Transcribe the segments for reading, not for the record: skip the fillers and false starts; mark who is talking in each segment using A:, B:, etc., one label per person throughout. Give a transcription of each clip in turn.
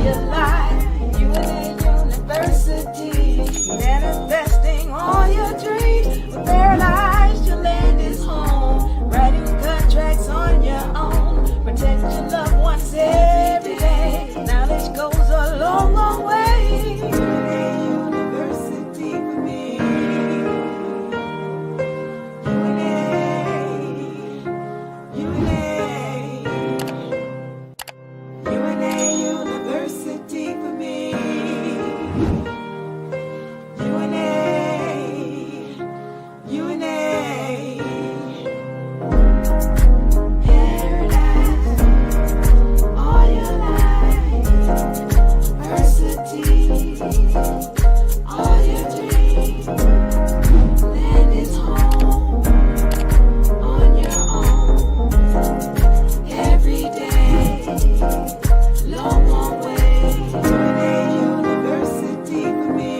A: your life. UNA University, manifesting all your dreams. With paradise, your land is home. Writing contracts on your own. Protect your loved ones every day. Knowledge goes a long, long way. University for me. UNA University for me. UNA. Paradise, all your life. University, all your dreams. Land is home, on your own. Every day, long, long way. UNA University for me.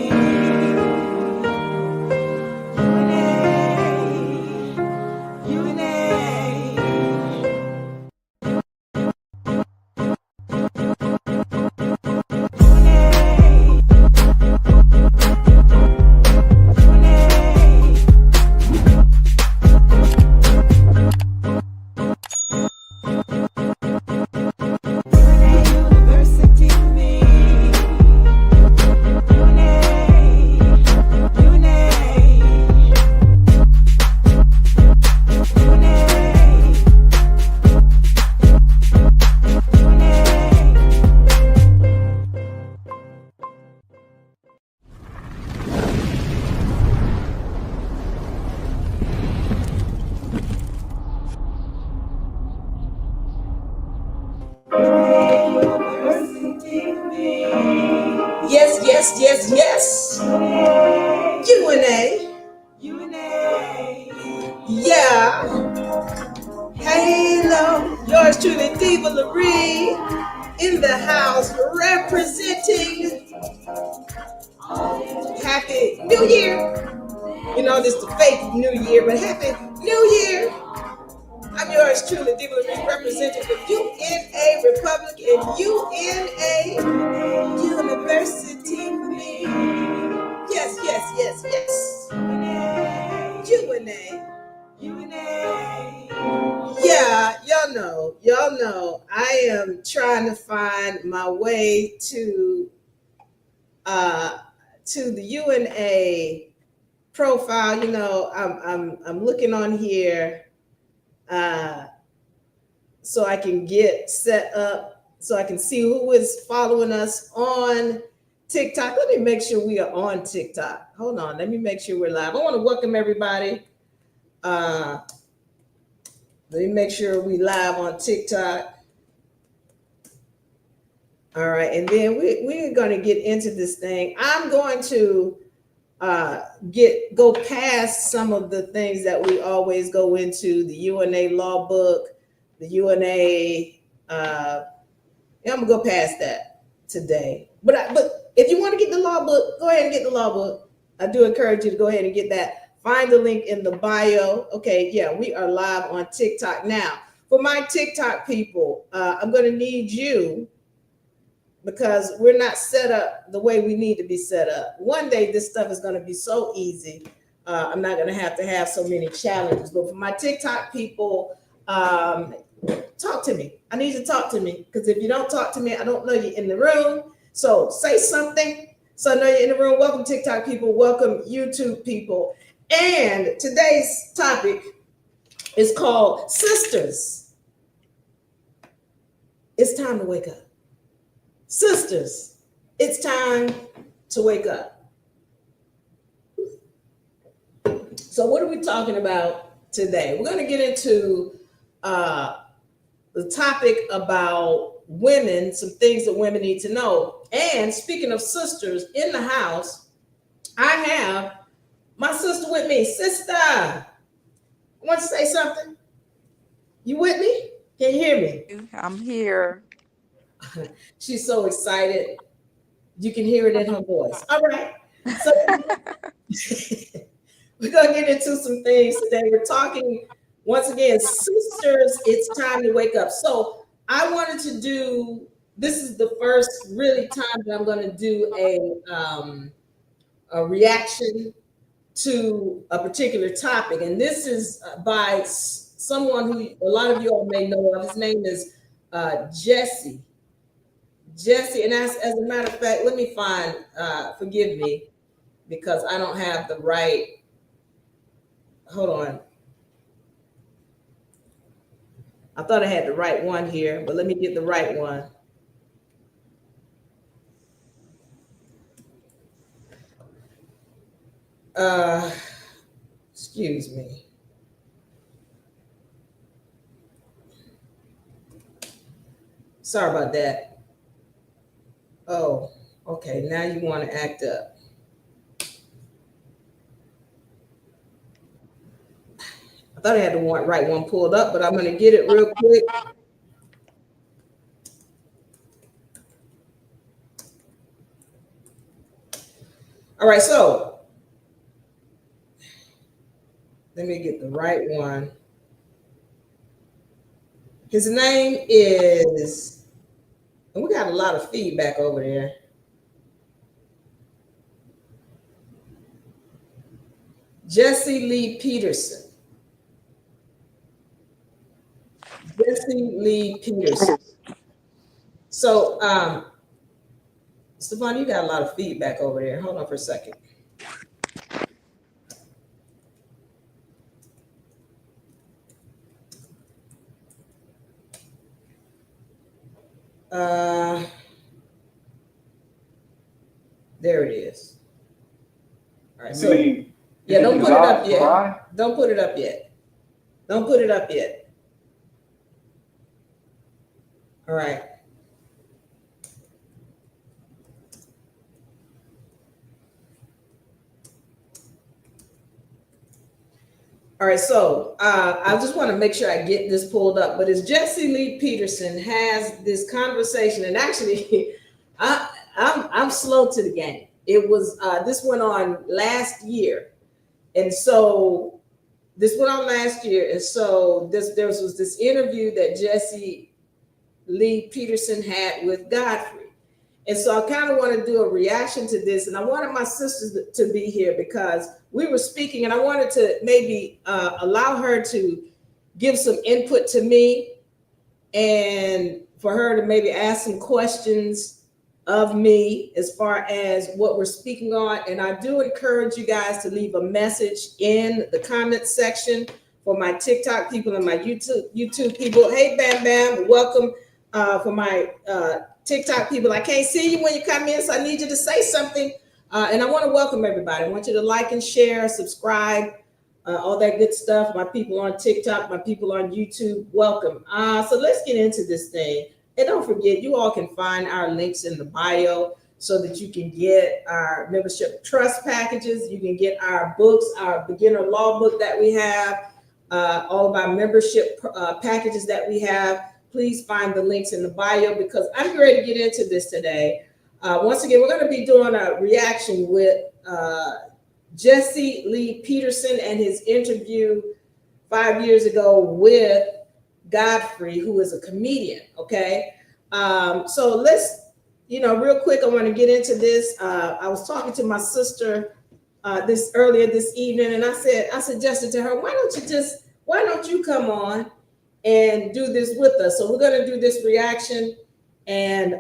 A: Yes. UNA. Yeah. Hello. Yours truly, Diva Laree, in the house representing. Happy New Year. You know, this is the fake New Year, but Happy New Year. I'm yours truly, Diva Laree, representing the UNARepublic and UNA University for me. Yes. UNA. Yeah, y'all know. I am trying to find my way to the UNA profile. You know, I'm looking on here so I can get set up, so I can see who is following us on TikTok. Let me make sure we are on TikTok. Hold on, let me make sure we're live. I want to welcome everybody. Let me make sure we live on TikTok. All right, and then we're going to get into this thing. I'm going to go past some of the things that we always go into, the UNA law book, the UNA. I'm gonna go past that today. But if you want to get the law book, go ahead and get the law book. I do encourage you to go ahead and get that. Find the link in the bio. Okay, yeah, we are live on TikTok now. For my TikTok people, I'm going to need you, because we're not set up the way we need to be set up. One day, this stuff is going to be so easy. I'm not going to have so many challenges. But for my TikTok people, talk to me. I need you to talk to me, because if you don't talk to me, I don't know you're in the room. So say something so I know you're in the room. Welcome, TikTok people. Welcome, YouTube people. And today's topic is called Sisters. It's time to wake up. Sisters, it's time to wake up. So what are we talking about today? We're going to get into the topic about women, some things that women need to know. And speaking of sisters in the house, I have my sister with me. Sister, want to say something? You with me? Can you hear me?
B: I'm here.
A: She's so excited. You can hear it in her voice. All right. So we're going to get into some things today. We're talking, once again, sisters, it's time to wake up. So I wanted to do this is the first really time that I'm going to do a reaction to a particular topic. And this is by someone who a lot of you all may know of. His name is Jesse. Jesse, and as a matter of fact, let me find, forgive me, because I don't have the right, hold on. I thought I had the right one here, but let me get the right one. Excuse me. Sorry about that. Oh, okay. Now you want to act up. I thought I had the right one pulled up, but I'm going to get it real quick. All right, so let me get the right one. His name is, and we got a lot of feedback over there. Jesse Lee Peterson. Jesse Lee Peterson. So, Stefan, you got a lot of feedback over there. Hold on for a second. There it is. All right. So, yeah, don't put it up yet. Don't put it up yet. Don't put it up yet. All right. All right, so I just want to make sure I get this pulled up. But as Jesse Lee Peterson has this conversation, and actually, I'm slow to the game. It was this went on last year, and so this went on last year, and so there was this interview that Jesse Lee Peterson had with Godfrey. And so I kind of want to do a reaction to this. And I wanted my sisters to be here because we were speaking, and I wanted to maybe allow her to give some input to me and for her to maybe ask some questions of me as far as what we're speaking on. And I do encourage you guys to leave a message in the comment section for my TikTok people and my YouTube people. Hey, Bam Bam, welcome for my TikTok people. I can't see you when you come in, so I need you to say something. And I want to welcome everybody. I want you to like and share, subscribe, all that good stuff. My people on TikTok, my people on YouTube, welcome. So let's get into this thing. And don't forget, you all can find our links in the bio so that you can get our membership trust packages. You can get our books, our beginner law book that we have, all of our membership packages that we have. Please find the links in the bio because I'm ready to get into this today. Once again, we're going to be doing a reaction with Jesse Lee Peterson and his interview 5 years ago with Godfrey, who is a comedian. Okay. So let's, real quick, I want to get into this. I was talking to my sister earlier this evening, and I suggested to her, why don't you come on and do this with us? So we're going to do this reaction, and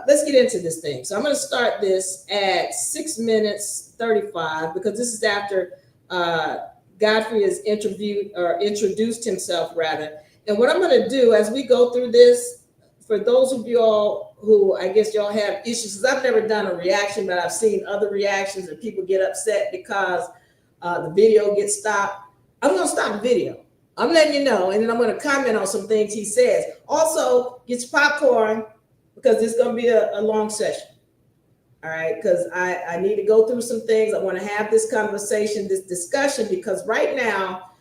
A: let's get into this thing. So I'm going to start this at 6 minutes 35 because this is after Godfrey has introduced himself rather. And what I'm going to do as we go through this, for those of you all who I guess y'all have issues, because I've never done a reaction, but I've seen other reactions and people get upset because the video gets stopped. I'm going to stop the video. I'm letting you know, and then I'm going to comment on some things he says. Also, get your popcorn because it's going to be a long session. All right, because I need to go through some things. I want to have this conversation, this discussion, because right now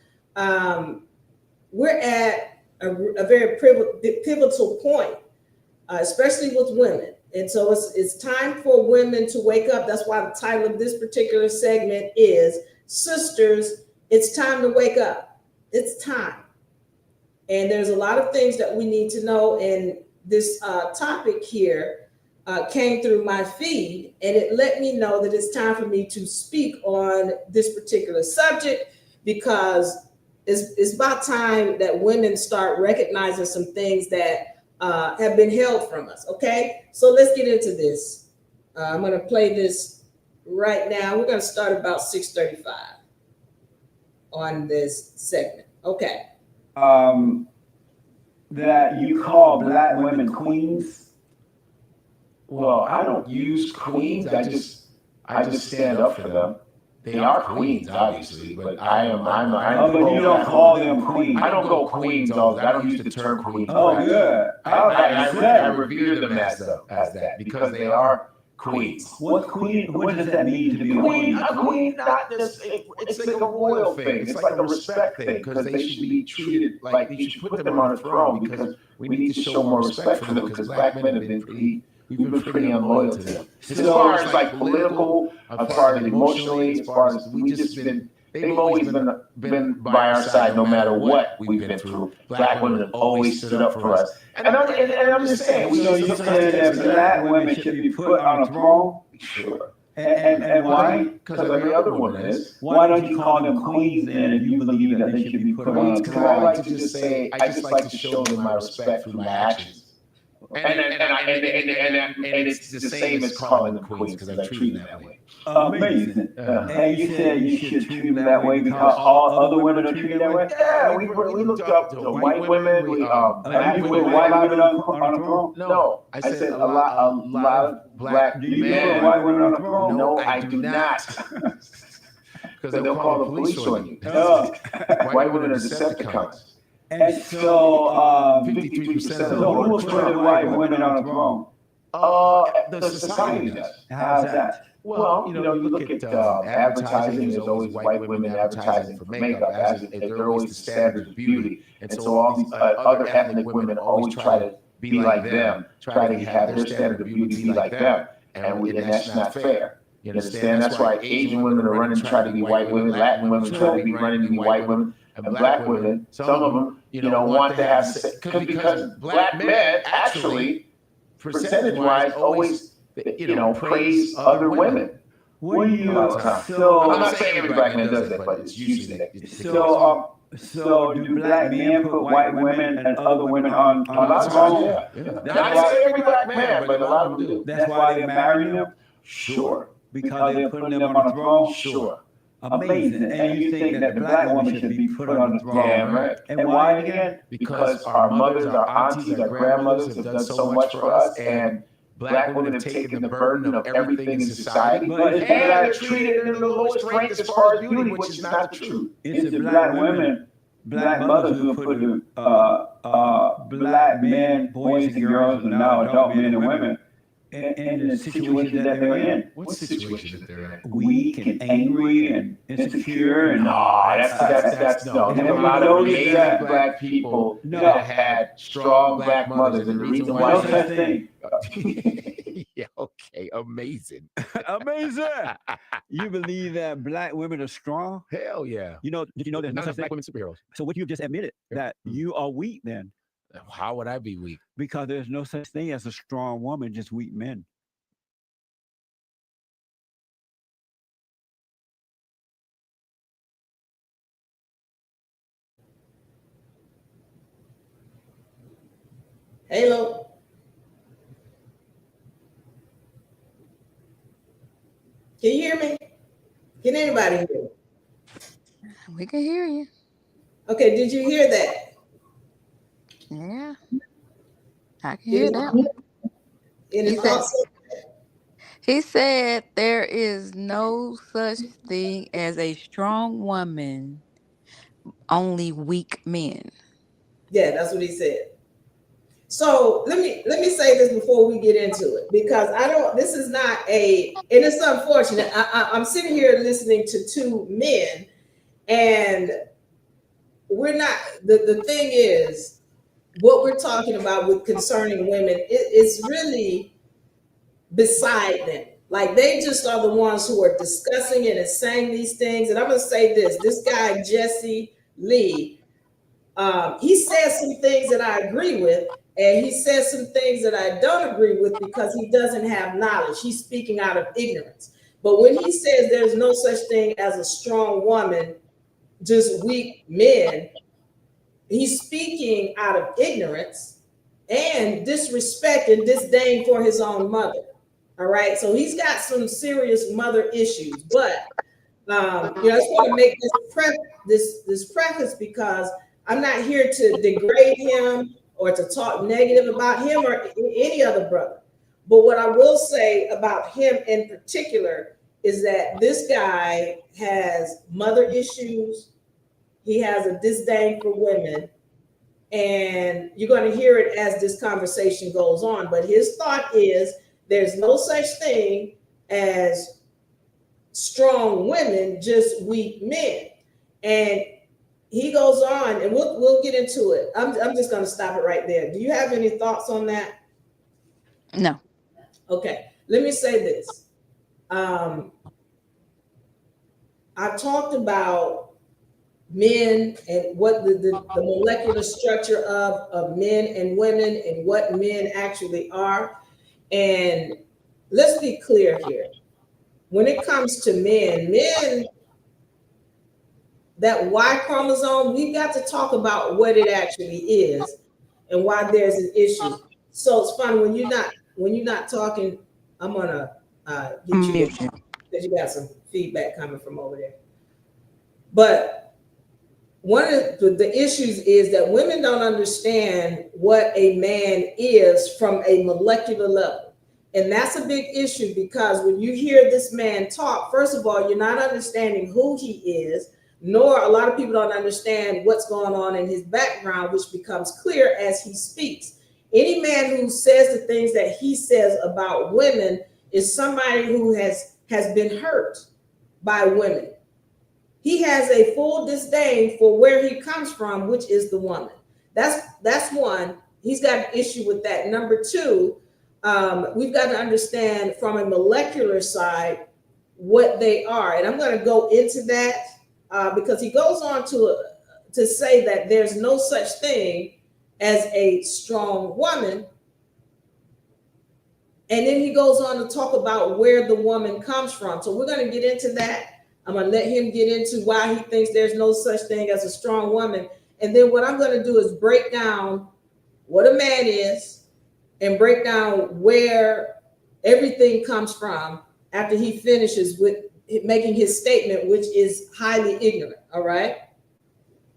A: we're at a very pivotal point, especially with women. And so it's time for women to wake up. That's why the title of this particular segment is Sisters, It's Time to Wake Up. It's time. And there's a lot of things that we need to know. And this topic here came through my feed, and it let me know that it's time for me to speak on this particular subject, because it's about time that women start recognizing some things that have been held from us. Okay, so let's get into this. I'm going to play this right now. We're going to start about 6:35 on this segment. Okay.
B: That you call black women queens. Well, I don't use queens. I just stand up for them. They are queens, obviously, but I am. But you don't call them queens.
C: I don't go queens all the time. I don't use the term queens.
B: Oh, good.
C: I revere them as that because they are queens.
B: What queen? What does that mean to be a queen?
C: A queen, not just, it's like a royal thing. It's like a respect thing, because they should be treated like, you should put them on a throne, because we need to show more respect for them, because black men have been we've been pretty unloyal to them. As far as like political, as far as emotionally, as far as they've always been by our side no matter what we've been through. Black women have always stood up for us. And I'm just saying,
B: So you say that black women should be put on a throne?
C: Sure.
B: And why?
C: Because every other woman is.
B: Why don't you call them queens then if you believe that they should be put on a
C: Because I
B: throne?
C: like to just say, I just like to show them my respect through my actions. And it's the same as calling them queens, because I treat them that way.
B: Amazing. And you said you should treat them that way because all other women are treated that way?
C: Yeah, we looked up to white women.
B: You put white women on a throne?
C: No, I said a lot of black
B: Do you
C: men.
B: put white women on a throne?
C: No, I do not. Because they'll call the police on you. White women are Decepticons.
B: And so,
C: 53%
B: so who was putting white women on a throne?
C: The society does.
B: How's that?
C: Well, you look at advertising. There's always white women advertising for makeup, as if they're always the standard of beauty. And so all these other ethnic women always try to be like them, try to have their standard of beauty be like them, and that's not fair. You understand? That's why Asian women are running to try to be white women, Latin women try to be running to be white women, and black women, some of them, want to have, because black men actually, percentage-wise, always, praise other women.
B: What do you?
C: I'm not saying every black man does that, but it's usually that.
B: So do black men put white women and other women on
C: A lot of times, yeah. Not say every black man, but a lot of them do.
B: That's why they're marrying them?
C: Sure.
B: Because they're putting them on a throne?
C: Sure.
B: Amazing. And you think that the black woman should be put on the throne?
C: Yeah, right.
B: And why again?
C: Because our mothers, our aunties, our grandmothers have done so much for us, and black women have taken the burden of everything in society, and they're treated in the lowest rank as far as beauty, which is not the truth.
B: It's the black women, black mothers who put the black men, boys and girls, and now adult men and women in the situation that they're in.
C: What situation that they're in?
B: Weak and angry and insecure and
C: that's no. There's a lot of amazing black people that had strong black mothers, and the reason why
B: no such thing.
C: Yeah, okay, amazing.
D: Amazing. You believe that black women are strong?
C: Hell yeah.
D: Did you know there's no such
C: black
D: thing?
C: women superheroes?
D: So what you just admitted that you are weak then?
C: How would I be weak?
D: Because there's no such thing as a strong woman, just weak men.
A: Halo. Can you hear me? Can anybody hear me?
E: We can hear you.
A: Okay, did you hear that?
E: Yeah. I can hear that one.
A: And it's also,
E: He said there is no such thing as a strong woman, only weak men.
A: yeah, that's what he said. So let me say this before we get into it, because this is not and it's unfortunate. I'm sitting here listening to two men, and we're not, the thing is, what we're talking about with concerning women, it's really beside them. Like, they just are the ones who are discussing it and saying these things. And I'm going to say this guy, Jesse Lee, he says some things that I agree with, And he says some things that I don't agree with because he doesn't have knowledge. He's speaking out of ignorance. But when he says there's no such thing as a strong woman, just weak men, he's speaking out of ignorance and disrespect and disdain for his own mother. All right. So he's got some serious mother issues. But I just want to make this preface because I'm not here to degrade him or to talk negative about him or any other brother. But what I will say about him in particular is that this guy has mother issues. He has a disdain for women. And you're going to hear it as this conversation goes on. But his thought is there's no such thing as strong women, just weak men. And he goes on, and we'll get into it. I'm just going to stop it right there. Do you have any thoughts on that?
E: No.
A: Okay, let me say this. I talked about men and what the molecular structure of men and women and what men actually are. And let's be clear here. When it comes to men, that Y chromosome, we've got to talk about what it actually is and why there's an issue. So it's fun when you're not talking. I'm gonna get you because you got some feedback coming from over there. But one of the issues is that women don't understand what a man is from a molecular level. And that's a big issue because when you hear this man talk, first of all, you're not understanding who he is, nor a lot of people don't understand what's going on in his background, which becomes clear as he speaks. Any man who says the things that he says about women is somebody who has been hurt by women. He has a full disdain for where he comes from, which is the woman. That's one. He's got an issue with that. Number two, we've got to understand from a molecular side what they are. And I'm going to go into that because he goes on to say that there's no such thing as a strong woman. And then he goes on to talk about where the woman comes from. So we're going to get into that. I'm going to let him get into why he thinks there's no such thing as a strong woman. And then what I'm going to do is break down what a man is and break down where everything comes from after he finishes with making his statement, which is highly ignorant. All right.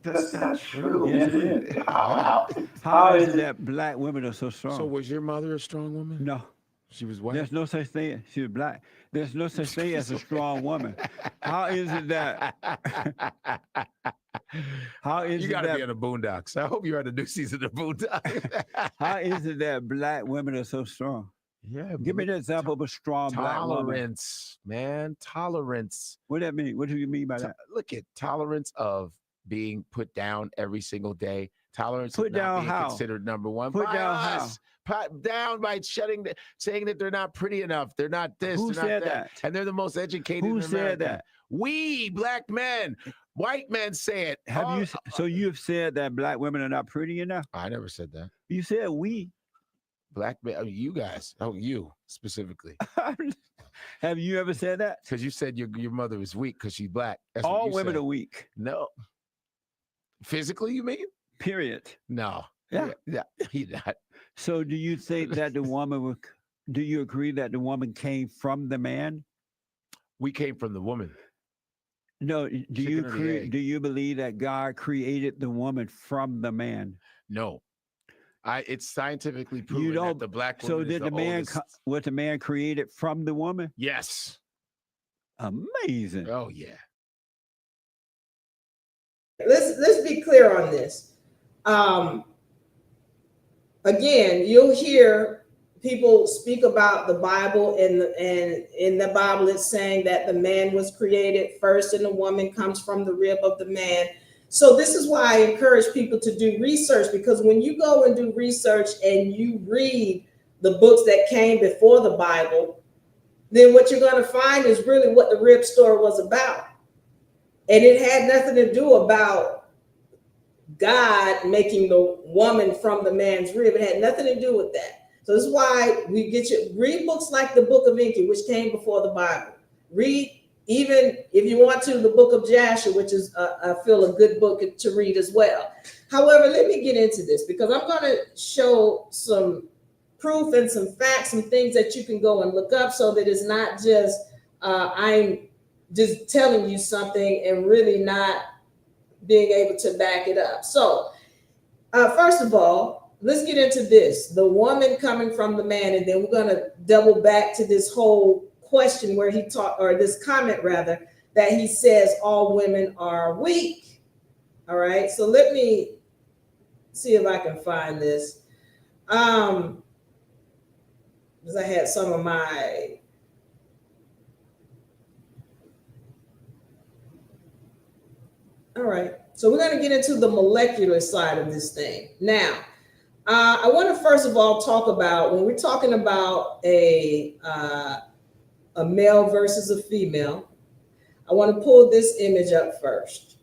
B: That's not true.
D: Yes, it is. How is it that black women are so strong?
C: So was your mother a strong woman?
D: No.
C: She was white?
D: There's no such thing. She was black. There's no such thing as a strong woman. How is it that?
C: You got to be on the Boondocks. I hope you're on the new season of Boondocks.
D: How is it that black women are so strong?
C: Yeah.
D: Give me an example of a strong black woman.
C: Tolerance, man. Tolerance.
D: What does that mean? What do you mean by that?
C: Look at tolerance of being put down every single day. Tolerance
D: Put
C: of not
D: down
C: being
D: how?
C: considered number one.
D: Put
C: by
D: down
C: us. Put down by saying that they're not pretty enough. They're not this.
D: Who
C: they're
D: said
C: not that. And they're the most educated
D: Who
C: in
D: said
C: America.
D: that?
C: We, black men. White men say it.
D: So you've said that black women are not pretty enough?
C: I never said that.
D: You said we.
C: Black men, you guys. Oh, you specifically.
D: Have you ever said that?
C: Because you said your mother is weak because she's black. That's
D: All
C: what you
D: women
C: said.
D: are weak.
C: No. Physically, you mean?
D: Period.
C: No.
D: Yeah.
C: You're not.
D: So do you think that do you agree that the woman came from the man?
C: We came from the woman.
D: No, do you believe that God created the woman from the man?
C: No. It's scientifically proven that the black woman
D: so did the man was the man created from the woman?
C: Yes.
D: Amazing.
C: Oh yeah.
A: Let's be clear on this. Again, you'll hear people speak about the Bible, and in the Bible it's saying that the man was created first and the woman comes from the rib of the man. So this is why I encourage people to do research, because when you go and do research and you read the books that came before the Bible, then what you're going to find is really what the rib story was about. And it had nothing to do about God making the woman from the man's rib. It had nothing to do with that. So this is why we get you read books like the Book of Enki, which came before the Bible. Read, even if you want to, the Book of Jasher, which is I feel a good book to read as well. However, let me get into this because I'm going to show some proof and some facts, some things that you can go and look up, so that it's not just I'm just telling you something and really not being able to back it up. So first of all, let's get into this, the woman coming from the man, and then we're going to double back to this whole question where he taught, or this comment rather, that he says all women are weak. All right, so let me see if I can find this. Because I had some of my all right, so we're going to get into the molecular side of this thing. Now, I want to first of all talk about, when we're talking about a male versus a female, I want to pull this image up first.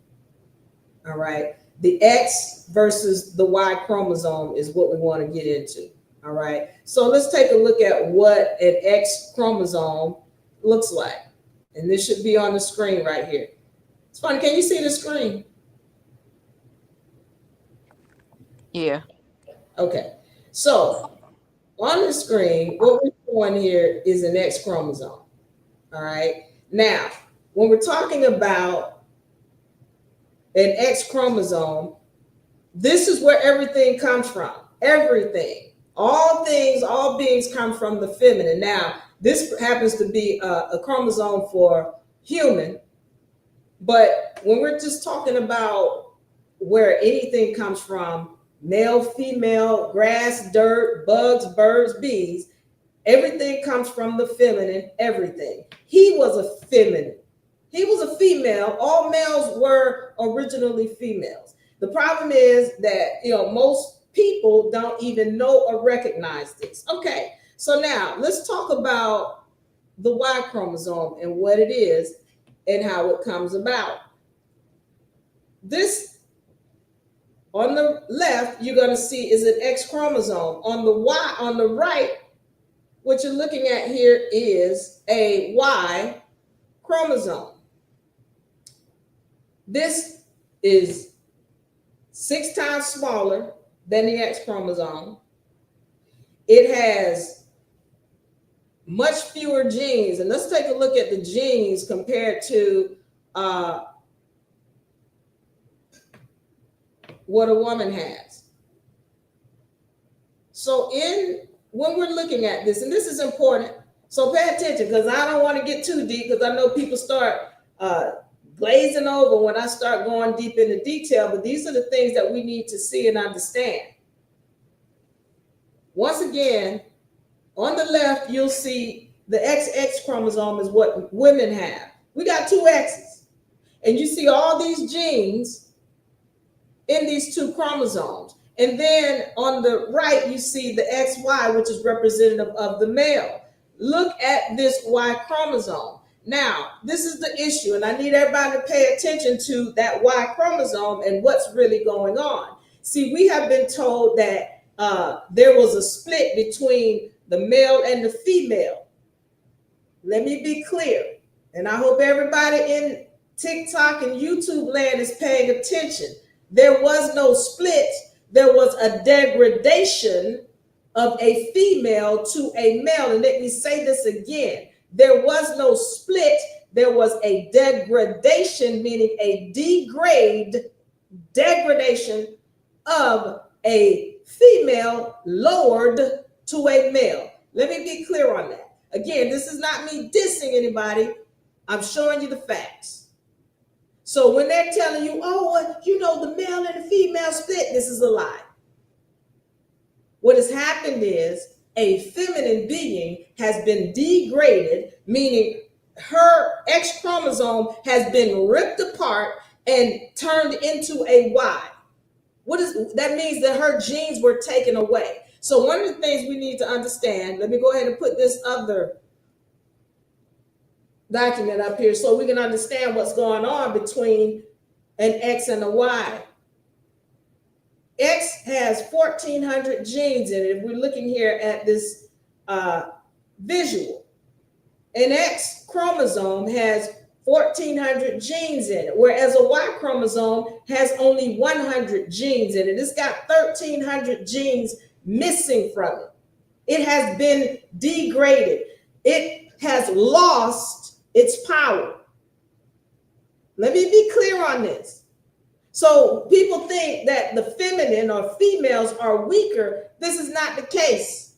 A: All right, the X versus the Y chromosome is what we want to get into. All right, so let's take a look at what an X chromosome looks like. And this should be on the screen right here. It's funny, can you see the screen?
E: Yeah.
A: Okay, so on the screen, what we're showing here is an X chromosome. All right, now when we're talking about an X chromosome, this is where everything comes from. Everything, all things, all beings come from the feminine. Now, this happens to be a chromosome for human, but when we're just talking about where anything comes from, male, female, grass, dirt, bugs, birds, bees, everything comes from the feminine, everything. He was a feminine. He was a female. All males were originally females. The problem is that, most people don't even know or recognize this. Okay, so now let's talk about the Y chromosome and what it is and how it comes about. This on the left, you're going to see is an X chromosome. On the right, what you're looking at here is a Y chromosome. This is 6 times smaller than the X chromosome. It has much fewer genes. And let's take a look at the genes compared to what a woman has. So when we're looking at this, and this is important, so pay attention, because I don't want to get too deep, because I know people start glazing over when I start going deep into detail, but these are the things that we need to see and understand. Once again, on the left, you'll see the XX chromosome is what women have. We got 2 X's, and you see all these genes in these 2 chromosomes. And then on the right, you see the XY, which is representative of the male. Look at this Y chromosome. Now, this is the issue, and I need everybody to pay attention to that Y chromosome and what's really going on. See, we have been told that there was a split between the male and the female. Let me be clear, and I hope everybody in TikTok and YouTube land is paying attention. There was no split. There was a degradation of a female to a male. And let me say this again. There was no split. There was a degradation, meaning a degradation of a female lowered to a male. Let me be clear on that. Again, this is not me dissing anybody. I'm showing you the facts. So when they're telling you, the male and the female split, this is a lie. What has happened is a feminine being has been degraded, meaning her X chromosome has been ripped apart and turned into a Y. That means that her genes were taken away. So one of the things we need to understand, let me go ahead and put this other document up here so we can understand what's going on between an X and a Y. X has 1,400 genes in it. If we're looking here at this visual, an X chromosome has 1,400 genes in it, whereas a Y chromosome has only 100 genes in it. It's got 1,300 genes missing from it. It has been degraded. It has lost its power. Let me be clear on this. So people think that the feminine or females are weaker. This is not the case.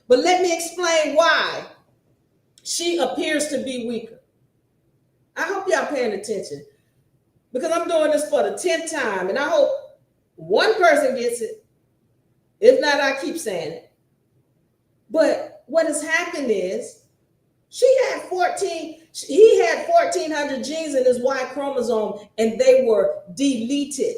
A: But let me explain why she appears to be weaker. I hope y'all paying attention, because I'm doing this for the 10th time, and I hope one person gets it. If not, I keep saying it. But what has happened is he had 1,400 genes in his Y chromosome, and they were deleted.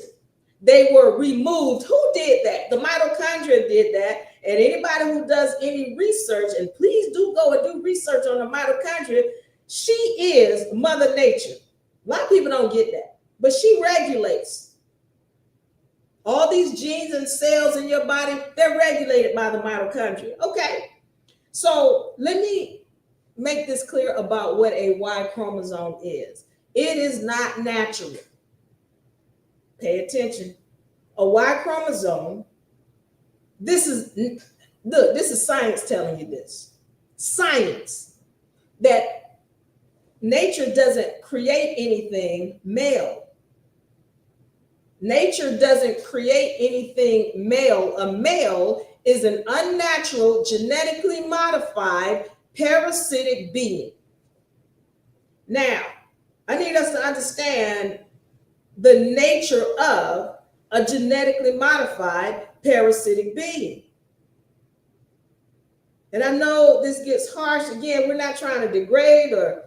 A: They were removed. Who did that? The mitochondria did that. And anybody who does any research, and please do go and do research on the mitochondria, she is Mother Nature. A lot of people don't get that, but she regulates. All these genes and cells in your body, they're regulated by the mitochondria. Okay, so let me make this clear about what a Y chromosome is. It is not natural. Pay attention. A Y chromosome, this is science telling you this. Science, that nature doesn't create anything male. Nature doesn't create anything male. A male is an unnatural, genetically modified, parasitic being. Now, I need us to understand the nature of a genetically modified parasitic being. And I know this gets harsh. Again, we're not trying to degrade or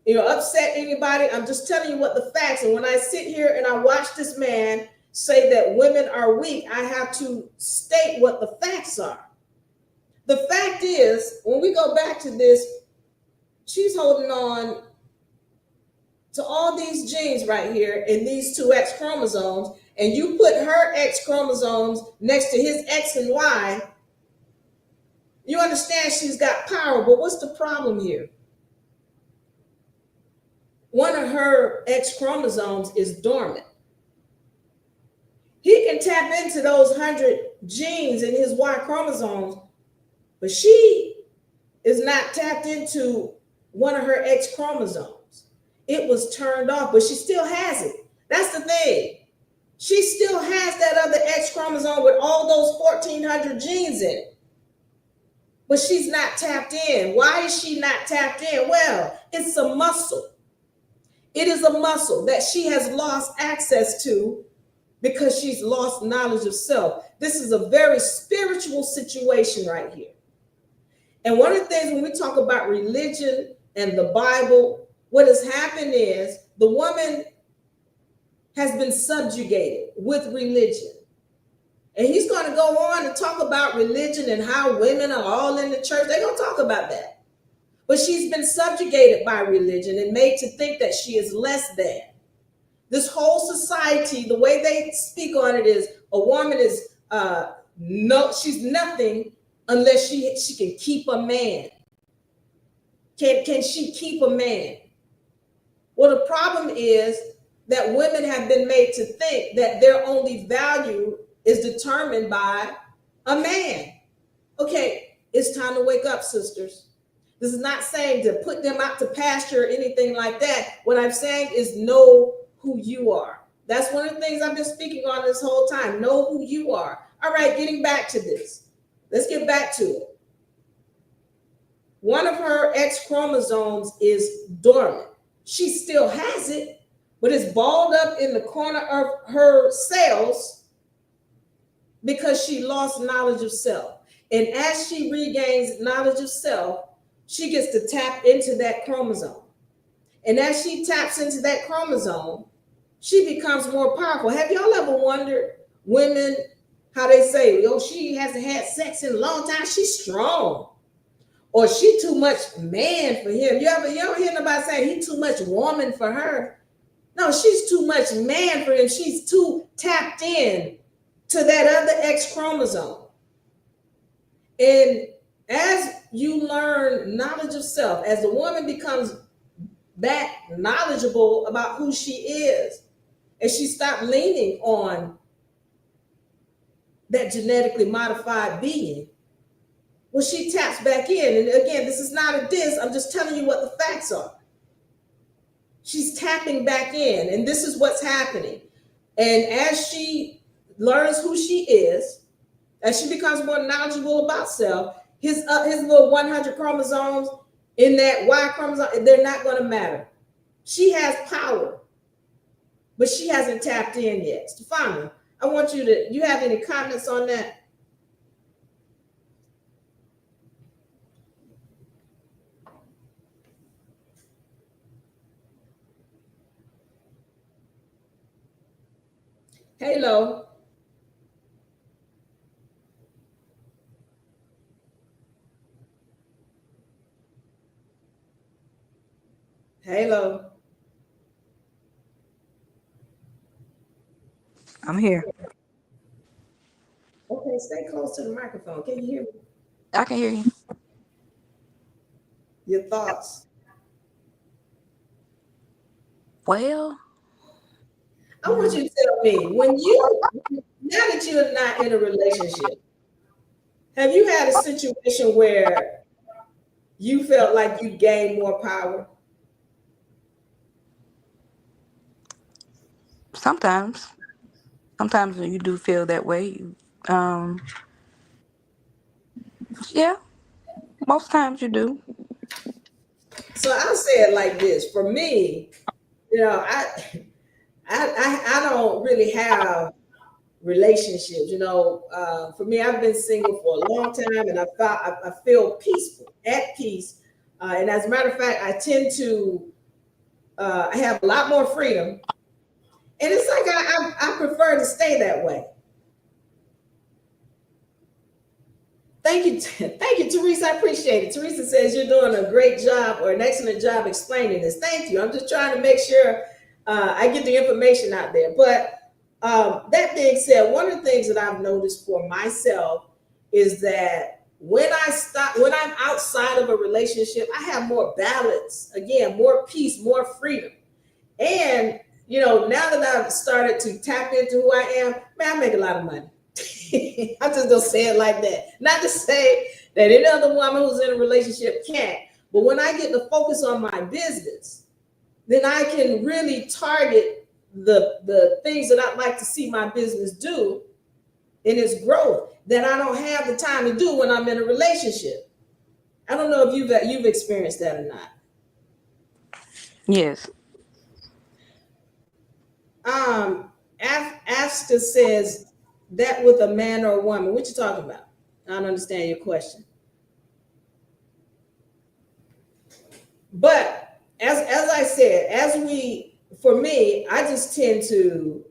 A: upset anybody. I'm just telling you what the facts. And when I sit here and I watch this man say that women are weak, I have to state what the facts are. The fact is, when we go back to this, she's holding on to all these genes right here in these two X chromosomes, and you put her X chromosomes next to his X and Y, you understand she's got power. But what's the problem here? One of her X chromosomes is dormant. He can tap into those 100 genes in his Y chromosomes, but she is not tapped into one of her X chromosomes. It was turned off, but she still has it. That's the thing. She still has that other X chromosome with all those 1,400 genes in it. But she's not tapped in. Why is she not tapped in? Well, it's a muscle. It is a muscle that she has lost access to because she's lost knowledge of self. This is a very spiritual situation right here. And one of the things when we talk about religion and the Bible, what has happened is the woman has been subjugated with religion. And he's going to go on and talk about religion and how women are all in the church. They're going to talk about that. But she's been subjugated by religion and made to think that she is less than. This whole society, the way they speak on it is a woman is she's nothing unless she can keep a man. Can she keep a man? Well, the problem is that women have been made to think that their only value is determined by a man. Okay, it's time to wake up, sisters. This is not saying to put them out to pasture or anything like that. What I'm saying is know who you are. That's one of the things I've been speaking on this whole time. Know who you are. All right, getting back to this. Let's get back to it. One of her X chromosomes is dormant. She still has it, but it's balled up in the corner of her cells because she lost knowledge of self. And as she regains knowledge of self, she gets to tap into that chromosome. And as she taps into that chromosome, she becomes more powerful. Have y'all ever wondered, women, how they say, she hasn't had sex in a long time, she's strong. Or she too much man for him. You ever hear nobody saying he too much woman for her? No, she's too much man for him. She's too tapped in to that other X chromosome. And as you learn knowledge of self, as the woman becomes that knowledgeable about who she is, and she stopped leaning on that genetically modified being, well, she taps back in. And again, this is not a diss. I'm just telling you what the facts are. She's tapping back in, and this is what's happening. And as she learns who she is, as she becomes more knowledgeable about self, his little 100 chromosomes in that Y chromosome, they're not going to matter. She has power, but she hasn't tapped in yet. Stefania, I want you have any comments on that? Hello. Hello.
E: I'm here.
A: Okay, stay close to the microphone. Can you hear me?
E: I can hear you.
A: Your thoughts.
E: Well,
A: I want you to tell me, now that you're not in a relationship, have you had a situation where you felt like you gained more power?
E: sometimes you do feel that way. Yeah, most times you do.
A: So I'll say it like this. For me, I don't really have relationships. For me, I've been single for a long time, and I feel peaceful, at peace. And as a matter of fact, I tend to I have a lot more freedom, and it's like I prefer to stay that way. Thank you, Teresa. I appreciate it. Teresa says you're doing a great job or an excellent job explaining this. Thank you. I'm just trying to make sure I get the information out there. But that being said, one of the things that I've noticed for myself is that when I'm outside of a relationship, I have more balance, again, more peace, more freedom. And, now that I've started to tap into who I am, man, I make a lot of money. I'm just gonna say it like that. Not to say that any other woman who's in a relationship can't, but when I get to focus on my business, then I can really target the things that I'd like to see my business do in its growth that I don't have the time to do when I'm in a relationship. I don't know if you've experienced that or not.
E: Yes.
A: Asta says that with a man or a woman. What you talking about? I don't understand your question. But as I said, for me, I just tend to,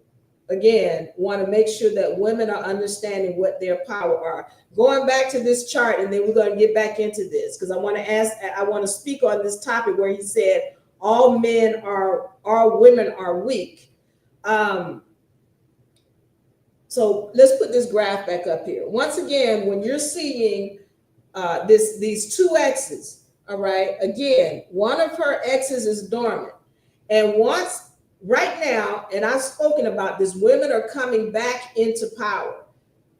A: again, want to make sure that women are understanding what their power are. Going back to this chart, and then we're going to get back into this because I want to speak on this topic where he said all women are weak. So let's put this graph back up here. Once again, when you're seeing these two X's, all right, again, one of her X's is dormant. And right now, and I've spoken about this, women are coming back into power.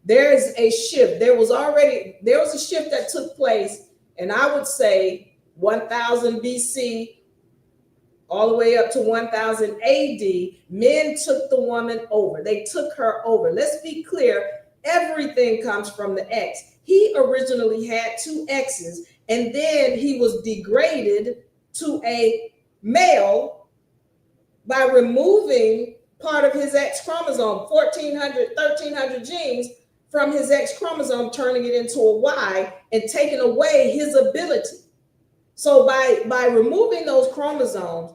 A: There's a shift. There was a shift that took place, and I would say 1000 BC all the way up to 1000 AD, men took the woman over. They took her over. Let's be clear, everything comes from the X. He originally had two X's, and then he was degraded to a male by removing part of his X chromosome, 1300 genes from his X chromosome, turning it into a Y and taking away his ability. So by removing those chromosomes,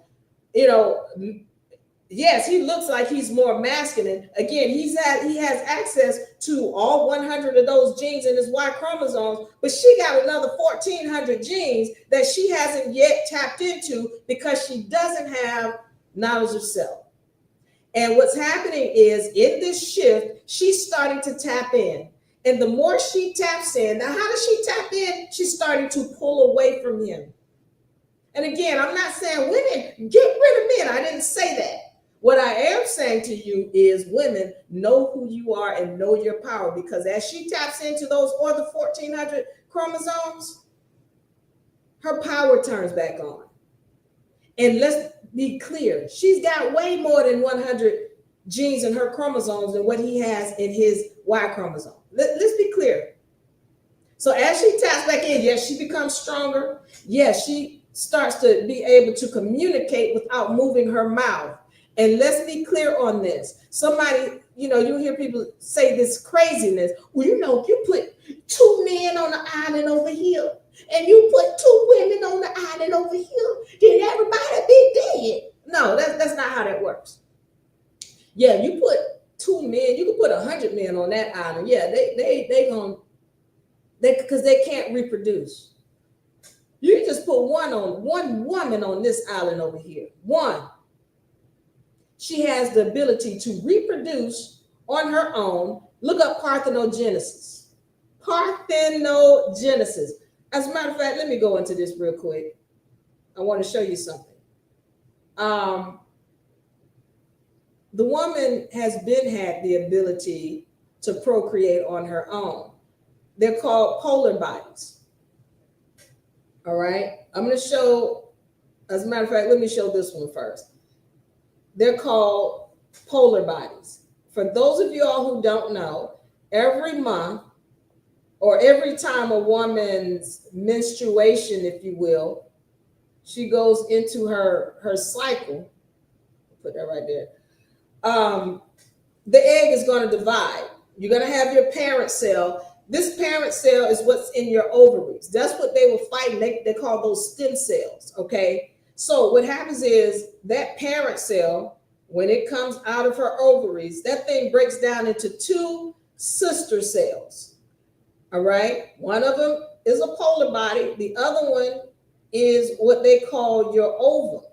A: yes, he looks like he's more masculine. Again, he has access to all 100 of those genes in his Y chromosomes, but she got another 1400 genes that she hasn't yet tapped into because she doesn't have knowledge of self. And what's happening is in this shift, she's starting to tap in. And the more she taps in, now how does she tap in? She's starting to pull away from him. And again, I'm not saying women, get rid of men. I didn't say that. What I am saying to you is women, know who you are and know your power, because as she taps into those other 1,400 chromosomes, her power turns back on. And let's be clear, she's got way more than 100 genes in her chromosomes than what he has in his Y chromosome. Let's be clear. So as she taps back in, yes, she becomes stronger. Yes, she starts to be able to communicate without moving her mouth. And let's be clear on this. Somebody, you hear people say this craziness. Well, you put 2 men on the island over here, and you put 2 women on the island over here, then everybody be dead. No, that's not how that works. Yeah, you put 2 men, you can put 100 men on that island. Yeah, because they can't reproduce. You can just put one woman on this island over here. One. She has the ability to reproduce on her own. Look up parthenogenesis. Parthenogenesis. As a matter of fact, let me go into this real quick. I want to show you something. The woman has had the ability to procreate on her own. They're called polar bodies. All right. I'm going to show, as a matter of fact, let me show this one first. They're called polar bodies. For those of you all who don't know, every month or every time a woman's menstruation, if you will, she goes into her cycle, put that right there, the egg is going to divide. You're going to have your parent cell. This parent cell is what's in your ovaries. That's what they were fighting. They call those stem cells, okay? So what happens is that parent cell, when it comes out of her ovaries, that thing breaks down into 2 sister cells, all right? One of them is a polar body. The other one is what they call your ovum.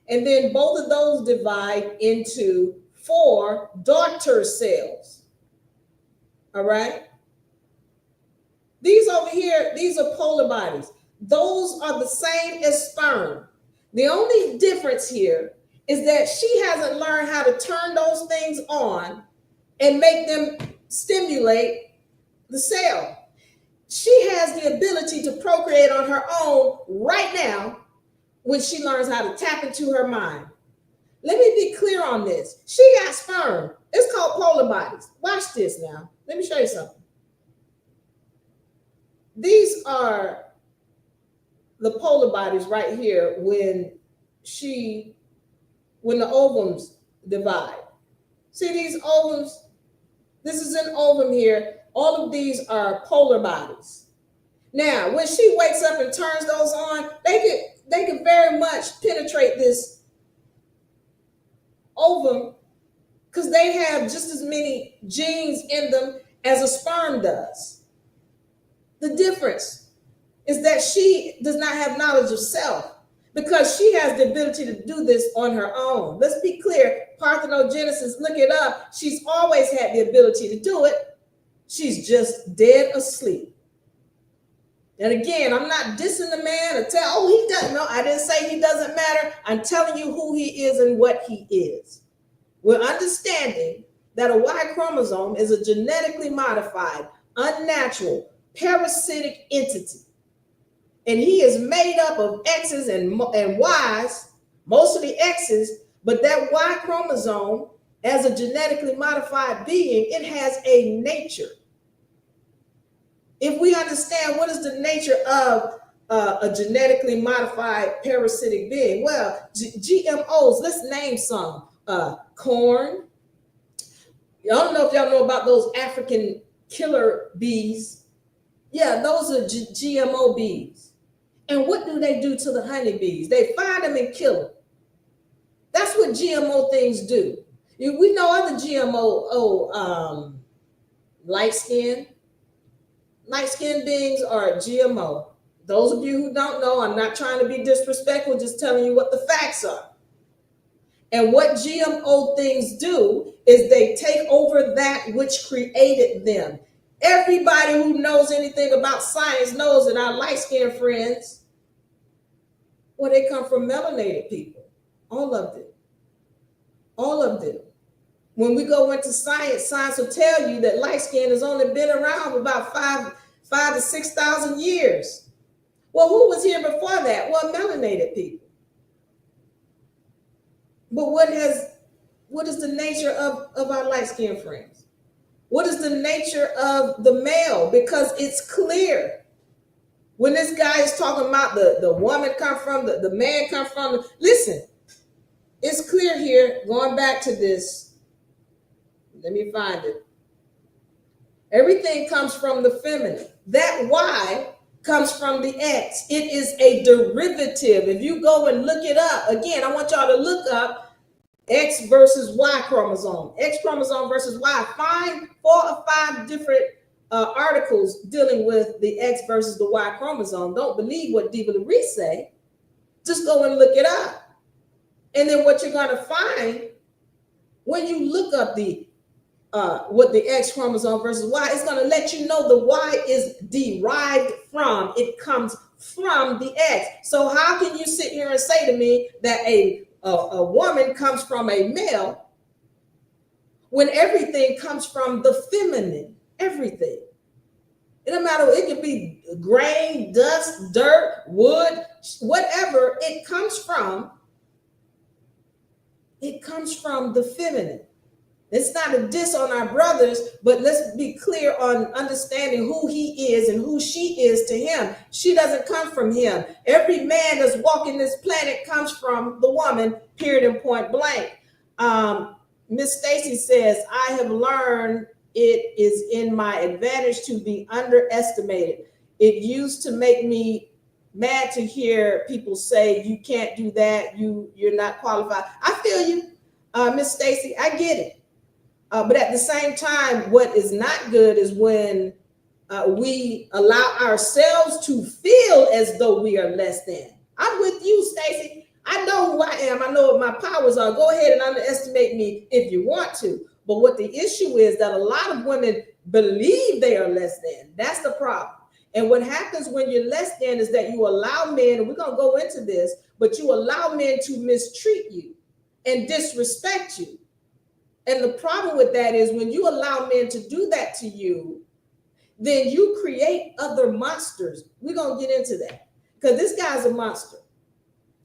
A: And then both of those divide into 4 daughter cells, all right? These over here, these are polar bodies. Those are the same as sperm. The only difference here is that she hasn't learned how to turn those things on and make them stimulate the cell. She has the ability to procreate on her own right now when she learns how to tap into her mind. Let me be clear on this. She got sperm. It's called polar bodies. Watch this now. Let me show you something. These are the polar bodies right here when the ovums divide. See these ovums? This is an ovum here. All of these are polar bodies. Now, when she wakes up and turns those on, they could very much penetrate this ovum because they have just as many genes in them as a sperm does. The difference is that she does not have knowledge of self because she has the ability to do this on her own. Let's be clear, parthenogenesis, look it up. She's always had the ability to do it. She's just dead asleep. And again, I'm not dissing the man or he doesn't. No, I didn't say he doesn't matter. I'm telling you who he is and what he is. We're understanding that a Y chromosome is a genetically modified, unnatural, parasitic entity. And he is made up of X's and Y's, mostly X's, but that Y chromosome, as a genetically modified being, it has a nature. If we understand what is the nature of a genetically modified parasitic being, well, GMOs, let's name some. Corn. I don't know if y'all know about those African killer bees. Yeah, those are GMO bees. And what do they do to the honeybees? They find them and kill them. That's what GMO things do. We know other GMO, light-skinned beings are GMO. Those of you who don't know, I'm not trying to be disrespectful, just telling you what the facts are. And what GMO things do is they take over that which created them. Everybody who knows anything about science knows that our light-skinned friends, well, they come from melanated people. All of them. All of them. When we go into science, science will tell you that light skin has only been around for about 5 to 6,000 years. Well, who was here before that? Well, melanated people. But what is the nature of our light-skinned friends? What is the nature of the male? Because it's clear. When this guy is talking about the woman come from, the man come from, listen, it's clear here, going back to this, let me find it. Everything comes from the feminine. That Y comes from the X. It is a derivative. If you go and look it up, again, I want y'all to look up X versus Y chromosome. X chromosome versus Y. Find 4 or 5 different articles dealing with the X versus the Y chromosome. Don't believe what Diva Marie say. Just go and look it up. And then what you're going to find when you look up the what the X chromosome versus Y, it's going to let you know the Y is derived from, it comes from the X. So how can you sit here and say to me that a woman comes from a male when everything comes from the feminine? Everything. It don't matter. It could be grain, dust, dirt, wood, whatever. It comes from the feminine. It's not a diss on our brothers, but let's be clear on understanding who he is and who she is to him. She doesn't come from him. Every man that's walking this planet comes from the woman, period and point blank. Miss Stacy says, I have learned it is in my advantage to be underestimated. It used to make me mad to hear people say, you can't do that, you're not qualified. I feel you, Miss Stacy, I get it. But at the same time, what is not good is when we allow ourselves to feel as though we are less than. I'm with you, Stacy. I know who I am. I know what my powers are. Go ahead and underestimate me if you want to. But what the issue is that a lot of women believe they are less than. That's the problem. And what happens when you're less than is that you allow men, and we're going to go into this, but you allow men to mistreat you and disrespect you. And the problem with that is when you allow men to do that to you, then you create other monsters. We're going to get into that because this guy's a monster.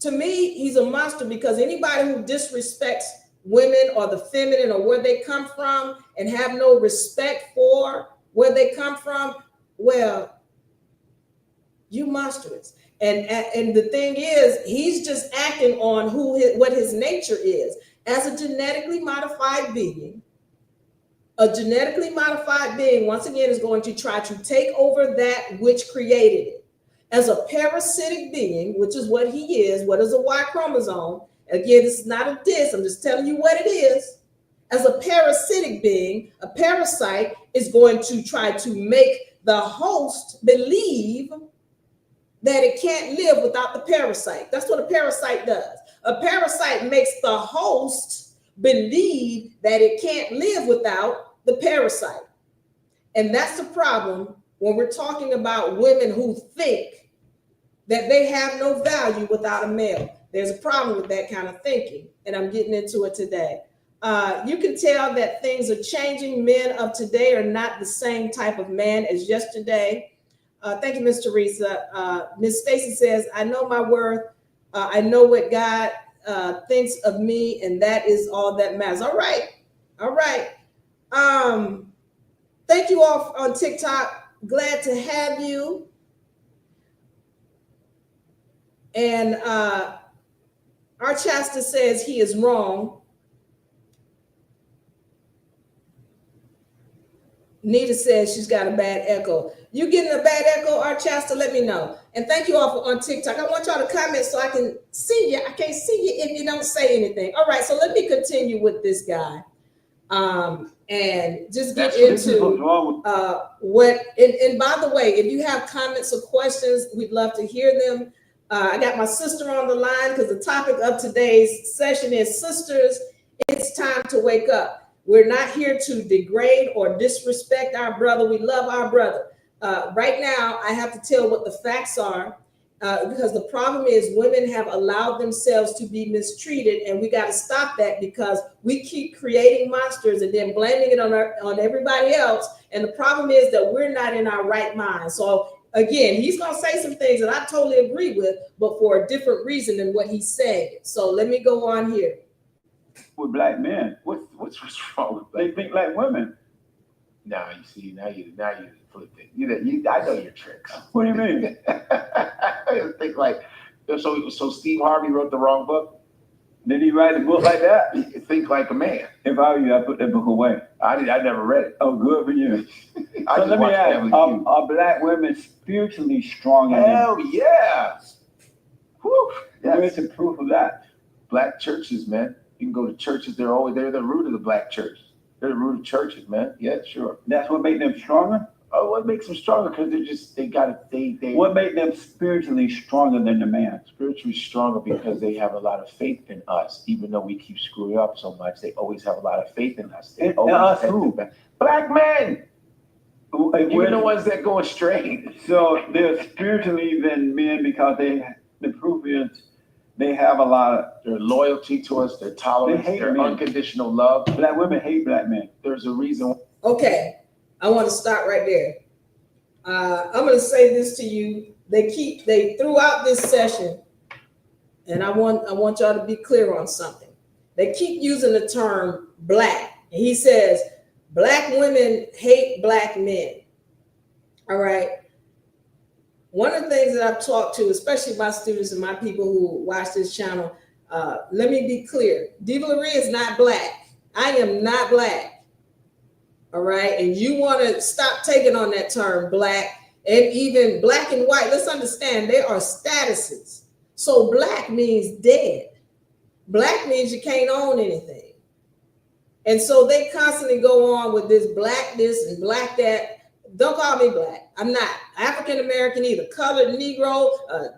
A: To me, he's a monster because anybody who disrespects women or the feminine or where they come from and have no respect for where they come from, well, you monstrous. And the thing is, he's just acting on what his nature is. As a genetically modified being, once again, is going to try to take over that which created it. As a parasitic being, which is what he is, what is a Y chromosome? Again, this is not a diss, I'm just telling you what it is. As a parasitic being, a parasite is going to try to make the host believe that it can't live without the parasite. That's what a parasite does. A parasite makes the host believe that it can't live without the parasite. And that's the problem when we're talking about women who think that they have no value without a male. There's a problem with that kind of thinking, and I'm getting into it today. You can tell that things are changing. Men of today are not the same type of man as yesterday. Thank you, Ms. Teresa. Ms. Stacy says, I know my worth. I know what God thinks of me, and that is all that matters. All right. All right. Thank you all on TikTok. Glad to have you. And Archasta says he is wrong. Nita says she's got a bad echo. You getting a bad echo, Archasta? Let me know. And thank you all for on TikTok. I want y'all to comment so I can see you. I can't see you if you don't say anything. All right, so let me continue with this guy. And just get into what, and by the way, if you have comments or questions, we'd love to hear them. I got my sister on the line because the topic of today's session is Sisters, It's Time to Wake Up. We're not here to degrade or disrespect our brother. We love our brother. Right now, I have to tell what the facts are because the problem is women have allowed themselves to be mistreated, and we got to stop that because we keep creating monsters and then blaming it on everybody else. And the problem is that we're not in our right mind. So again, he's going to say some things that I totally agree with, but for a different reason than what he's saying. So let me go on here.
C: With black men, what's wrong with black? They think like women.
B: Now you see, now you flipped it. I know your tricks.
C: What do you mean?
B: I think like so. Steve Harvey wrote the wrong book.
C: Did he write a book like that?
B: Think like a man.
C: If I were you, I'd put that book away.
B: I never read it.
C: Oh, good for you.
B: I
C: So
B: just
C: let me
B: watched
C: ask,
B: Family Feud.
C: are black women spiritually stronger
B: Hell yeah. Whew.
C: than? Where's
B: Yes.
C: the proof of that?
B: Black churches, man. You can go to churches. They're the root of the black church. They're the root of churches, man. Yeah, sure.
C: That's what makes them stronger?
B: Oh, what makes them stronger? Because they
C: What makes them spiritually stronger than the man?
B: spiritually stronger because they have a lot of faith in us. Even though we keep screwing up so much, they always have a lot of faith in us. They
C: In
B: always
C: us
B: have
C: who?
B: to- Black men. Even
C: Where-
B: the ones that go astray.
C: So they're spiritually than men because the proof is they have a lot of,
B: Their loyalty to us, their tolerance,
C: They hate
B: their
C: men.
B: unconditional love.
C: black women hate black men.
B: There's a reason.
A: Okay, I want to stop right there. I'm going to say this to you. They throughout this session, and I want y'all to be clear on something. They keep using the term black. And he says, black women hate black men. All right. One of the things that I've talked to, especially my students and my people who watch this channel, let me be clear. Diva Laree is not black. I am not black. All right. And you want to stop taking on that term black and even black and white. Let's understand there are statuses. So black means dead. Black means you can't own anything. And so they constantly go on with this black this and black that. Don't call me black. I'm not African American either. Colored, Negro,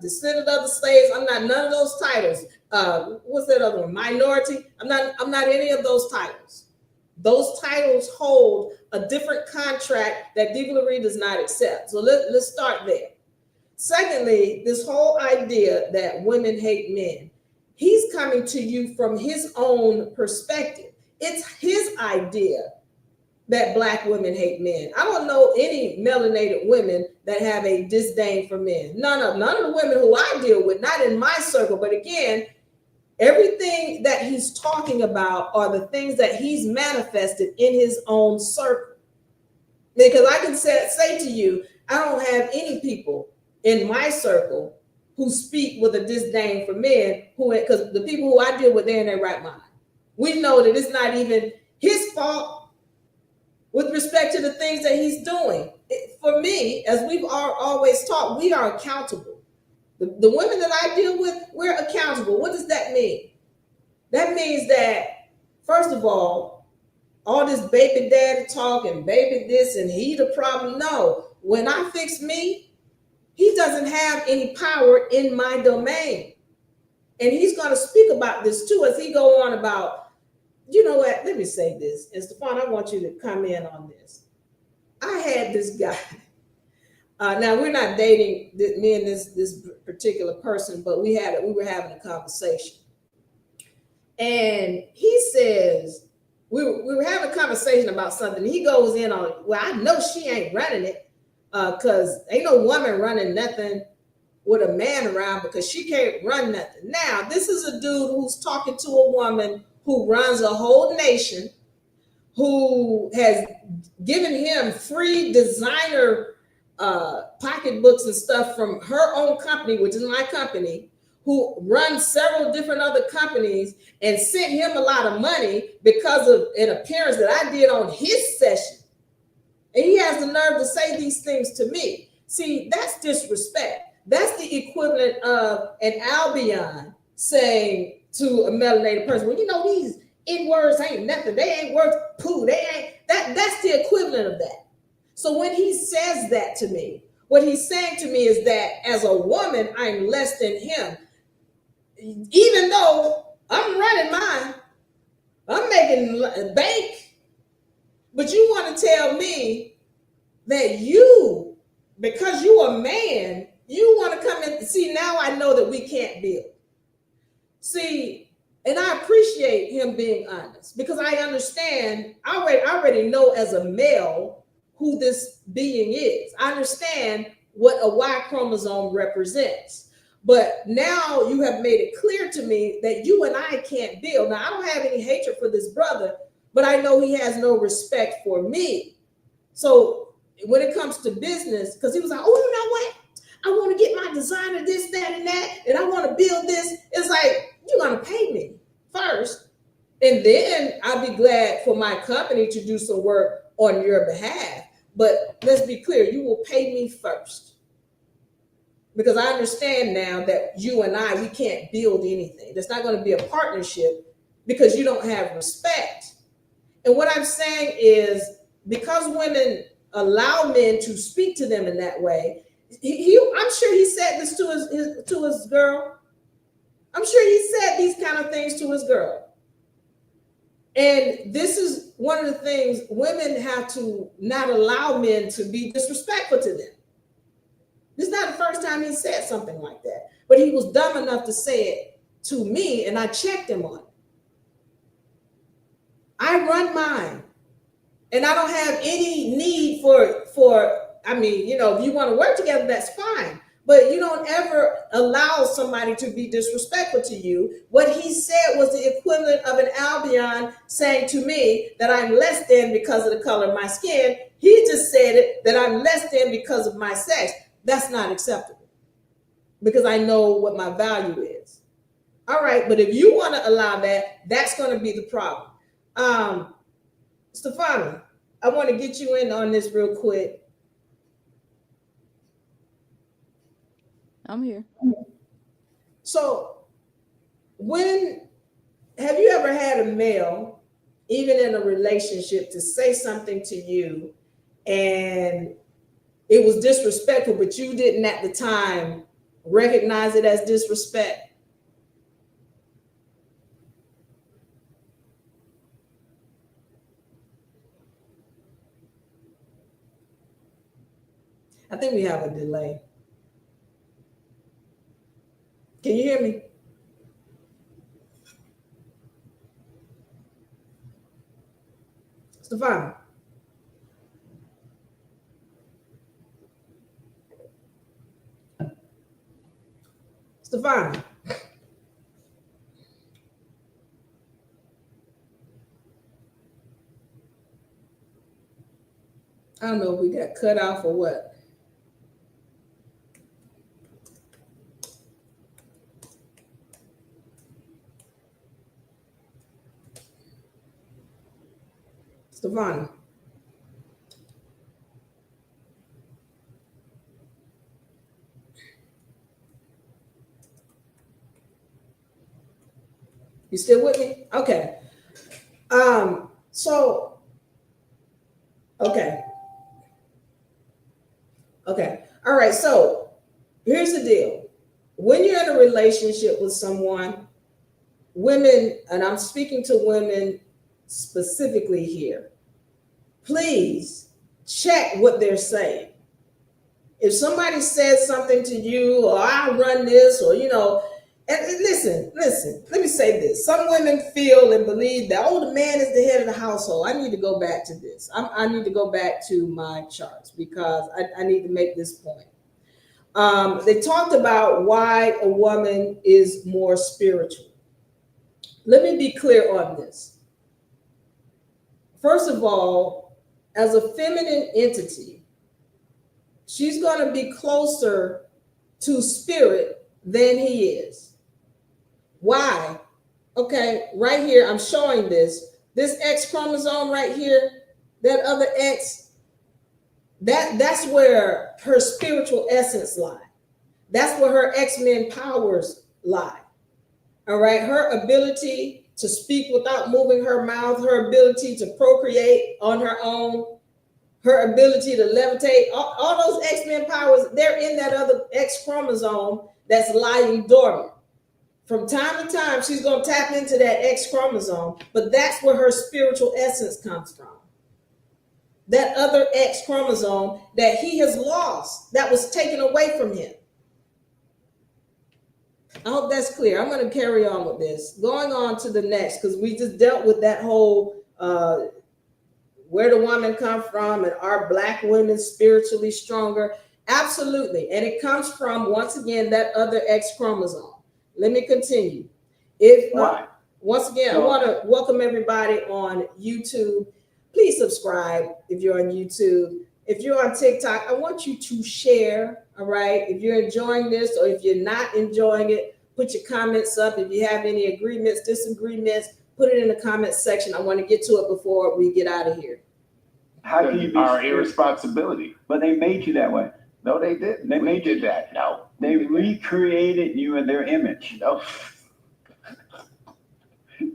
A: descendant of the slaves. I'm not none of those titles. What's that other one? Minority. I'm not any of those titles. Those titles hold a different contract that Diva Laree does not accept. So let's start there. Secondly, this whole idea that women hate men, he's coming to you from his own perspective. It's his idea that black women hate men. I don't know any melanated women that have a disdain for men. None of the women who I deal with, not in my circle, but again, everything that he's talking about are the things that he's manifested in his own circle. Because I can say to you, I don't have any people in my circle who speak with a disdain for men, because the people who I deal with, they're in their right mind. We know that it's not even his fault with respect to the things that he's doing. For me, as we've always taught, we are accountable. The women that I deal with, we're accountable. What does that mean? That means that, first of all this baby daddy talk and baby this and he the problem. No, when I fix me, he doesn't have any power in my domain. And he's going to speak about this too as he go on about, you know what, let me say this. And Stefan, I want you to come in on this. I had this guy. Now we're not dating me and this particular person, but we were having a conversation. And he says, we were having a conversation about something. He goes in on, well, I know she ain't running it because ain't no woman running nothing with a man around because she can't run nothing. Now, this is a dude who's talking to a woman who runs a whole nation, who has given him free designer pocketbooks and stuff from her own company, which is my company, who runs several different other companies and sent him a lot of money because of an appearance that I did on his session. And he has the nerve to say these things to me. See, that's disrespect. That's the equivalent of an Albion saying to a melanated person, well, you know, these N-words ain't nothing. They ain't worth poo. They ain't, that's the equivalent of that. So when he says that to me, What he's saying to me is that as a woman, I'm less than him. Even though I'm running mine, I'm making bank, but you want to tell me that you, because you a man, you want to come in. See, now I know that we can't build. See, and I appreciate him being honest because I understand, I already know as a male who this being is. I understand what a Y chromosome represents. But now you have made it clear to me that you and I can't build. Now, I don't have any hatred for this brother, but I know he has no respect for me. So when it comes to business, because he was like, oh, you know what? I want to get my designer this, that, and I want to build this. It's like, you're going to pay me first. And then I'll be glad for my company to do some work on your behalf. But let's be clear, you will pay me first. Because I understand now that you and I, we can't build anything. There's not going to be a partnership because you don't have respect. And what I'm saying is because women allow men to speak to them in that way, I'm sure he said this to his girl. I'm sure he said these kind of things to his girl. And this is one of the things women have to not allow men to be disrespectful to them. This is not the first time he said something like that, but he was dumb enough to say it to me, and I checked him on it. I run mine, and I don't have any need for. I mean, you know, if you want to work together, that's fine, but you don't ever allow somebody to be disrespectful to you. What he said was the equivalent of an Albion saying to me that I'm less than because of the color of my skin. He just said it that I'm less than because of my sex. That's not acceptable because I know what my value is. All right, but if you want to allow that, that's going to be the problem. Stefano, I want to get you in on this real quick.
E: I'm here.
A: So have you ever had a male, even in a relationship, to say something to you and it was disrespectful, but you didn't at the time recognize it as disrespect? I think we have a delay. Can you hear me? Stefan. Stefan. I don't know if we got cut off or what. Stefan. You still with me? Okay. Okay. All right. So here's the deal. When you're in a relationship with someone, women, and I'm speaking to women specifically here, please check what they're saying. If somebody says something to you, or I run this, or, you know, and listen, let me say this. Some women feel and believe that, oh, the man is the head of the household. I need to go back to this. I need to go back to my charts because I need to make this point. They talked about why a woman is more spiritual. Let me be clear on this. First of all, as a feminine entity, she's going to be closer to spirit than he is. Why? Okay, right here, I'm showing this. This X chromosome right here, that other X, that's where her spiritual essence lies. That's where her X-Men powers lie. All right, her ability to speak without moving her mouth, her ability to procreate on her own, her ability to levitate, all those X-Men powers, they're in that other X chromosome that's lying dormant. From time to time, she's going to tap into that X chromosome, but that's where her spiritual essence comes from. That other X chromosome that he has lost, that was taken away from him. I hope that's clear. I'm going to carry on with this. Going on to the next, because we just dealt with that whole where the woman come from and are Black women spiritually stronger? Absolutely. And it comes from, once again, that other X chromosome. Let me continue. Once again, I want to welcome everybody on YouTube. Please subscribe if you're on YouTube. If you're on TikTok, I want you to share, all right? If you're enjoying this or if you're not enjoying it, put your comments up. If you have any agreements, disagreements, put it in the comments section. I want to get to it before we get out of here.
C: How can you be
B: our irresponsibility?
C: But they made you that way.
B: No, they didn't.
C: They
B: We
C: made you
B: did that. No.
C: They recreated you in their image.
B: No.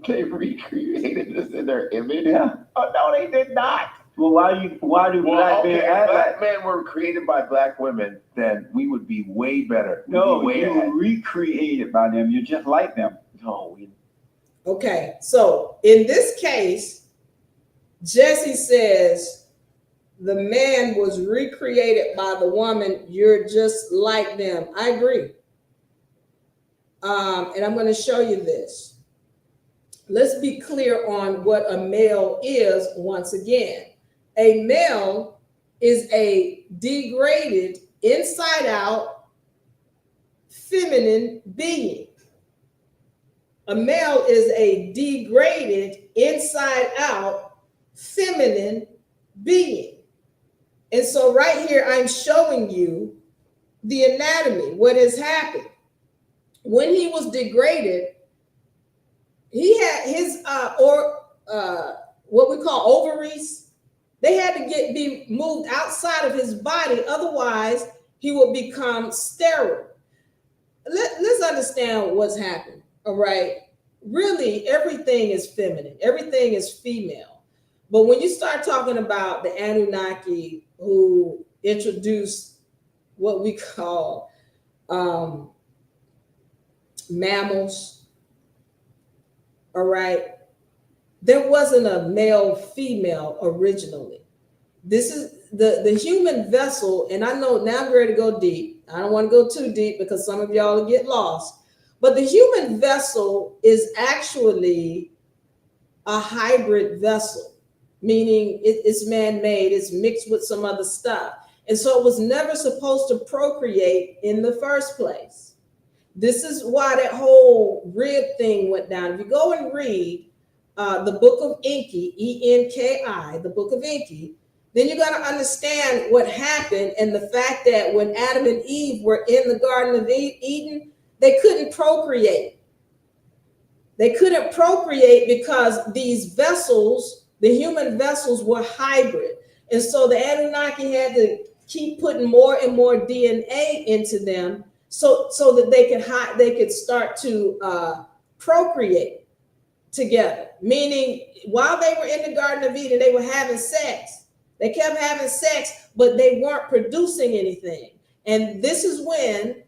B: They recreated us in their image?
C: Yeah.
B: Oh, no, they did not.
C: Well, why do Black men
B: If
C: act
B: Black
C: like?
B: men were created by Black women, then we would be way better. We'd
C: No,
B: be way
C: you
B: ahead.
C: were recreated by them. You're just like them.
B: No,
A: Okay, so in this case, Jesse says the man was recreated by the woman. You're just like them. I agree. And I'm going to show you this. Let's be clear on what a male is once again. A male is a degraded, inside out, feminine being. A male is a degraded, inside out, feminine being. And so right here, I'm showing you the anatomy, what has happened. When he was degraded, he had his what we call ovaries. They had to be moved outside of his body, otherwise he would become sterile. Let's understand what's happened. All right, really, everything is feminine, everything is female. But when you start talking about the Anunnaki who introduced what we call mammals, all right, there wasn't a male female originally. This is the human vessel, and I know now I'm ready to go deep. I don't want to go too deep because some of y'all will get lost. But the human vessel is actually a hybrid vessel, meaning it's man-made, it's mixed with some other stuff. And so it was never supposed to procreate in the first place. This is why that whole rib thing went down. If you go and read the book of Enki, E-N-K-I, the book of Enki, then you're going to understand what happened and the fact that when Adam and Eve were in the Garden of Eden, they couldn't procreate. They couldn't procreate because these vessels, the human vessels, were hybrid. And so the Anunnaki had to keep putting more and more DNA into them so that they could start to procreate together. Meaning, while they were in the Garden of Eden, they were having sex. They kept having sex, but they weren't producing anything. And this is when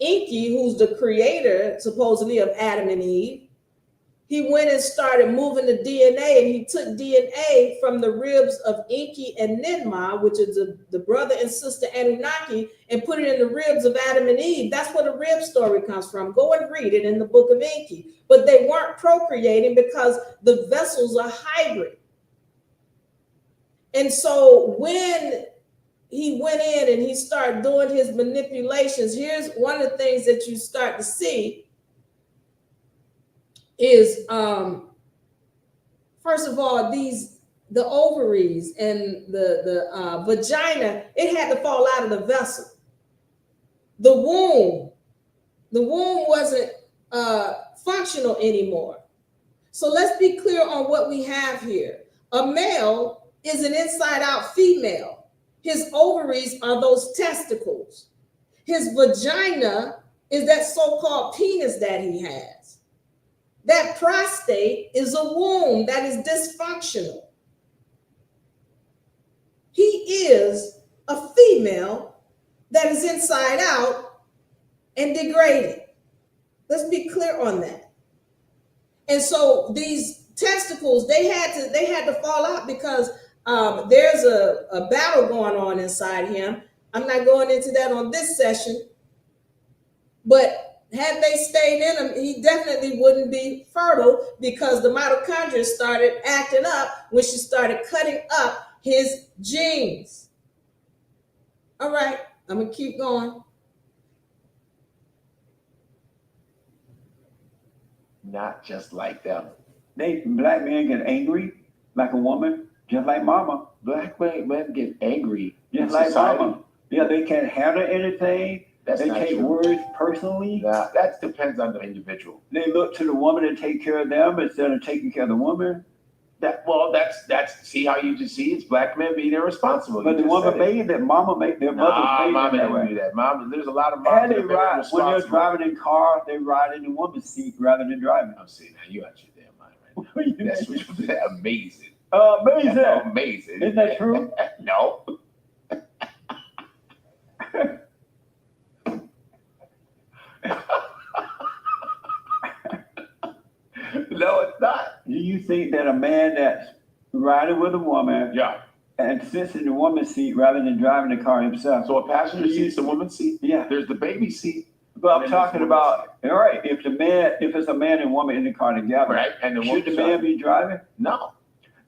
A: Enki, who's the creator supposedly of Adam and Eve, he went and started moving the DNA, and he took DNA from the ribs of Enki and Ninmah, which is the brother and sister Anunnaki, and put it in the ribs of Adam and Eve. That's where the rib story comes from. Go and read it in the book of Enki. But they weren't procreating because the vessels are hybrid. And so when he went in and he started doing his manipulations, here's one of the things that you start to see is, first of all, the ovaries and the vagina, it had to fall out of the vessel. The womb wasn't functional anymore. So let's be clear on what we have here. A male is an inside-out female. His ovaries are those testicles. His vagina is that so-called penis that he has. That prostate is a womb that is dysfunctional. He he is a female that is inside out and degraded. Let's be clear on that. And so these testicles, they had to fall out because there's a battle going on inside him. I'm not going into that on this session, but had they stayed in him, he definitely wouldn't be fertile because the mitochondria started acting up when she started cutting up his genes. All right, I'm gonna keep going.
B: Not just like them.
C: Black men get angry like a woman, just like mama.
B: Black men get angry
C: Just
B: in
C: like
B: society.
C: mama. Yeah, they can't handle anything.
B: That's
C: They
B: not
C: take
B: true.
C: words personally.
B: Nah, that depends on the individual.
C: They look to the woman to take care of them instead of taking care of the woman.
B: That's see how you just see it's black men being irresponsible.
C: But the woman made that, mama made their mother
B: Nah,
C: made
B: mama
C: that
B: didn't
C: way.
B: do that. Mama, there's a lot of
C: And
B: moms
C: they
B: that are very
C: ride when they're
B: irresponsible.
C: driving in car, they ride in the woman's seat rather than driving.
B: I'm saying, now you out your damn mind right now. That's amazing.
C: Amazing.
B: Amazing.
C: Isn't that true?
B: No. No, it's not.
C: Do you think that a man that's riding with a woman
B: Yeah.
C: and sits in the woman's seat rather than driving the car himself?
B: So a passenger seat's the woman's seat.
C: Yeah.
B: There's the baby seat.
C: But I'm talking about, all right, if it's a man and woman in the car together,
B: Right. And the
C: should the
B: woman's
C: man be driving?
B: No.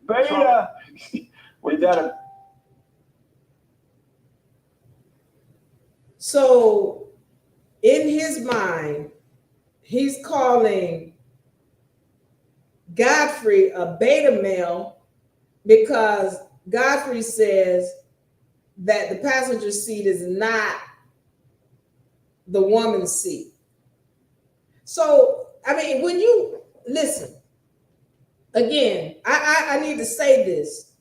C: Beta! Is that a
A: So in his mind, he's calling Godfrey a beta male because Godfrey says that the passenger seat is not the woman's seat. So, I mean, when you listen, again, I need to say this.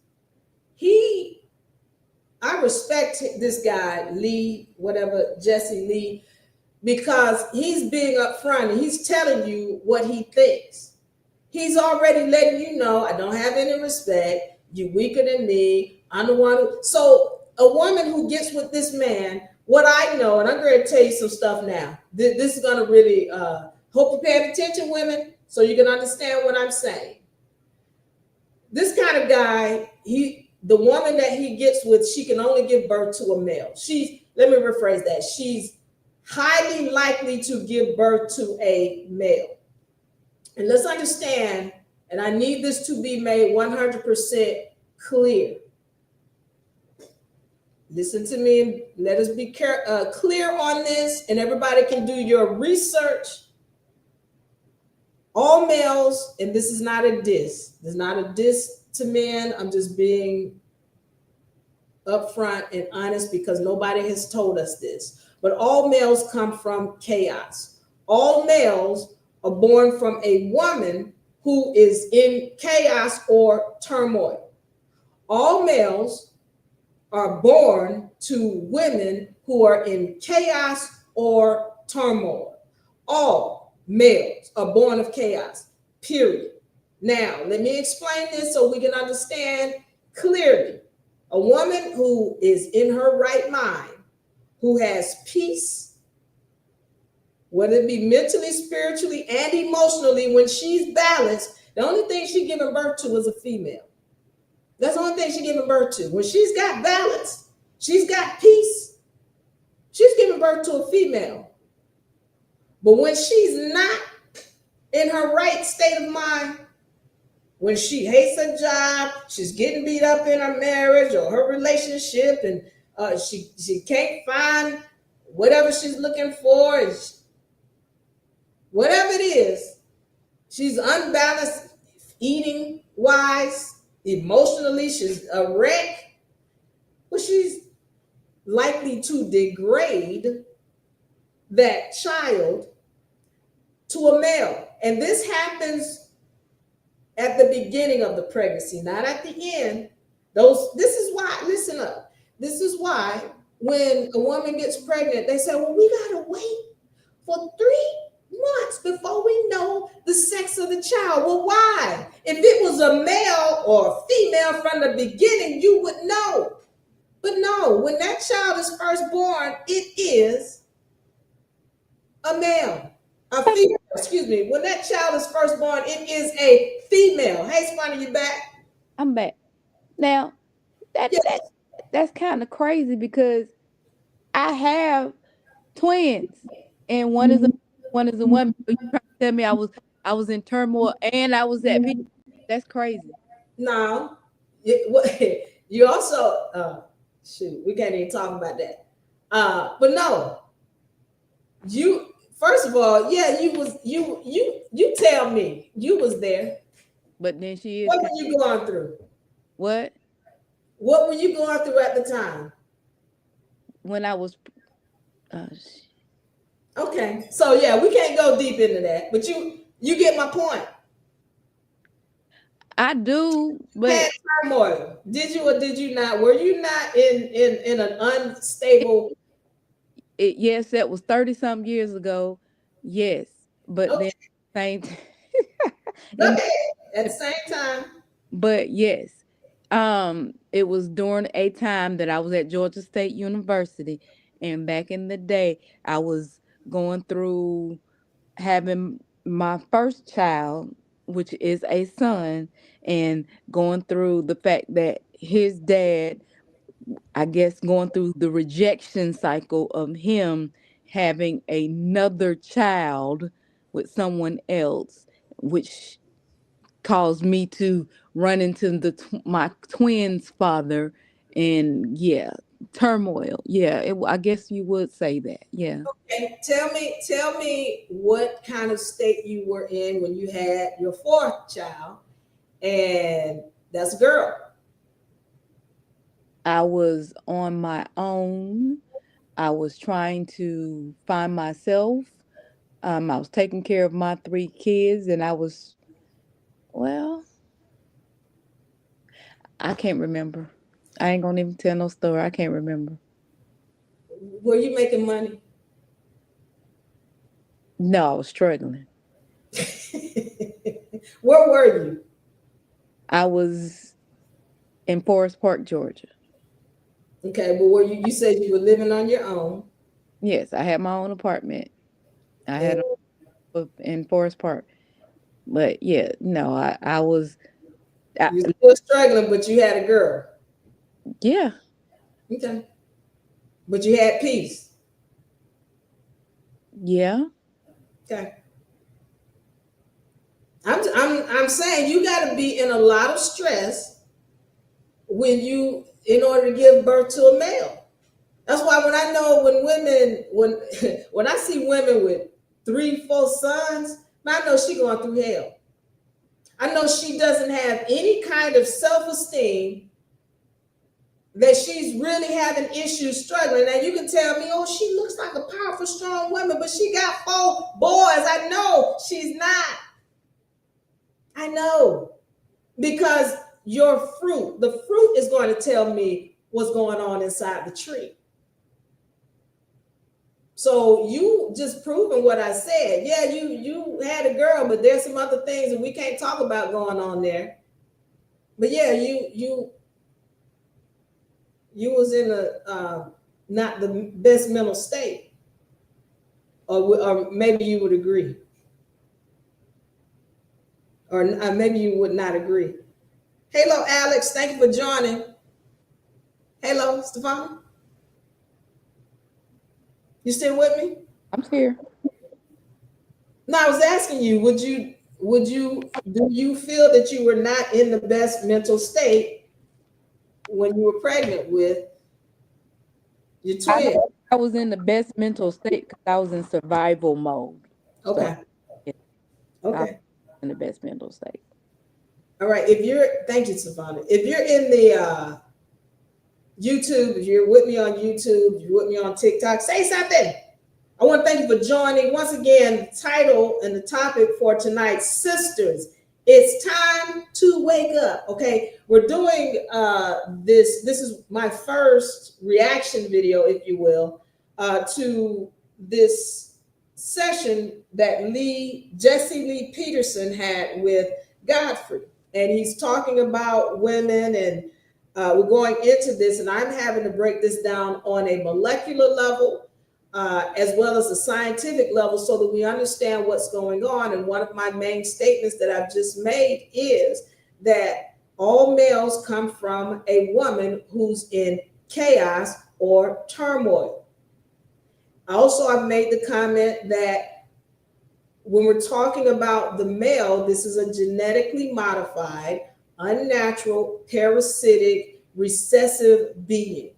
A: I respect this guy, Lee, whatever, Jesse Lee, because he's being upfront and he's telling you what he thinks. He's already letting you know, I don't have any respect. You're weaker than me. I'm the one who. So a woman who gets with this man, what I know, and I'm going to tell you some stuff now. This is going to really, hope you're paying attention, women, so you can understand what I'm saying. This kind of guy, the woman that he gets with, she can only give birth to a male. Let me rephrase that. She's highly likely to give birth to a male. And let's understand, and I need this to be made 100% clear. Listen to me and let us be clear on this, and everybody can do your research. All males, and this is not a diss. This is not a diss to men. I'm just being upfront and honest because nobody has told us this. But all males come from chaos. All males are born from a woman who is in chaos or turmoil. All males are born to women who are in chaos or turmoil. All males are born of chaos, period. Now, let me explain this so we can understand clearly. A woman who is in her right mind, who has peace, whether it be mentally, spiritually, and emotionally, when she's balanced, the only thing she's giving birth to is a female. That's the only thing she's giving birth to. When she's got balance, she's got peace, she's giving birth to a female. But when she's not in her right state of mind, when she hates her job, she's getting beat up in her marriage or her relationship, and she can't find whatever she's looking for, whatever it is, she's unbalanced eating wise, emotionally, she's a wreck. Well, she's likely to degrade that child to a male. And this happens at the beginning of the pregnancy, not at the end. This is why, listen up. This is why when a woman gets pregnant, they say, well, we gotta wait for 3 months before we know the sex of the child. Well, why? If it was a male or a female from the beginning, you would know. But no, when that child is first born, it is a male. A female, excuse me. When that child is first born, it is a female. Hey, Spunny, you back?
E: I'm back. Now,
A: Yes.
E: that's kind of crazy because I have twins, and one is a woman. So you trying to tell me I was in turmoil and I was at peace? That's crazy.
A: No. You also shoot, we can't even talk about that. But no, you first of all, yeah, you tell me you was there.
E: But then she is
A: What were you going through?
E: what?
A: What were you going through at the time?
E: When I was
A: Okay, so yeah, we can't go deep into that, but you get my point.
E: I do,
A: Had
E: but
A: turmoil. Did you or did you not? Were you not in an unstable?
E: yes, that was 30 some years ago. Yes, but then
A: Okay,
E: same
A: go
E: and
A: ahead. At the same time,
E: but yes, it was during a time that I was at Georgia State University, and back in the day, I was going through having my first child, which is a son, and going through the fact that his dad, I guess, going through the rejection cycle of him having another child with someone else, which caused me to run into my twins' father, and yeah, turmoil. Yeah, I guess you would say that. Yeah,
A: okay. Tell me what kind of state you were in when you had your fourth child, and that's a girl.
E: I was on my own. I was trying to find myself. I was taking care of my three kids, and I was, well, I can't remember. I ain't gonna even tell no story. I can't remember.
A: Were you making money?
E: No, I was struggling.
A: Where were you?
E: I was in Forest Park, Georgia.
A: Okay, but were you? You said you were living on your own,
E: Yes, I had my own apartment. I
A: and
E: had in Forest Park. But yeah, no, I was, I,
A: you were still struggling, but you had a girl.
E: yeah,
A: Okay, but you had peace.
E: yeah.
A: Okay. I'm saying you got to be in a lot of stress when you in order to give birth to a male. That's why when I know when women when I see women with 3, 4 sons, I know she going through hell. I know she doesn't have any kind of self-esteem, that she's really having issues struggling. And you can tell me, oh, she looks like a powerful, strong woman, but she got 4 boys. I know she's not. I know. Because the fruit is going to tell me what's going on inside the tree. So you just proving what I said. Yeah, you had a girl, but there's some other things that we can't talk about going on there. But yeah, you was in a not the best mental state, or maybe you would agree, or maybe you would not agree. Hello, Alex. Thank you for joining. Hello, Stefan. You still with me?
E: I'm here.
A: No, I was asking you, do you feel that you were not in the best mental state when you were pregnant with your
E: I
A: twin?
E: I was in the best mental state because I was in survival mode. So
A: Okay.
E: yeah, I was
A: Okay.
E: in the best mental state.
A: All right. Thank you, Savannah. If you're in the YouTube, if you're with me on YouTube, if you're with me on TikTok, say something. I want to thank you for joining. Once again, the title and the topic for tonight, Sisters, it's time to wake up. Okay, we're doing this. This is my first reaction video, if you will, to this session that Jesse Lee Peterson had with Godfrey. And he's talking about women and we're going into this, and I'm having to break this down on a molecular level, as well as a scientific level, so that we understand what's going on. And one of my main statements that I've just made is that all males come from a woman who's in chaos or turmoil. Also, I've made the comment that when we're talking about the male, this is a genetically modified, unnatural, parasitic, recessive being.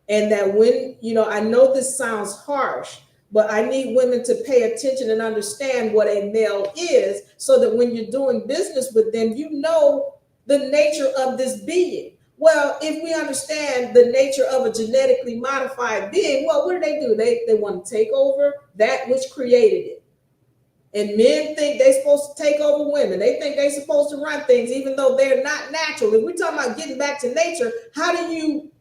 A: And that when, I know this sounds harsh, but I need women to pay attention and understand what a male is, so that when you're doing business with them, you know the nature of this being. Well, if we understand the nature of a genetically modified being, well, what do? They want to take over that which created it. And men think they're supposed to take over women. They think they're supposed to run things, even though they're not natural. If we're talking about getting back to nature, how do you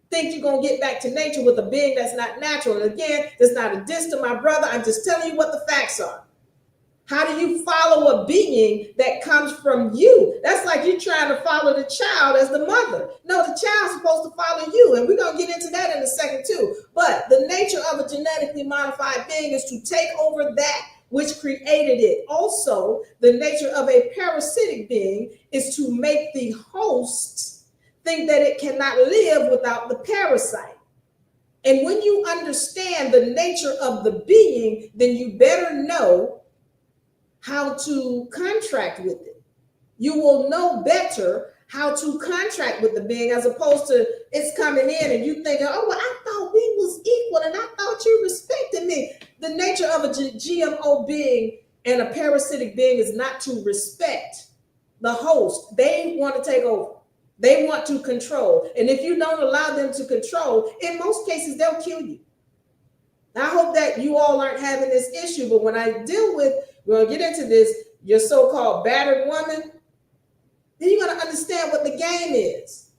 A: think you're going to get back to nature with a being that's not natural? And again, that's not a diss to my brother. I'm just telling you what the facts are. How do you follow a being that comes from you? That's like you trying to follow the child as the mother. No, the child's supposed to follow you. And we're going to get into that in a second too. But the nature of a genetically modified being is to take over that which created it. Also, the nature of a parasitic being is to make the host think that it cannot live without the parasite. And when you understand the nature of the being, then you better know how to contract with it. You will know better how to contract with the being, as opposed to it's coming in and you thinking, oh, well, I thought we was equal and I thought you respected me. The nature of a GMO being and a parasitic being is not to respect the host. They want to take over. They want to control. And if you don't allow them to control, in most cases, they'll kill you. I hope that you all aren't having this issue, but when I deal with, we're going to get into this, your so-called battered woman, then you're going to understand what the game is.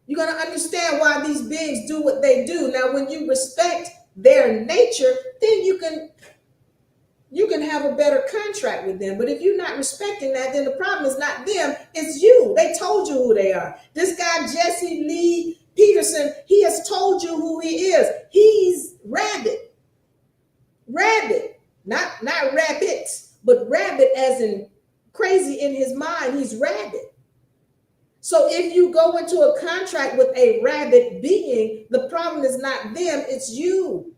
A: You're going to understand why these beings do what they do. Now, when you respect their nature, then you can have a better contract with them. But if you're not respecting that, then the problem is not them, it's you. They told you who they are. This guy, Jesse Lee Peterson, he has told you who he is. He's rabbit. Rabbit. Not rabbit, but rabbit as in crazy in his mind. He's rabbit. So if you go into a contract with a rabbit being, the problem is not them, it's you.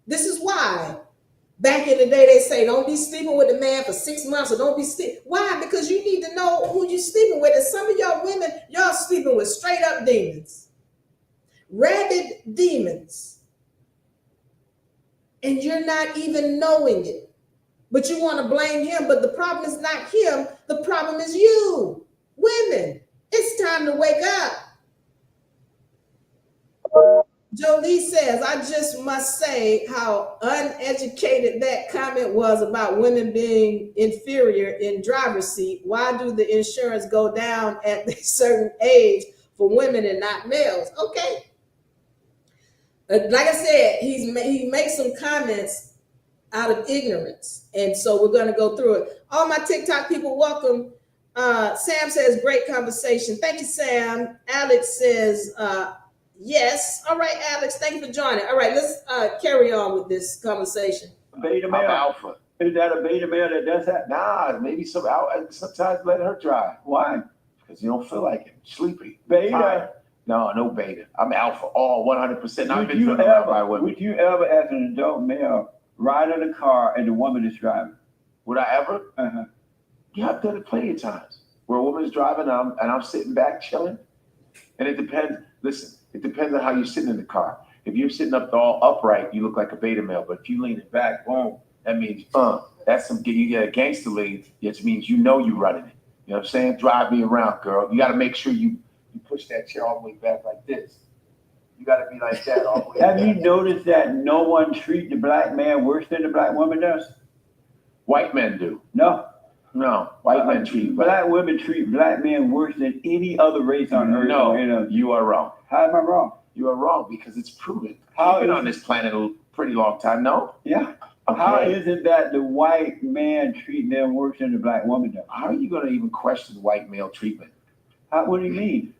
A: This is why back in the day they say don't be sleeping with a man for 6 months, or don't be sleeping. Why? Because you need to know who you're sleeping with. And some of y'all women, y'all sleeping with straight up demons. Rabid demons. And you're not even knowing it. But you want to blame him. But the problem is not him. The problem is you. Women, it's time to wake up. Jolie says, I just must say how uneducated that comment was about women being inferior in driver's seat. Why do the insurance go down at a certain age for women and not males? Okay. Like I said, he makes some comments out of ignorance. And so we're going to go through it. All my TikTok people, welcome. Sam says, great conversation. Thank you, Sam. Alex says, yes. All right, Alex, thank you for joining. All right, let's carry on with this conversation.
C: Beta male. I'm alpha. Is that a beta male that does that? Nah, maybe sometimes let her drive. Why? Because you don't feel like it. Sleepy. Beta. Tired. No beta. I'm alpha, all 100%. Would you ever, as an adult male, ride in a car and the woman is driving? Would I ever? Uh-huh. Yeah, I've done it plenty of times where a woman is driving and I'm sitting back chilling. And it depends. Listen, it depends on how you're sitting in the car. If you're sitting up all upright, you look like a beta male. But if you lean it back, boom, that means that's you get a gangster lean. It means you know you're running it. You know what I'm saying? Drive me around, girl. You got to make sure you push that chair all the way back like this. You got to be like that all the way back. Have you noticed that no one treats the black man worse than the black woman does? White men do. No, white men treat black women treat black men worse than any other race on earth. No, you are wrong. How am I wrong? You are wrong because it's proven. You've been on this planet a pretty long time, no? Yeah. Okay. How is it that the white man treat them worse than the black woman does? How are you going to even question white male treatment? What do you mean?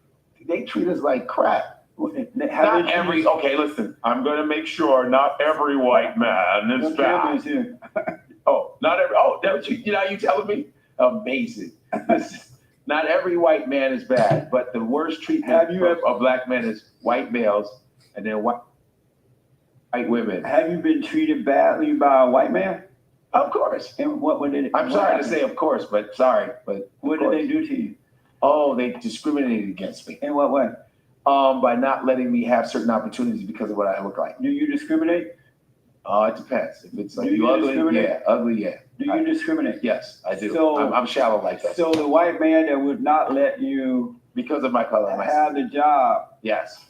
B: they treat us like crap.
C: Not every. Okay, listen. I'm going to make sure not every white man is bad. Oh, not every. Oh, that you know you telling me? Amazing. Listen, not every white man is bad, but the worst treatment of black men is white males and then white women.
D: Have you been treated badly by a white man?
B: Of course.
D: And what did it?
B: I'm sorry to say, of course, but sorry, but
D: what did they do to you?
B: Oh, they discriminated against me.
D: In what way?
B: By not letting me have certain opportunities because of what I look like.
D: Do you discriminate?
B: It depends. If it's like you ugly, yeah, ugly, yeah.
D: Do you discriminate?
B: Yes, I do.
D: So,
B: I'm shallow like that.
D: So the white man that would not let you
B: because of my color,
D: have the job.
B: Yes.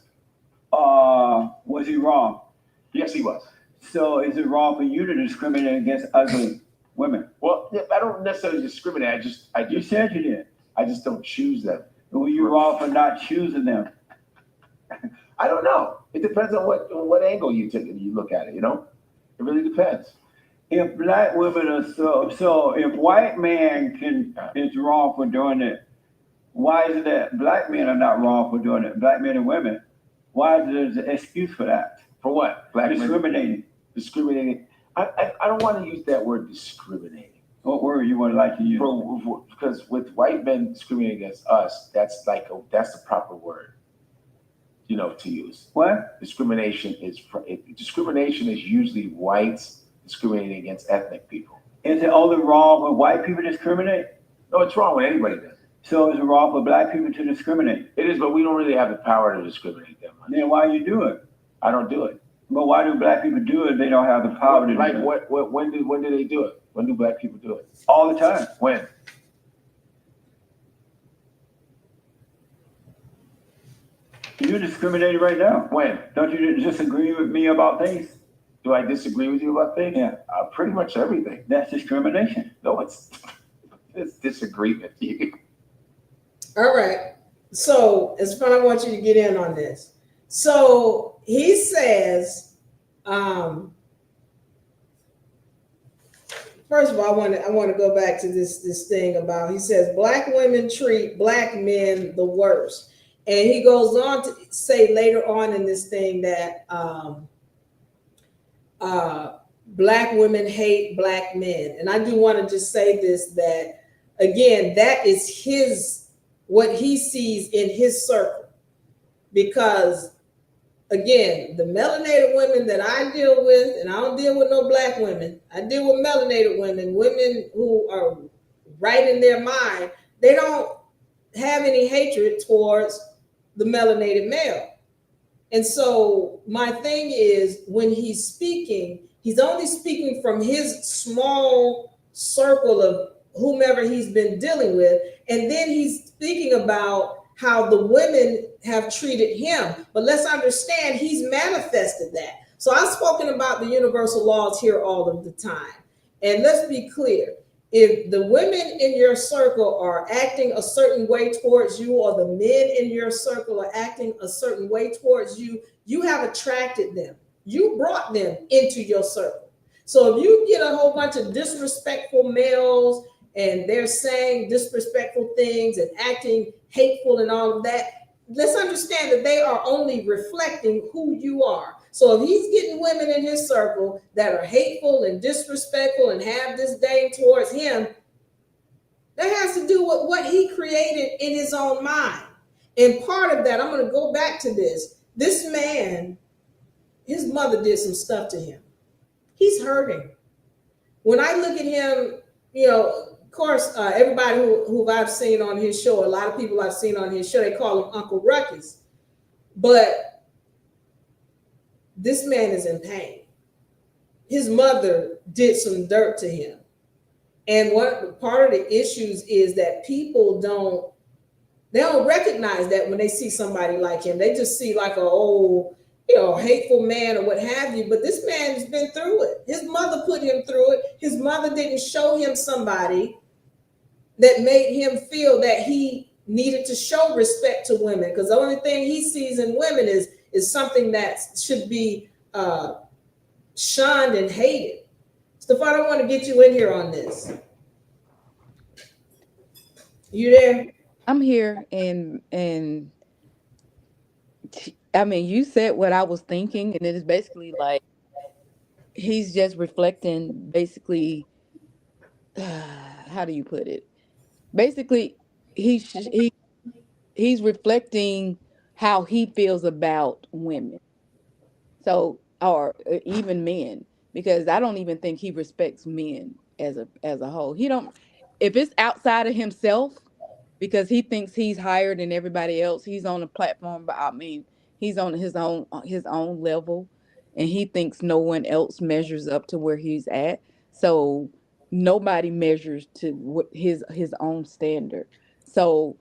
D: Was he wrong?
B: Yes, he was.
D: So is it wrong for you to discriminate against ugly women?
B: Well, I don't necessarily discriminate. I just.
D: You said you did.
B: I just don't choose them.
D: Were you wrong for not choosing them?
B: I don't know. It depends on what angle you take and you look at it. You know, it really depends.
D: If black women are so if white man is wrong for doing it, why is it that black men are not wrong for doing it? Black men and women, why is there an excuse for that?
B: For what? Black
D: discriminating.
B: Discriminating. I don't want to use that word discriminating.
D: What word you would like to use?
B: Because with white men discriminating against us, that's the proper word. You know, to use.
D: What?
B: Discrimination is usually whites discriminating against ethnic people.
D: Is it only wrong when white people discriminate?
B: No, it's wrong when anybody does.
D: So is it wrong for black people to discriminate?
B: It is, but we don't really have the power to discriminate that much.
D: Then why you do it?
B: I don't do it.
D: But why do black people do it if they don't have the power to do it?
B: Like when do they do it? When do black people do it?
D: All the time.
B: When?
D: You're discriminating right now.
B: When?
D: Don't you disagree with me about things?
B: Do I disagree with you about things?
D: Yeah.
B: Pretty much everything.
D: That's discrimination.
B: No, it's disagreement.
A: All right. So it's fun. I want you to get in on this. So he says, first of all, I want to go back to this thing about, he says, black women treat black men the worst. And he goes on to say later on in this thing that black women hate black men. And I do want to just say this, that again, that is what he sees in his circle. Because again, the melanated women that I deal with, and I don't deal with no black women, I deal with melanated women who are right in their mind, they don't have any hatred towards the melanated male. And so my thing is, when he's speaking, he's only speaking from his small circle of whomever he's been dealing with. And then he's speaking about how the women have treated him. But let's understand, he's manifested that. So I've spoken about the universal laws here all of the time. And let's be clear. If the women in your circle are acting a certain way towards you, or the men in your circle are acting a certain way towards you, you have attracted them. You brought them into your circle. So if you get a whole bunch of disrespectful males and they're saying disrespectful things and acting hateful and all of that, let's understand that they are only reflecting who you are. So if he's getting women in his circle that are hateful and disrespectful and have disdain towards him, that has to do with what he created in his own mind. And part of that, I'm going to go back to this. This man, his mother did some stuff to him. He's hurting. When I look at him, you know, of course, everybody who I've seen on his show, a lot of people I've seen on his show, they call him Uncle Ruckus. But this man is in pain. His mother did some dirt to him. And part of the issues is that people don't recognize that when they see somebody like him. They just see like a old, hateful man or what have you. But this man has been through it. His mother put him through it. His mother didn't show him somebody that made him feel that he needed to show respect to women. Because the only thing he sees in women is something that should be shunned and hated. Stefan, I want to get you in here on this. You there?
E: I'm here, and I mean, you said what I was thinking, and it is basically like he's just reflecting basically how do you put it? Basically, he's reflecting how he feels about women. So, or even men, because I don't even think he respects men as a whole. He don't. If it's outside of himself, because he thinks he's higher than everybody else. He's on a platform, but I mean, he's on his own level, and he thinks no one else measures up to where he's at. So nobody measures to what his own standard. So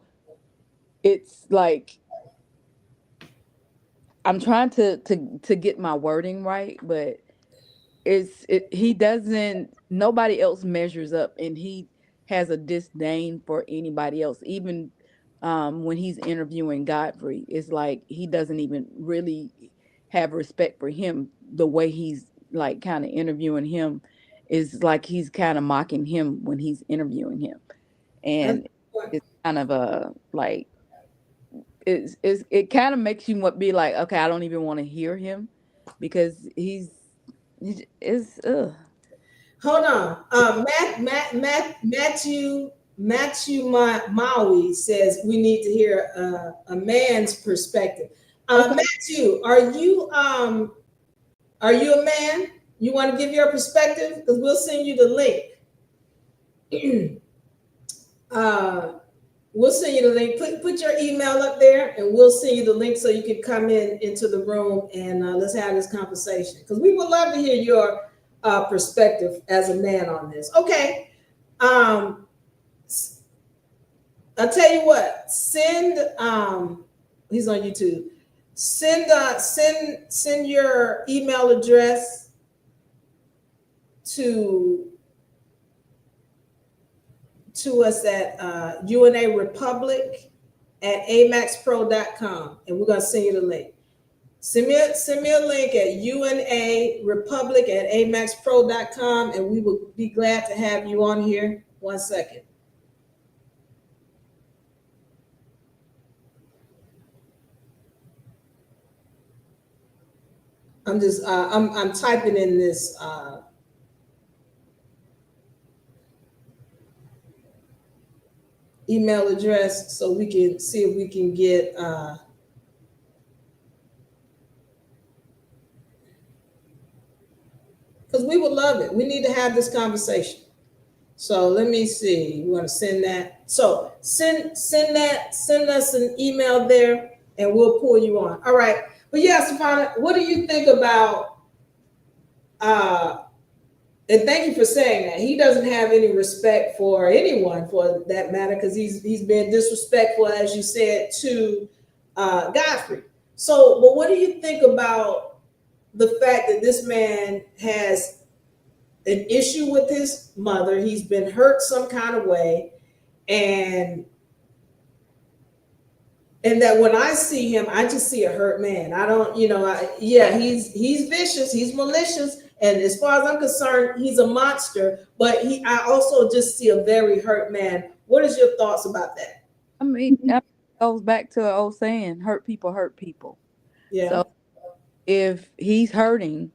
E: it's like I'm trying to get my wording right, but he doesn't nobody else measures up, and he has a disdain for anybody else. Even when he's interviewing Godfrey, it's like he doesn't even really have respect for him. The way he's like kind of interviewing him is like he's kind of mocking him when he's interviewing him,
A: That's
E: and it's kind of a like it kind of makes you be like, okay, I don't even want to hear him because he's is
A: hold on. Matthew Maui says we need to hear a man's perspective.
E: okay.
A: Matthew, are you a man? You want to give your perspective? Because we'll send you the link. We'll send you the link. Put your email up there, and we'll send you the link so you can come into the room and let's have this conversation. Because we would love to hear your perspective as a man on this. Okay. I'll tell you what. Send. He's on YouTube. Send your email address to us at UNARepublic at amaxpro.com, and we're going to send you the link. Send me a link at UNARepublic at amaxpro.com, and we will be glad to have you on here. 1 second. I'm just I'm typing in this email address so we can see if we can get because we would love it. We need to have this conversation. So let me see. You want to send that? So send us an email there, and we'll pull you on. All right. But yeah, Stefana, what do you think about? And thank you for saying that. He doesn't have any respect for anyone, for that matter, because he's been disrespectful, as you said, to Godfrey. So, but what do you think about the fact that this man has an issue with his mother? He's been hurt some kind of way, and that when I see him, I just see a hurt man. I don't, he's vicious, he's malicious, and as far as I'm concerned, he's a monster. But I also just see a very hurt man. What is your thoughts about that?
E: I mean, that goes back to an old saying: "Hurt people hurt people."
A: Yeah.
E: So if he's hurting,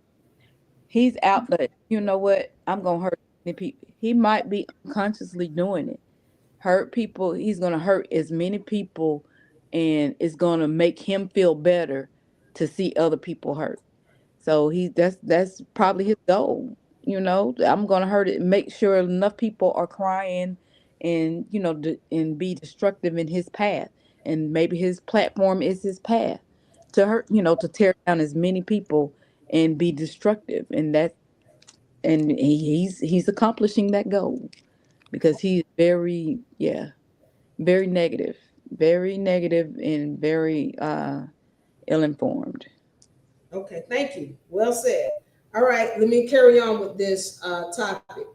E: he's out there. You know what? I'm gonna hurt many people. He might be unconsciously doing it. Hurt people. He's gonna hurt as many people, and it's gonna make him feel better to see other people hurt. So that's probably his goal. I'm gonna hurt it, make sure enough people are crying, and and be destructive in his path. And maybe his platform is his path to hurt, to tear down as many people and be destructive. And he's accomplishing that goal because he's very negative and very ill informed.
A: Okay. Thank you. Well said. All right. Let me carry on with this topic.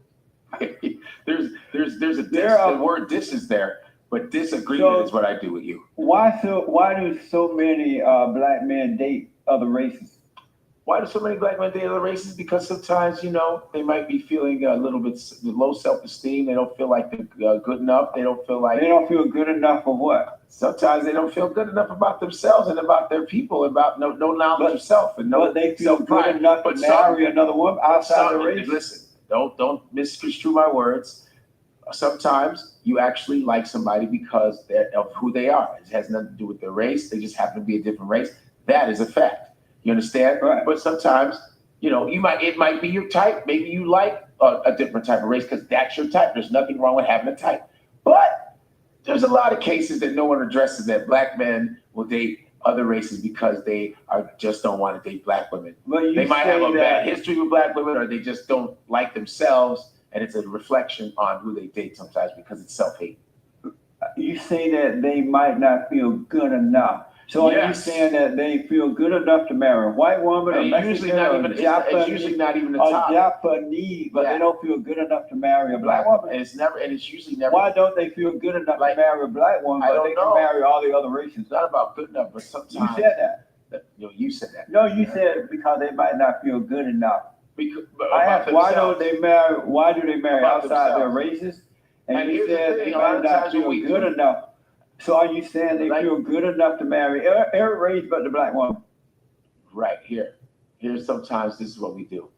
B: there's a the word "dis" is there, but disagreement is what I do with you.
D: Why do so many black men date other races?
B: Why do so many black men date other races? Because sometimes, they might be feeling a little bit low self-esteem. They don't feel like they're good enough. They don't feel
D: good enough for what?
B: sometimes they don't feel good enough about themselves and about their people, about no knowledge of self and no.
D: But they feel good
B: self-pride.
D: enough to
B: But
D: marry another woman outside the race.
B: Listen, don't misconstrue my words. Sometimes you actually like somebody because of who they are. It has nothing to do with their race. They just happen to be a different race. That is a fact. You understand?
D: Right.
B: But sometimes, it might be your type. Maybe you like a different type of race because that's your type. There's nothing wrong with having a type. But there's a lot of cases that no one addresses that black men will date other races because they just don't want to date black women. They might have a bad history with black women, or they just don't like themselves, and it's a reflection on who they date sometimes because it's self-hate.
D: You say that they might not feel good enough. So are you saying that they feel good enough to marry a white woman, or
B: usually not even it's usually not even a topic.
D: Japanese, but they don't feel good enough to marry a black woman.
B: And it's usually never.
D: Why don't they feel good enough to marry a black woman, but they can marry all the other races?
B: It's not about good enough, but sometimes
D: you said that.
B: You said that.
D: No, you said because they might not feel good enough. I asked why do they marry outside their races? And you said they might not feel good enough. So are you saying they feel good enough to marry every race but the black woman?
B: Right, here's sometimes this is what we do.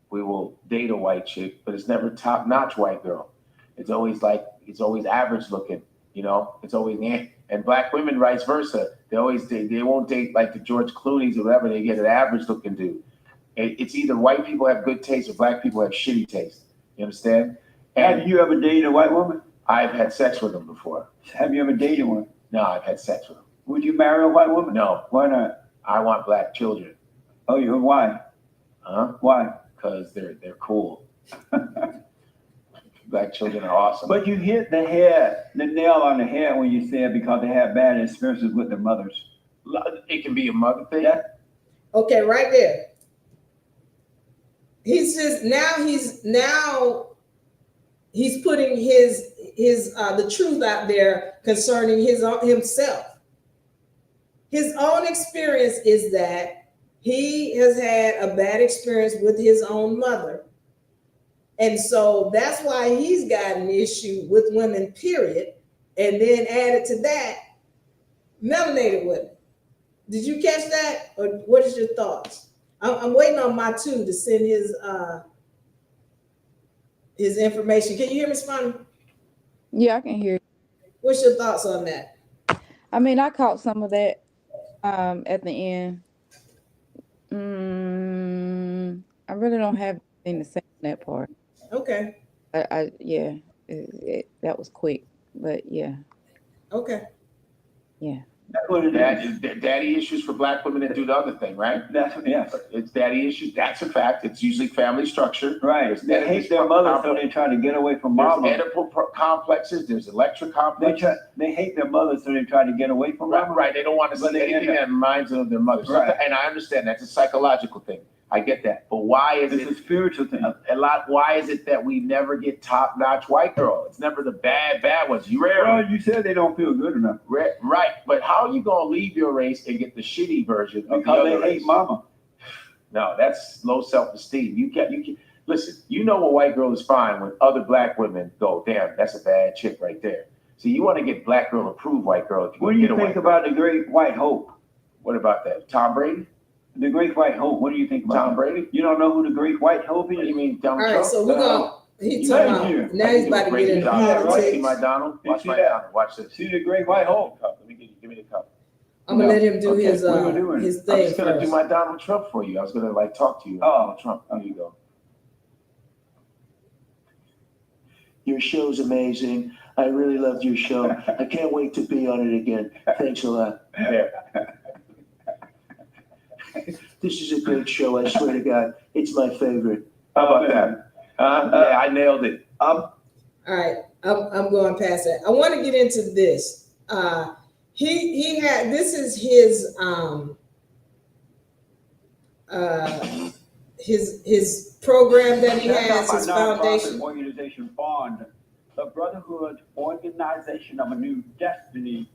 B: We will date a white chick, but it's never top-notch white girl. It's always average looking, it's always and black women vice versa. They won't date like the George Clooney's or whatever. They get an average looking dude. It's either white people have good taste or black people have shitty taste. You understand? And
D: have you ever dated a white woman?
B: I've had sex with them before.
D: Have you ever dated one?
B: No, I've had sex with them.
D: Would you marry a white woman?
B: No.
D: Why not?
B: I want black children.
D: Oh, why?
B: Huh?
D: Why?
B: Because they're cool. Black children are awesome.
D: But you hit the nail on the head when you said because they had bad experiences with their mothers.
B: It can be a mother thing.
D: Yeah.
A: Okay, right there. He's putting the truth out there concerning himself. His own experience is that he has had a bad experience with his own mother. And so that's why he's got an issue with women, period. And then added to that, melanated women. Did you catch that? Or what is your thoughts? I'm waiting on my two to send his information. Can you hear me, Spani?
E: Yeah, I can hear you.
A: What's your thoughts on that?
E: I mean, I caught some of that at the end. I really don't have anything to say on that part.
A: Okay.
E: That was quick, but yeah.
A: Okay.
E: Yeah.
D: That's what it is.
B: Daddy issues for black women that do the other thing, right?
D: Yes.
B: It's daddy issues. That's a fact. It's usually family structure.
D: Right. They hate their mother, so they try to get away from mama.
B: There's Oedipal complexes. There's electric complexes.
D: They hate their mother, so they try to get away from mama.
B: Right. They don't want to see anything that reminds them of their mother.
D: Right.
B: And I understand that's a psychological thing. I get that. But why is
D: it's a spiritual thing?
B: Why is it that we never get top-notch white girl? It's never the bad ones.
D: Well, you said they don't feel good enough.
B: Right. But how are you going to leave your race and get the shitty version of the other
D: they
B: race?
D: hate mama.
B: No, that's low self-esteem. You can listen, a white girl is fine when other black women go, damn, that's a bad chick right there. So you want to get black girl approved white girl.
D: What do you think about the great white hope?
B: What about that? Tom Brady?
D: The Great White Hope. What do you think about
B: Tom Brady?
D: You don't know who the Great White Hope is?
B: What do you mean, Donald
A: All right,
B: Trump?
A: so we're going. He's talking about now. He's about to get into politics.
B: See my Donald? Watch my Donald. Watch this.
D: See the Great White Hope.
B: Let me give me the cup.
A: I'm gonna let him do his thing.
B: I was gonna do my Donald Trump for you. I was gonna talk to you. Donald Trump. There you go.
C: Your show's amazing. I really loved your show. I can't wait to be on it again. Thanks a lot.
B: Yeah.
C: This is a great show. I swear to God, it's my favorite.
B: How about that? Yeah, I nailed it.
A: All right, I'm going past that. I want to get into this. He had this is his program that he has, his foundation.
D: Organization Bond, the Brotherhood Organization of a New Destiny.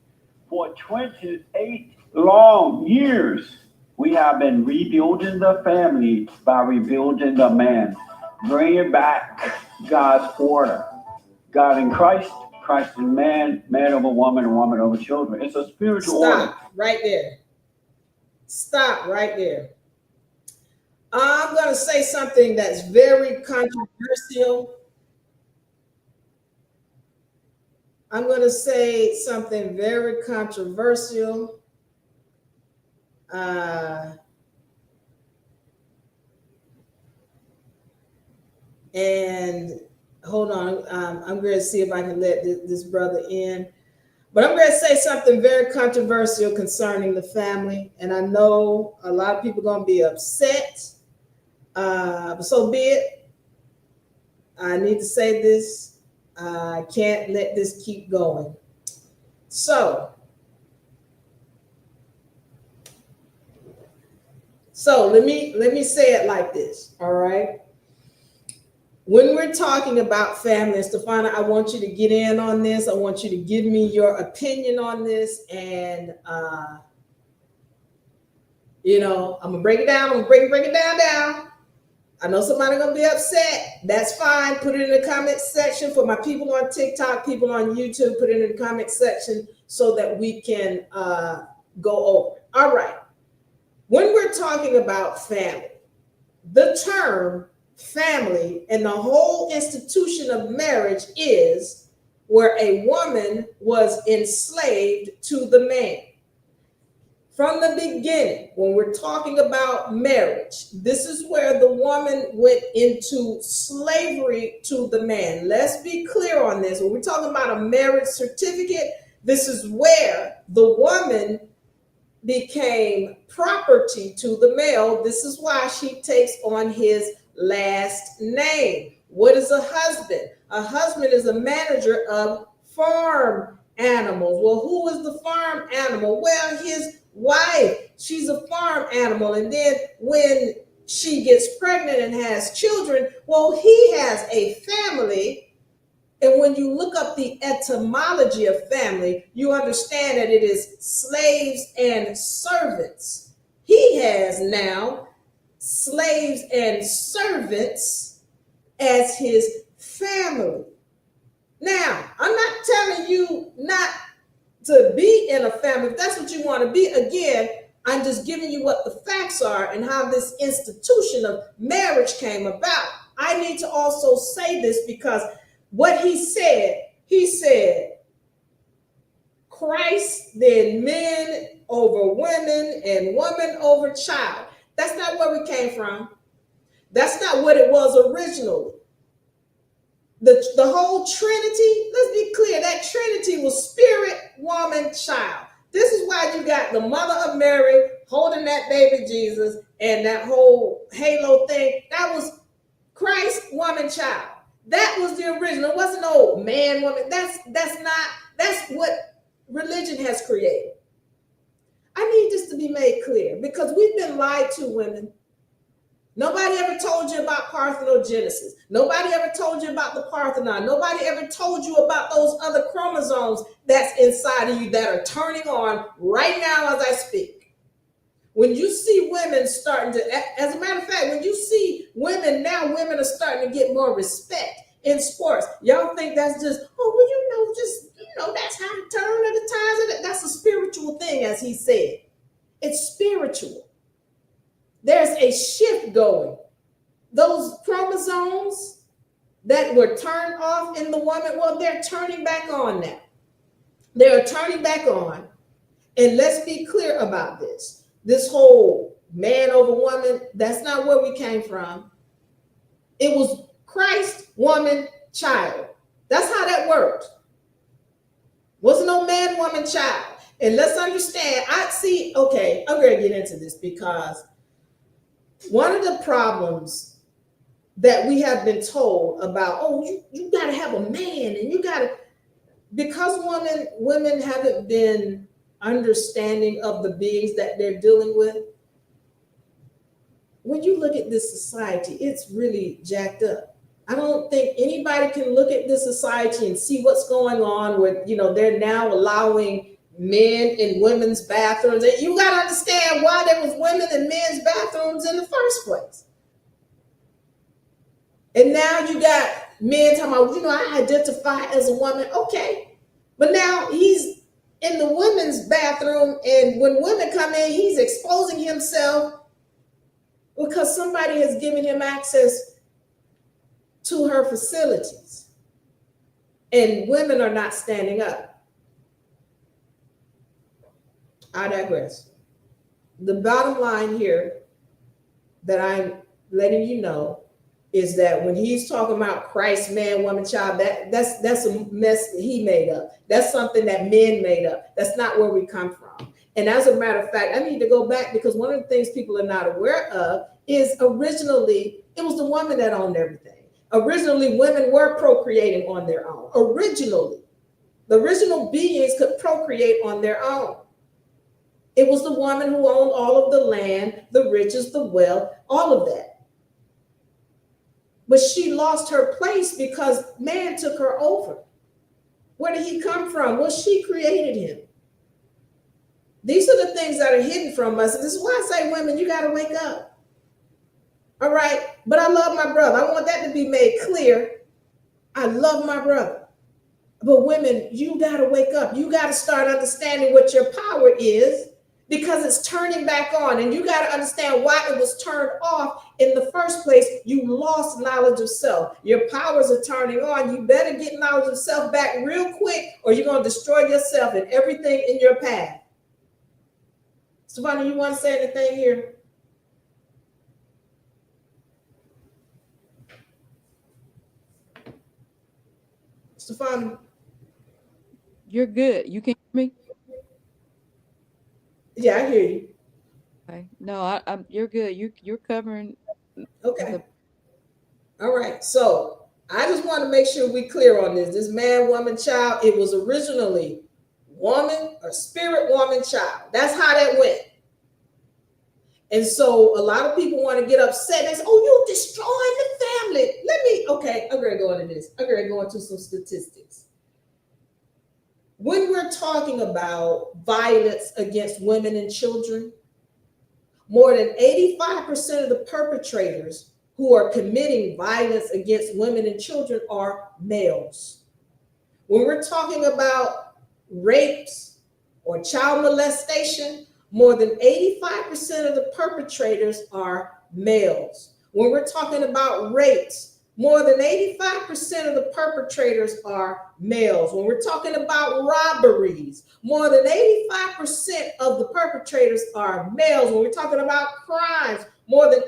D: For 28 long years, we have been rebuilding the family by rebuilding the man, bringing back God's order. God in Christ, Christ is man over woman, and woman over children. It's a spiritual order.
A: Stop right there. Stop right there. I'm going to say something that's very controversial. I'm going to say something very controversial. And hold on, I'm going to see if I can let this brother in. But I'm going to say something very controversial concerning the family. And I know a lot of people are going to be upset. So be it. I need to say this. I can't let this keep going. So let me say it like this, all right? When we're talking about family, Stefana, I want you to get in on this. I want you to give me your opinion on this. And, I'm going to break it down. I'm going to break it down. I know somebody's going to be upset. That's fine. Put it in the comment section. For my people on TikTok, people on YouTube, put it in the comment section so that we can go over. All right. When we're talking about family, the term family and the whole institution of marriage is where a woman was enslaved to the man. From the beginning, when we're talking about marriage, this is where the woman went into slavery to the man. Let's be clear on this. When we're talking about a marriage certificate, this is where the woman became property to the male. This is why she takes on his last name. What is a husband? A husband is a manager of farm animals. Well, who is the farm animal? Well, his wife. She's a farm animal. And then when she gets pregnant and has children, well, he has a family. And when you look up the etymology of family, you understand that it is slaves and servants. He has now slaves and servants as his family. Now, I'm not telling you not to be in a family. If that's what you want to be, again, I'm just giving you what the facts are and how this institution of marriage came about. I need to also say this because what he said, Christ, then men over women and woman over child. That's not where we came from. That's not what it was originally. The whole Trinity, let's be clear, that Trinity was spirit, woman, child. This is why you got the mother of Mary holding that baby Jesus and that whole halo thing. That was Christ, woman, child. That was the original. It wasn't no man, woman. That's what religion has created. I need this to be made clear because we've been lied to, women. Nobody ever told you about parthenogenesis. Nobody ever told you about the Parthenon. Nobody ever told you about those other chromosomes that's inside of you that are turning on right now as I speak. When you see women starting to, as a matter of fact, when you see women now, women are starting to get more respect in sports. Y'all think that's just, that's how to turn of the times. That's a spiritual thing, as he said. It's spiritual. There's a shift going. Those chromosomes that were turned off in the woman, well, they're turning back on now. They're turning back on. And let's be clear about this. This whole man over woman, that's not where we came from. It was Christ, woman, child. That's how that worked. Wasn't no man, woman, child. And let's understand, I'm going to get into this because one of the problems that we have been told about, you got to have a man and you got to, because women haven't been understanding of the beings that they're dealing with. When you look at this society, it's really jacked up. I don't think anybody can look at this society and see what's going on with, they're now allowing men in women's bathrooms. And you got to understand why there was women in men's bathrooms in the first place. And now you got men talking about, I identify as a woman. Okay. But now he's in the women's bathroom, and when women come in, he's exposing himself because somebody has given him access to her facilities. And women are not standing up. I digress. The bottom line here that I'm letting you know is that when he's talking about Christ, man, woman, child, that's a mess that he made up. That's something that men made up. That's not where we come from. And as a matter of fact, I need to go back, because one of the things people are not aware of is originally it was the woman that owned everything. Originally, women were procreating on their own. Originally, the original beings could procreate on their own. It was the woman who owned all of the land, the riches, the wealth, all of that. But she lost her place because man took her over. Where did he come from? Well, she created him. These are the things that are hidden from us. And this is why I say, women, you got to wake up. All right. But I love my brother. I want that to be made clear. I love my brother. But women, you got to wake up. You got to start understanding what your power is, because it's turning back on. And you got to understand why it was turned off in the first place. You lost knowledge of self. Your powers are turning on. You better get knowledge of self back real quick, or you're going to destroy yourself and everything in your path. Savannah, you want to say anything here? Stefan,
E: You're good. You can hear me?
A: yeah, I hear you.
E: Okay. No, I'm you're good. You're covering.
A: Okay. All right. So I just want to make sure we clear on this. This man, woman, child, it was originally woman or spirit, woman, child. That's how that went. And so a lot of people want to get upset and say, oh, you're destroying the family. I'm going to go into this. I'm going to go into some statistics. When we're talking about violence against women and children, more than 85% of the perpetrators who are committing violence against women and children are males. When we're talking about rapes or child molestation, more than 85% of the perpetrators are males. When we're talking about rapes, more than 85% of the perpetrators are males. When we're talking about robberies, more than 85% of the perpetrators are males. When we're talking about crimes, more than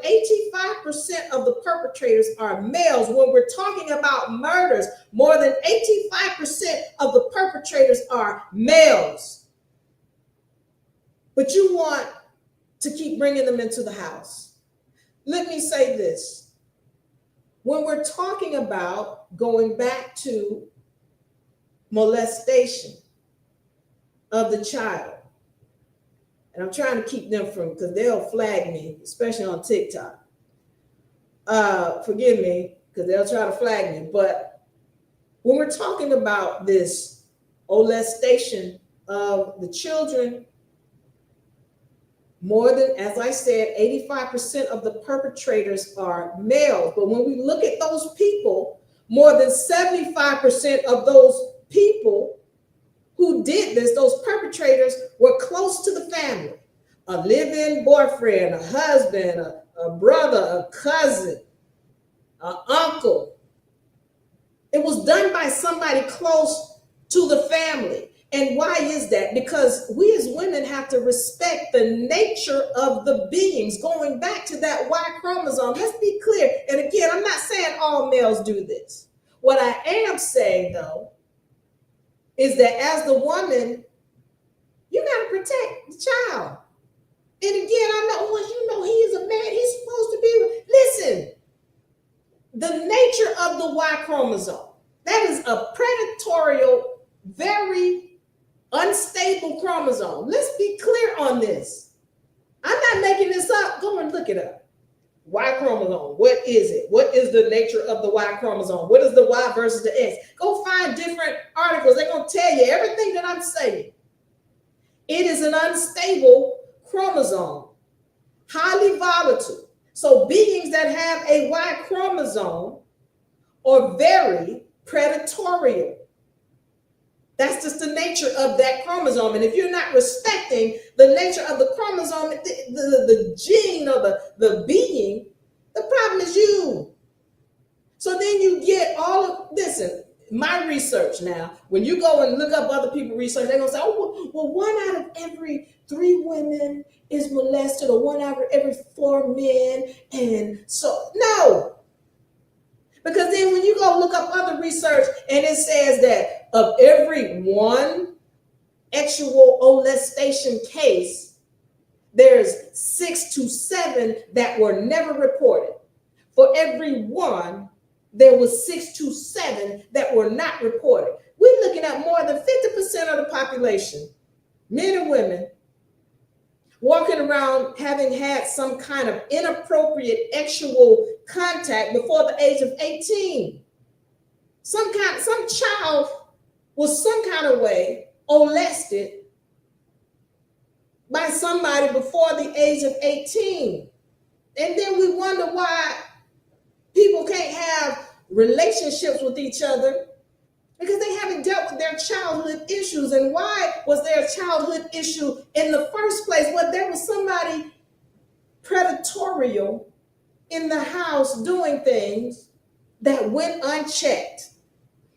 A: 85% of the perpetrators are males. When we're talking about murders, more than 85% of the perpetrators are males. But you want to keep bringing them into the house. Let me say this. When we're talking about going back to molestation of the child, and I'm trying to keep them from, because they'll flag me, especially on TikTok. Forgive me, because they'll try to flag me. But when we're talking about this molestation of the children, more than, as I said, 85% of the perpetrators are males. But when we look at those people, more than 75% of those people who did this, those perpetrators, were close to the family. A live-in boyfriend, a husband, a brother, a cousin, an uncle. It was done by somebody close to the family. And why is that? Because we as women have to respect the nature of the beings, going back to that Y chromosome. Let's be clear. And again, I'm not saying all males do this. What I am saying, though, is that as the woman, you got to protect the child. And again, I know, well, you know, he is a man. He's supposed to be. Listen, the nature of the Y chromosome, that is a predatorial, very unstable chromosome. Let's be clear on this. I'm not making this up. Go and look it up. Y chromosome. What is it? What is the nature of the Y chromosome? What is the Y versus the X? Go find different articles. They're going to tell you everything that I'm saying. It is an unstable chromosome, highly volatile. So beings that have a Y chromosome or very predatory. That's just the nature of that chromosome. And if you're not respecting the nature of the chromosome, the gene or the being, the problem is you. So then you get all of, listen, my research now, when you go and look up other people's research, they're going to say, oh, well, 1 out of every 3 women is molested, or 1 out of every 4 men. And so, no. Because then when you go look up other research and it says that of every 1 actual molestation case, there's 6 to 7 that were never reported. For every 1, there was 6 to 7 that were not reported. We're looking at more than 50% of the population, men and women, walking around having had some kind of inappropriate sexual contact before the age of 18. Some child was some kind of way molested by somebody before the age of 18. And then we wonder why people can't have relationships with each other, because they haven't dealt with their childhood issues. And why was there a childhood issue in the first place? Well, there was somebody predatory in the house doing things that went unchecked.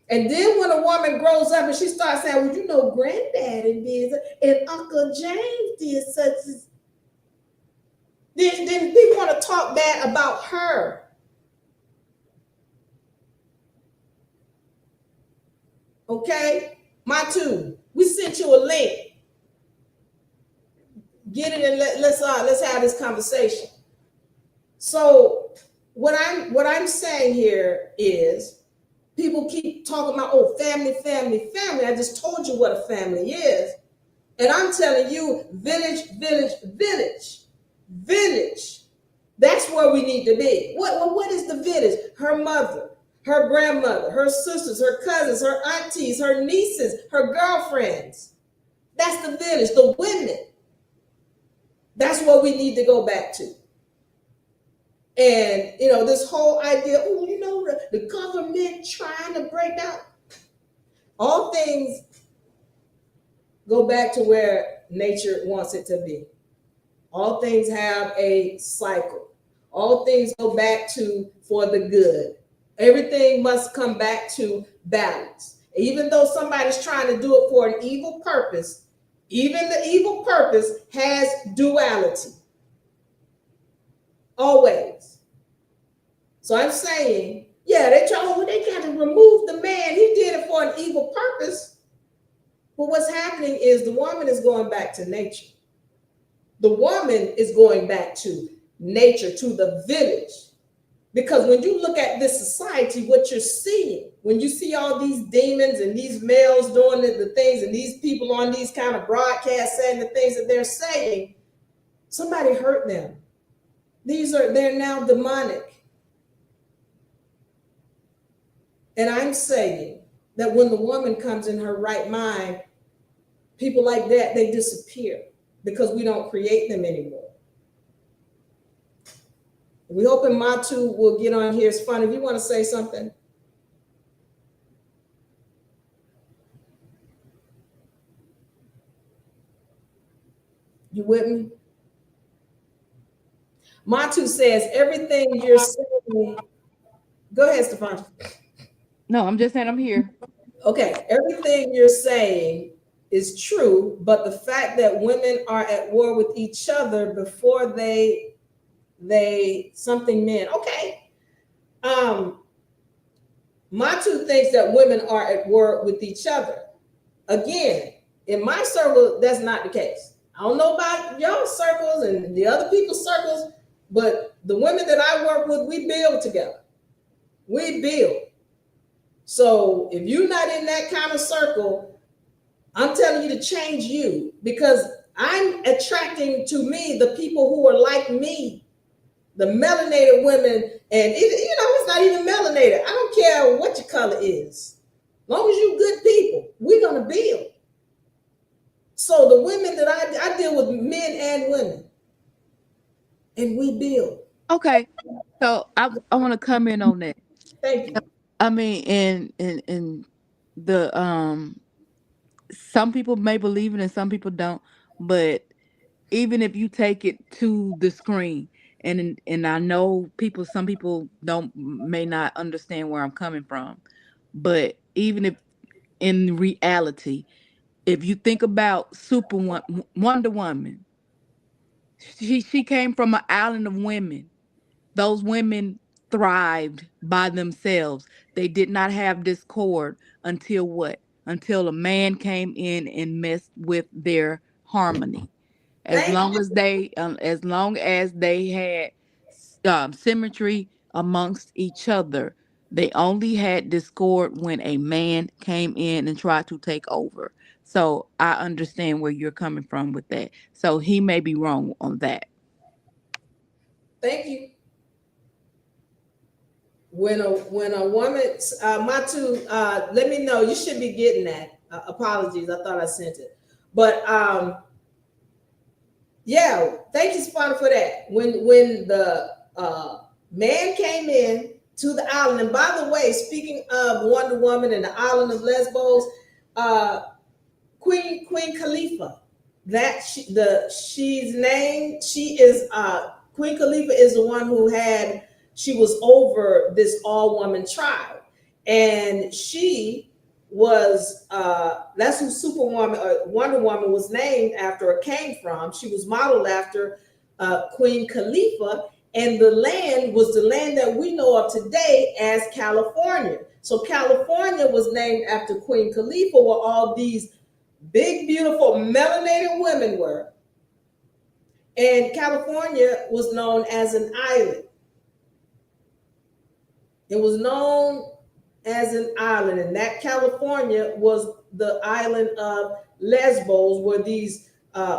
A: And then when a woman grows up and she starts saying, well, you know, granddaddy did, and Uncle James did such as, then people want to talk bad about her. Okay, Matu, we sent you a link. Get it and let's have this conversation. So what I'm saying here is, people keep talking about, oh, family, family, family. I just told you what a family is, and I'm telling you, village, village, village, village. That's where we need to be. What is the village? Her mother, her grandmother, her sisters, her cousins, her aunties, her nieces, her girlfriends. That's the village, the women. That's what we need to go back to. And, you know, this whole idea, oh, you know, the government trying to break down. All things go back to where nature wants it to be. All things have a cycle. All things go back to for the good. Everything must come back to balance. Even though somebody's trying to do it for an evil purpose, even the evil purpose has duality. Always. So I'm saying, yeah, they got to remove the man. He did it for an evil purpose. But what's happening is the woman is going back to nature. The woman is going back to nature, to the village. Because when you look at this society, what you're seeing, when you see all these demons and these males doing the things, and these people on these kind of broadcasts saying the things that they're saying, somebody hurt them. They're now demonic. And I'm saying that when the woman comes in her right mind, people like that, they disappear because we don't create them anymore. We hoping Matu will get on here. It's fun. If you want to say something. You with me? Matu says everything you're saying. Go ahead, Stefan.
E: No, I'm just saying I'm here.
A: Okay, everything you're saying is true, but the fact that women are at war with each other before they something men. Okay. Matu thinks that women are at war with each other. Again, in my circle, that's not the case. I don't know about y'all circles and the other people's circles, but the women that I work with, we build together. We build. So if you're not in that kind of circle, I'm telling you to change you, because I'm attracting to me the people who are like me. The melanated women, and it's not even melanated. I don't care what your color is. As long as you good people, we're gonna build. So the women that I deal with, men and women, and we build.
E: Okay, so I want to come in on that.
A: Thank you.
E: I mean, and the some people may believe it and some people don't, but even if you take it to the screen, and I know some people don't may not understand where I'm coming from, but even if in reality, if you think about Wonder Woman, she came from an island of women. Those women thrived by themselves. They did not have discord until what? Until a man came in and messed with their harmony.
A: Thank you.
E: As long as they had symmetry amongst each other, they only had discord when a man came in and tried to take over. So I understand where you're coming from with that. So he may be wrong on that.
A: Thank you. When a woman, Matu, let me know. You should be getting that. Apologies, I thought I sent it, but yeah, thank you, Sparta, for that. When the man came in to the island, and by the way, speaking of Wonder Woman and the island of Lesbos, uh, Queen Khalifa, she's named. She is Queen Khalifa is the one who she was over this all woman tribe, and she was that's who Superwoman or Wonder Woman was named after or came from. She was modeled after Queen Khalifa, and the land was the land that we know of today as California. So California was named after Queen Khalifa, where all these big, beautiful, melanated women were. And California was known as an island. It was known as an island, and that California was the island of Lesbos, where these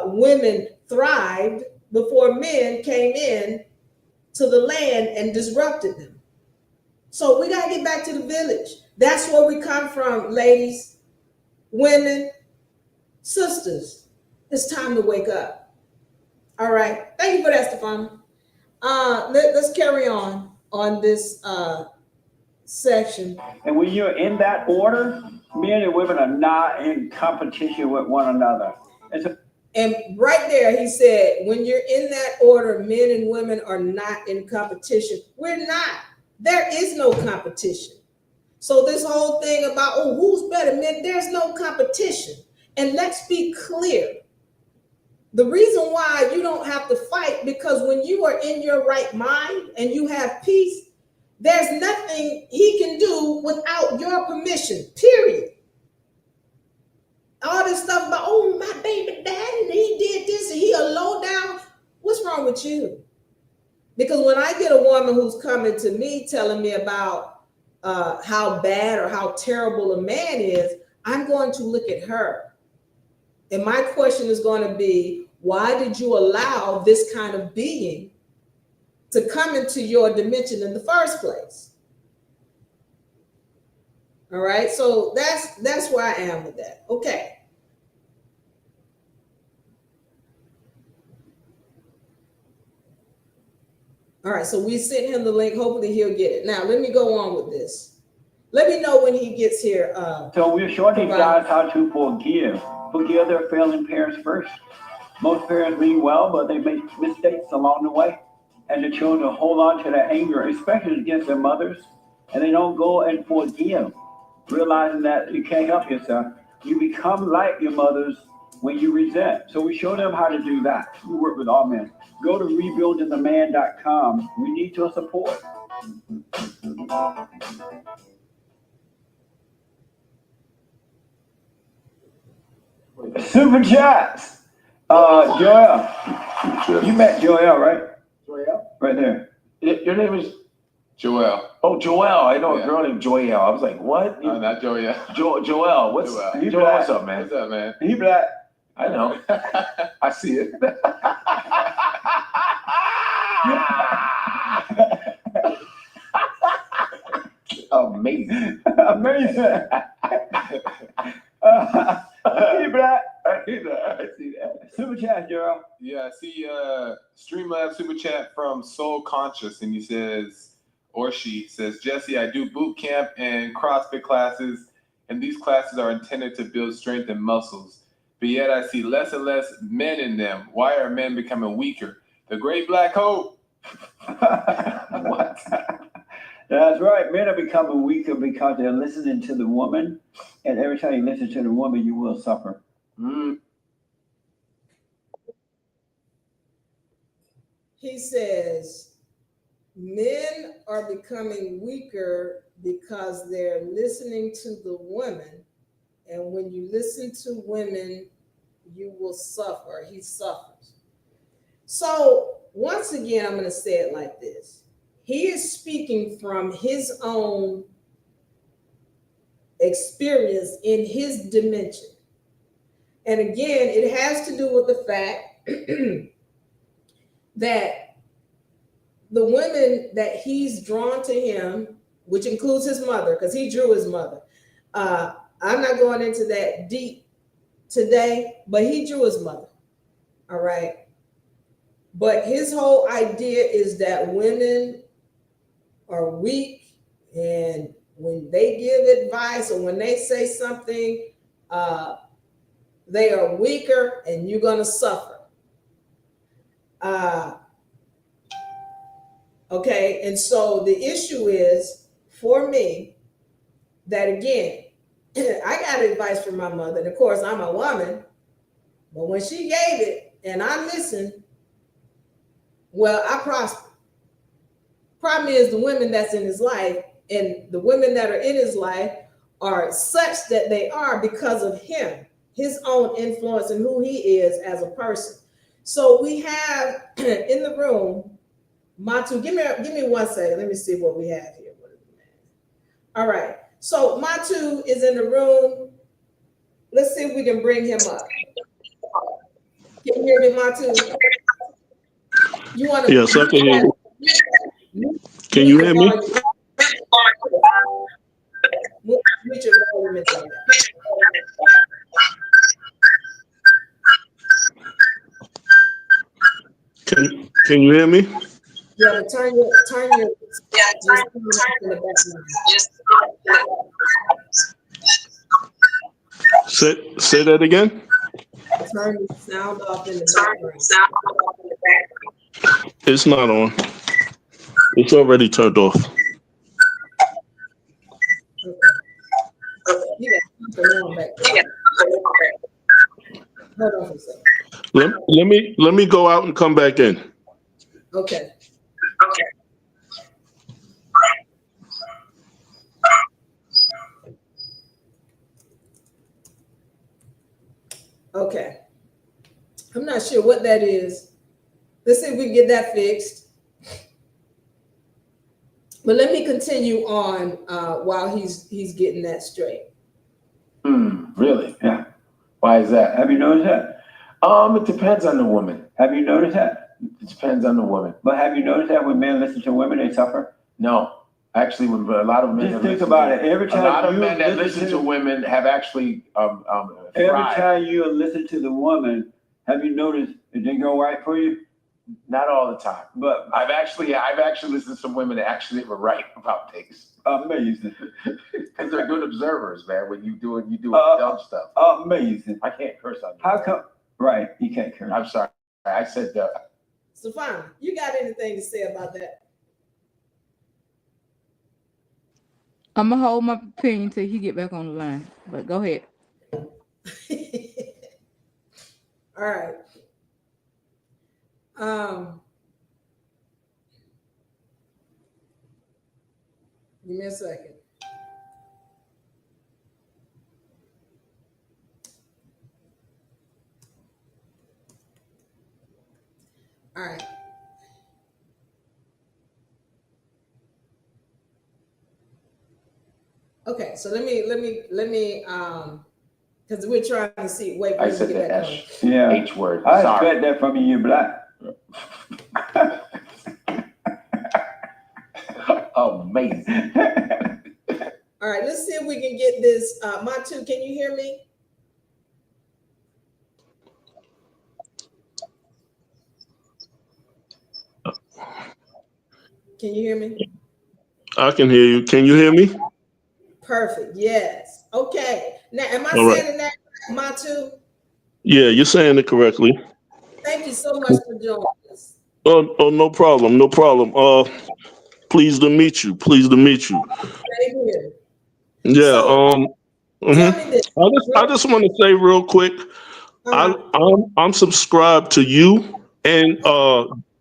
A: women thrived before men came in to the land and disrupted them. So we got to get back to the village. That's where we come from, ladies, women, sisters. It's time to wake up. All right. Thank you for that, Stefano. Let's carry on this section.
D: And when you're in that order, men and women are not in competition with one another.
A: And right there, he said, when you're in that order, men and women are not in competition. We're not. There is no competition. So this whole thing about, oh, who's better, men, there's no competition. And let's be clear. The reason why you don't have to fight, because when you are in your right mind and you have peace, there's nothing he can do without your permission, period. All this stuff about, oh, my baby daddy, and he did this, and he a low down. What's wrong with you? Because when I get a woman who's coming to me telling me about how bad or how terrible a man is, I'm going to look at her. And my question is going to be, why did you allow this kind of being to come into your dimension in the first place? All right, so that's where I am with that. Okay. All right, so we sent him the link. Hopefully he'll get it. Now, let me go on with this. Let me know when he gets here.
D: So we're showing these guys how to forgive. Forgive their failing parents first. Most parents mean well, but they make mistakes along the way. And the children hold on to that anger, especially against their mothers, and they don't go and forgive, realizing that you can't help yourself. You become like your mothers when you resent. So we show them how to do that. We work with all men. Go to rebuildingtheman.com. We need your support. Super chats. Joel. You met Joel, right? Joel? Right there.
C: Your name is
B: Joel.
C: Oh, Joel. I know a girl named Joel. I was like, what?
B: No, not Joel.
C: Joel. What's
D: Joel,
C: what's up, man?
B: What's up, man?
D: He black.
C: I know. I see it. Amazing.
D: Amazing. He black.
C: I see that.
D: Super chat, Joel.
B: Yeah, I see Streamlab super chat from Soul Conscious, and he says,
C: or she says, Jesse, I do boot camp and CrossFit classes, and these classes are intended to build strength and muscles. But yet I see less and less men in them. Why are men becoming weaker? The great black hope.
D: What? That's right. Men are becoming weaker because they're listening to the woman, and every time you listen to the woman, you will suffer.
A: He says, men are becoming weaker because they're listening to the women. And when you listen to women, you will suffer. He suffers. So once again, I'm going to say it like this. He is speaking from his own experience in his dimension. And again, it has to do with the fact that the women that he's drawn to him, which includes his mother, because he drew his mother. I'm not going into that deep today, but he drew his mother. All right. But his whole idea is that women are weak, and when they give advice or when they say something, they are weaker and you're going to suffer. Okay. And so the issue is for me that, again, I got advice from my mother. And of course, I'm a woman, but when she gave it and I listened, well, I prospered. Problem is the women that's in his life, and the women that are in his life are such that they are because of him, his own influence and who he is as a person. So we have in the room, Matu, give me 1 second. Let me see what we have here. All right. So Matu is in the room. Let's see if we can bring him up. Can you hear me, Matu? You want to?
F: Yes, I can hear you. Can you hear me?
A: Mute your volume in there.
F: Can you hear me?
A: Yeah, but turn your in the background.
F: Say that again.
A: Turn the sound off in the background.
F: It's not on. It's already turned off.
A: Okay. You got something on back there. Hold on for a second.
F: Let me go out and come back in.
A: Okay. Okay. I'm not sure what that is. Let's see if we can get that fixed. But let me continue on while he's getting that straight.
B: Really?
D: Yeah.
B: Why is that?
D: Have you noticed that?
B: It depends on the woman.
D: Have you noticed that?
B: It depends on the woman.
D: But have you noticed that when men listen to women, they suffer?
B: No. Actually, when a lot of men
D: Just think about it. Every time
B: a lot of
D: you
B: men that listen to women have actually
D: every
B: thrived.
D: time you listen to the woman, have you noticed it didn't go right for you?
B: Not all the time,
D: But
B: I've actually listened to some women that actually were right about things.
D: Amazing.
B: Because they're good observers, man. When you do dumb stuff.
D: Amazing.
B: I can't curse on you.
D: How come? Right, you can't curse.
B: I'm sorry. I said
A: Stefan, you got anything to say about that?
E: I'm gonna hold my opinion till he get back on the line. But go ahead.
A: All right. Give me a second. All right. Okay, so let me because we're trying to see. Wait,
B: I said the H word.
D: I
B: Sorry.
D: expect that from you, you're black.
B: Amazing.
A: All right, let's see if we can get this. Matu, can you hear me? Can you hear me?
F: I can hear you. Can you hear me?
A: Perfect. Yes. Okay. Now, am I
F: All right.
A: saying that Matu?
F: Yeah, you're saying it correctly.
A: Thank you so much for joining us.
F: Oh, no problem. No problem. Pleased to meet you. Pleased to meet you.
A: Same here.
F: Yeah.
A: So tell me this.
F: I just want to say real quick.
A: Uh-huh.
F: I'm subscribed to you and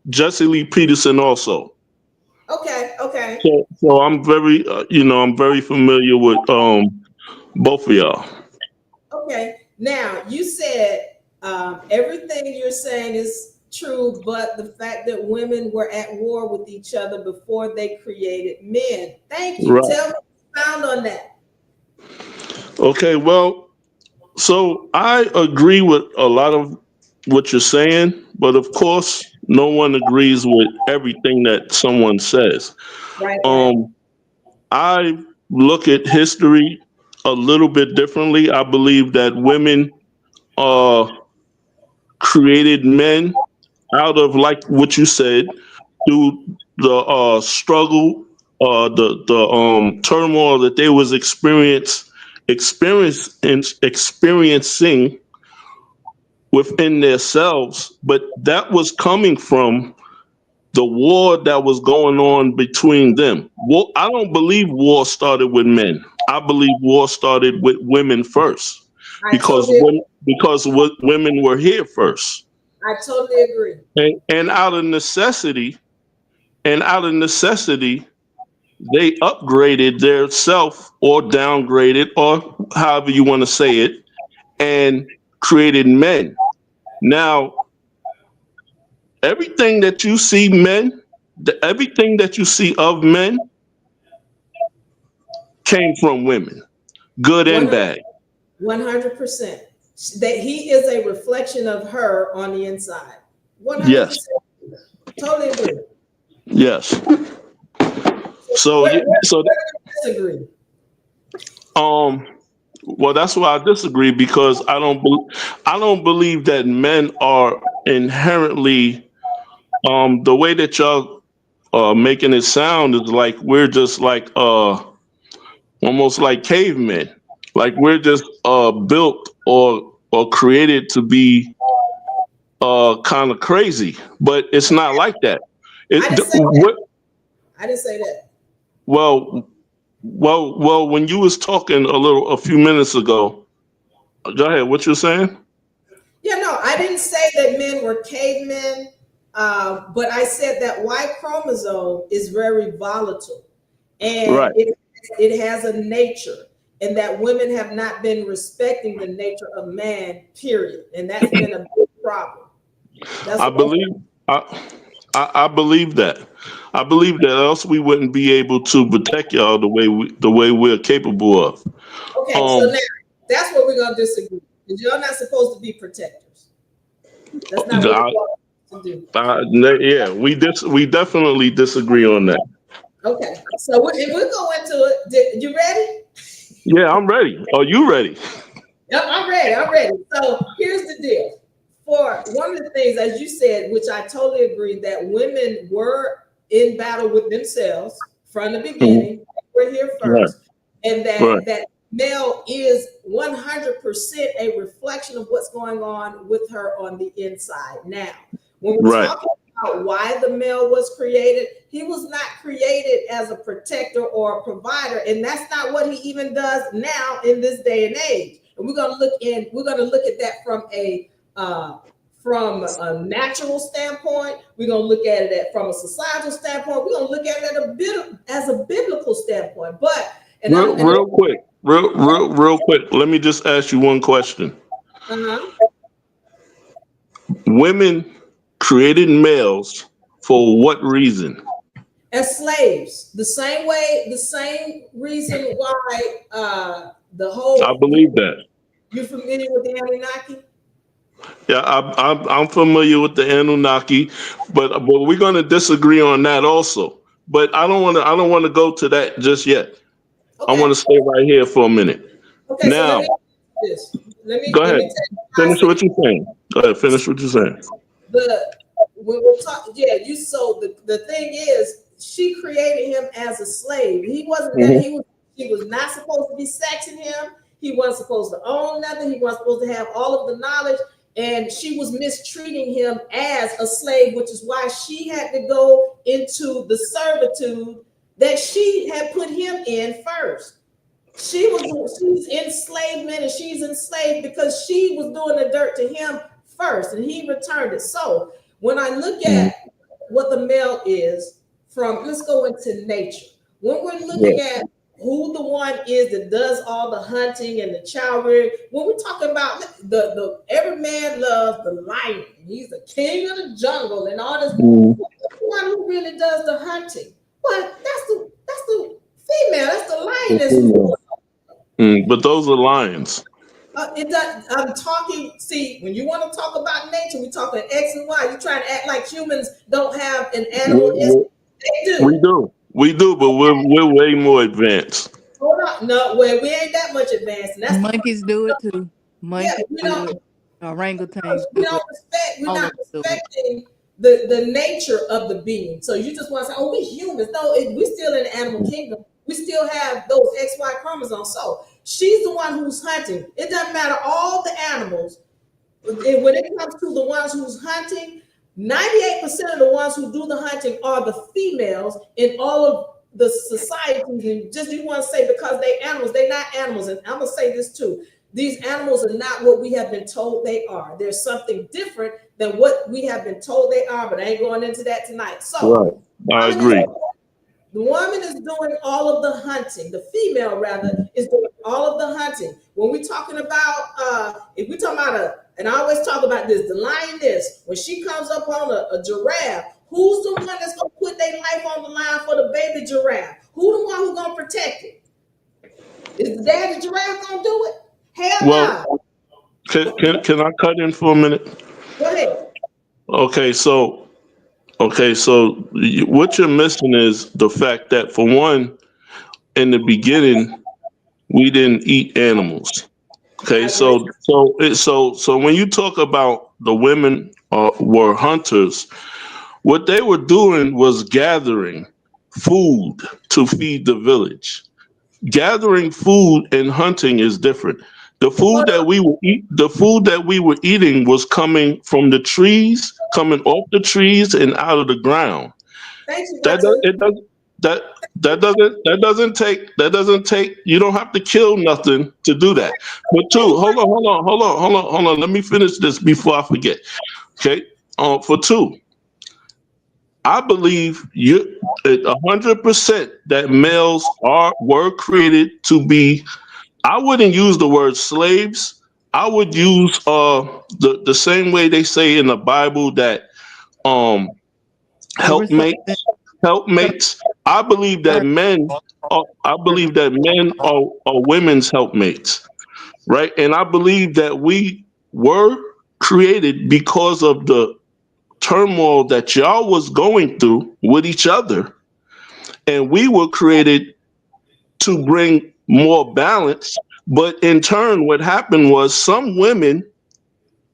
F: Jesse Lee Peterson also.
A: Okay. Okay.
F: So I'm very I'm very familiar with both of y'all.
A: Okay. Now, you said everything you're saying is true, but the fact that women were at war with each other before they created men. Thank you.
F: Right.
A: Tell me, expound on that.
F: Okay. Well, so I agree with a lot of what you're saying, but of course, no one agrees with everything that someone says.
A: Right, right.
F: Um, I look at history a little bit differently. I believe that women uh, created men out of, like what you said, through the struggle, the turmoil that they was experiencing within themselves, but that was coming from the war that was going on between them. War, I don't believe war started with men. I believe war started with women first,
A: I totally,
F: women were here first,
A: I totally agree.
F: and out of necessity, they upgraded their self or downgraded or however you want to say it, and created men. Now, everything that you see everything that you see of men came from women, good and
A: 100,
F: bad.
A: 100%. That he is a reflection of her on the inside. 100%.
F: Yes,
A: Totally agree.
F: yes. So,
A: Where,
F: yeah,
A: where,
F: so
A: where do you disagree?
F: well, that's why I disagree because I don't believe that men are inherently the way that y'all making it sound is like we're just like almost like cavemen, like we're just built or created to be kind of crazy, but it's not like that.
A: I
F: It
A: didn't say that.
F: what,
A: I didn't say that.
F: well, well. When you was talking a few minutes ago, go ahead. What you saying?
A: Yeah, no, I didn't say that men were cavemen, but I said that Y chromosome is very volatile and
F: Right,
A: it has a nature, and that women have not been respecting the nature of man, period. And that's been a big problem. That's
F: I
A: what
F: believe. I believe that. I believe that else we wouldn't be able to protect y'all the way we're capable of.
A: okay, so
F: Um,
A: now that's what we're gonna disagree. Because you're not supposed to be protectors. That's not what
F: I,
A: you're supposed to do.
F: yeah, we definitely disagree on that.
A: Okay, so if we go into it, you ready?
F: Yeah, I'm ready. Are you ready?
A: Yep, I'm ready. I'm ready. So here's the deal. For one of the things, as you said, which I totally agree, that women were in battle with themselves from the
F: Mhm.
A: beginning. We're here
F: Right,
A: first, and
F: right,
A: that male is 100% a reflection of what's going on with her on the inside. Now, when we're
F: right,
A: talking about why the male was created, he was not created as a protector or a provider, and that's not what he even does now in this day and age. And we're going to look at that from a natural standpoint. We're going to look at it from a societal standpoint. We're going to look at it as a biblical standpoint. But
F: real quick. Let me just ask you one question.
A: uh-huh.
F: Women created males for what reason?
A: As slaves, the same reason why the
F: I
A: whole
F: believe that.
A: you familiar with the Anunnaki?
F: Yeah, I'm familiar with the Anunnaki, but we're going to disagree on that also. But I don't want to go to that just yet. I want
A: Okay.
F: to stay right here for a minute.
A: Okay, so let
F: Now,
A: me this.
F: go
A: Let
F: ahead.
A: me tell you how I
F: Finish
A: see
F: what you're saying. Go ahead. Finish what you're saying.
A: the when we're talking, yeah, you so the thing is she created him as a slave. He wasn't that he was not supposed to be sexing him. He wasn't supposed to own nothing. He wasn't supposed to have all of the knowledge. And she was mistreating him as a slave, which is why she had to go into the servitude that she had put him in first. She's enslavement, and she's enslaved because she was doing the dirt to him first, and he returned it. So when I look at what the male is from, let's go into nature. When we're looking at who the one is that does all the hunting and the child rearing, when we're talking about the every man loves the lion, he's the king of the jungle and all this. The one who really does the hunting, well, that's the female, that's the lioness.
F: But those are lions.
A: It does. I'm talking. See, when you want to talk about nature, we're talking X and Y. You're trying to act like humans don't have an animal instinct. They do.
F: We do, but we're way more advanced.
A: Hold on. No, well, we ain't that much advanced. And that's
E: Monkeys do it too. Monkeys do it. Orangutans do it.
A: We're not respecting the nature of the being. So you just want to say, oh, we humans. No, we still in the animal kingdom. We still have those XY chromosomes. So she's the one who's hunting. It doesn't matter all the animals. When it comes to the ones who's hunting, 98% of the ones who do the hunting are the females in all of the societies. And just you want to say because they animals, they're not animals. And I'm going to say this too. These animals are not what we have been told they are. There's something different than what we have been told they are, but I ain't going into that tonight. So
F: I agree.
A: The woman is doing all of the hunting. The female, rather, is doing all of the hunting. When we're talking about, if we're talking about and I always talk about this, the lioness, when she comes up on a giraffe, who's the one that's going to put their life on the line for the baby giraffe? Who the one who's going to protect it? Is the daddy giraffe going to do it? Hell no.
F: Can I cut in for a minute?
A: Go ahead.
F: Okay, so what you're missing is the fact that, for one, in the beginning, we didn't eat animals. Okay, so when you talk about the women were hunters, what they were doing was gathering food to feed the village. Gathering food and hunting is different. The food that we were eating was coming from the trees, coming off the trees and out of the ground. That doesn't take. You don't have to kill nothing to do that. But hold on. Let me finish this before I forget. Okay. For two, I believe 100% that males were created to be. I wouldn't use the word slaves. I would use the same way they say in the Bible that helpmates. I believe that men are women's helpmates, right? And I believe that we were created because of the turmoil that y'all was going through with each other, and we were created to bring more balance. But in turn, what happened was some women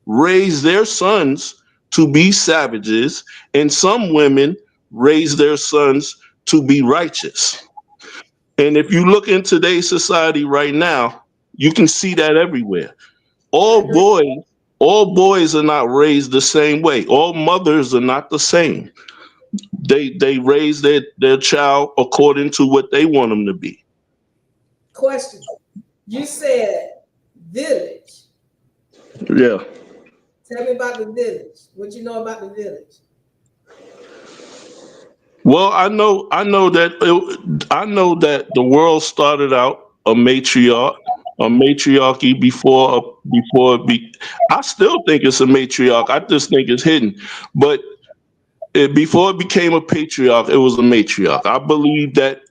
F: raised their sons to be savages, and some women raised their sons to be righteous. And if you look in today's society right now, you can see that everywhere. All boys are not raised the same way. All mothers are not the same. They raise their child according to what they want them to be.
A: Question. You said village.
F: Yeah.
A: Tell me about the village. What you know about the village?
F: Well, I know that the world started out a matriarchy before I still think it's a matriarch. I just think it's hidden. But before it became a patriarch, it was a matriarch. I believe that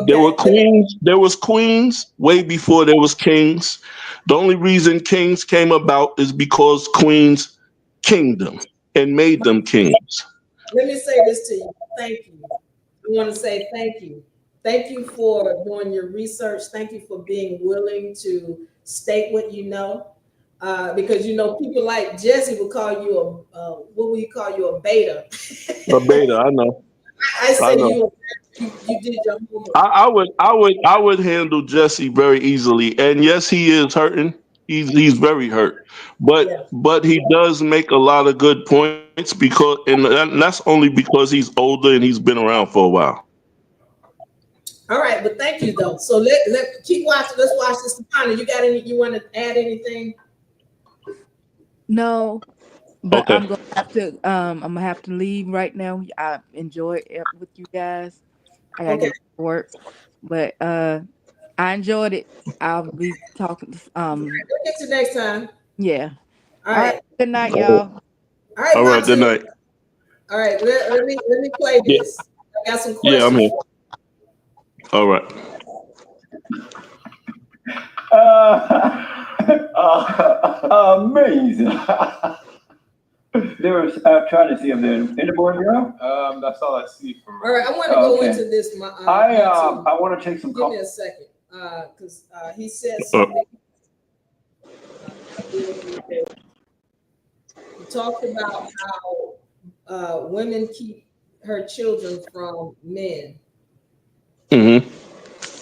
F: there were queens. There was queens way before there was kings. The only reason kings came about is because queens kinged them and made them kings.
A: Let me say this to you. Thank you. I want to say thank you. Thank you for doing your research. Thank you for being willing to state what you know. Because people like Jesse will call you what will you call you, a beta?
F: A beta, I know.
A: I
F: I
A: said
F: know.
A: you did your homework.
F: I would handle Jesse very easily. And yes, he is hurting. He's very hurt.
A: Yeah.
F: But he does make a lot of good points because and that's only because he's older and he's been around for a while.
A: All right, but thank you though. So let keep watching. Let's watch this. Tana, you got any? You want to add anything?
E: No, but
F: Okay.
E: I'm gonna have to leave right now. I enjoyed it with you guys. I gotta
A: Okay.
E: get to work, but I enjoyed it. I'll be talking.
A: We'll get you next time.
E: Yeah.
A: All
E: All right.
A: right.
E: Good night,
F: All right.
E: y'all.
A: All right,
F: All right. Good
A: Montu.
F: night.
A: All right. Let me play
F: Yeah.
A: this. I got some
F: Yeah, I'm
A: questions.
F: here. All right.
D: Amazing. There was trying to see if there's any more here.
C: That's all I see from.
A: All right. I want to go
D: Okay.
A: into this.
D: I want to take some.
A: Give me a second, because he said
F: Uh,
A: something. He talked about how women keep her children from men.
F: mm-hmm.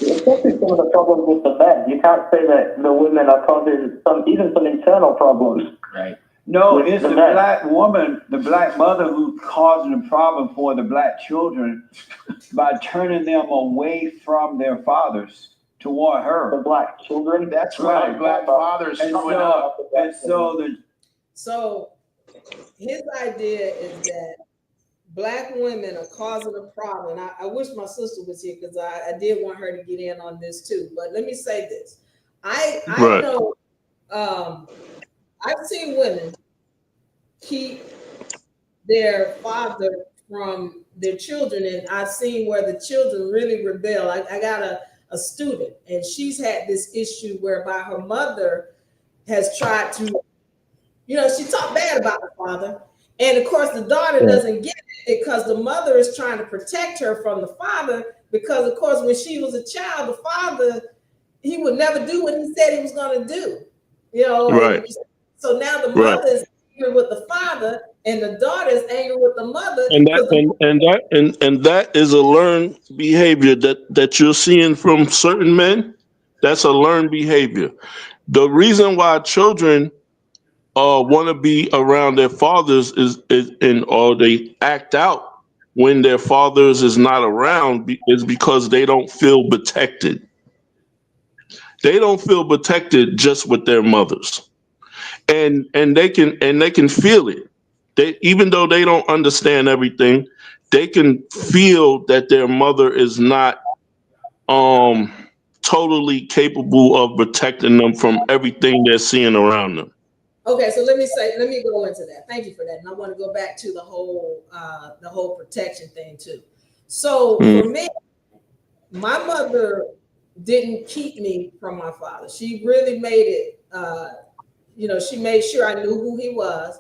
G: Especially some of the problems with the men. You can't say that the women are causing even some internal problems.
C: Right.
D: No,
G: With
D: it's
G: the
D: the
G: men.
D: black woman, the black mother who's causing the problem for the black children by turning them away from their fathers toward
G: The
D: her.
G: black children.
C: That's right. Black fathers
D: And
C: growing up.
A: So his idea is that black women are causing a problem. And I wish my sister was here because I did want her to get in on this too. But let me say this. I
F: Right.
A: know I've seen women keep their father from their children, and I've seen where the children really rebel. I got a student, and she's had this issue whereby her mother has tried to, she talked bad about the father. And of course, the daughter doesn't get it because the mother is trying to protect her from the father. Because, of course, when she was a child, the father, he would never do what he said he was going to do.
F: Right.
A: And so now the
F: Right.
A: mother is angry with the father, and the daughter is angry with the mother.
F: And that is a learned behavior that you're seeing from certain men. That's a learned behavior. The reason why children want to be around their fathers or they act out when their fathers is not around is because they don't feel protected. They don't feel protected just with their mothers, and they can feel it. They, even though they don't understand everything, they can feel that their mother is not um totally capable of protecting them from everything they're seeing around them.
A: Okay, so let me go into that. Thank you for that. And I want to go back to the whole protection thing too. So for me, my mother didn't keep me from my father. She really made it, she made sure I knew who he was,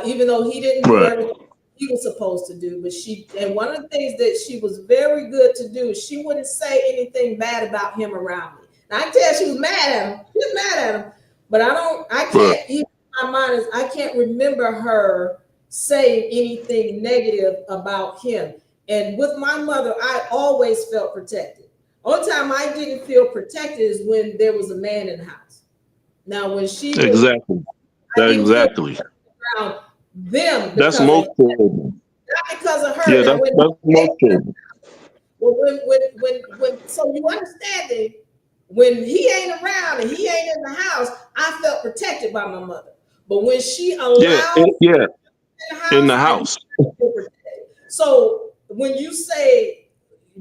A: even though he didn't do
F: Right.
A: everything he was supposed to do. But and one of the things that she was very good to do is she wouldn't say anything bad about him around me. Now I can tell she was mad at him. She was mad at him. But I can't, even my mind is, I can't remember her saying anything negative about him. And with my mother, I always felt protected. Only time I didn't feel protected is when there was a man in the house. Now, when she was,
F: Exactly.
A: I didn't feel
F: Exactly.
A: around them
F: That's
A: because of,
F: most children.
A: not because of her.
F: Yeah,
A: Now,
F: that's most children.
A: so you understand it, when he ain't around and he ain't in the house, I felt protected by my mother. But when she allowed
F: In the house.
A: So when you say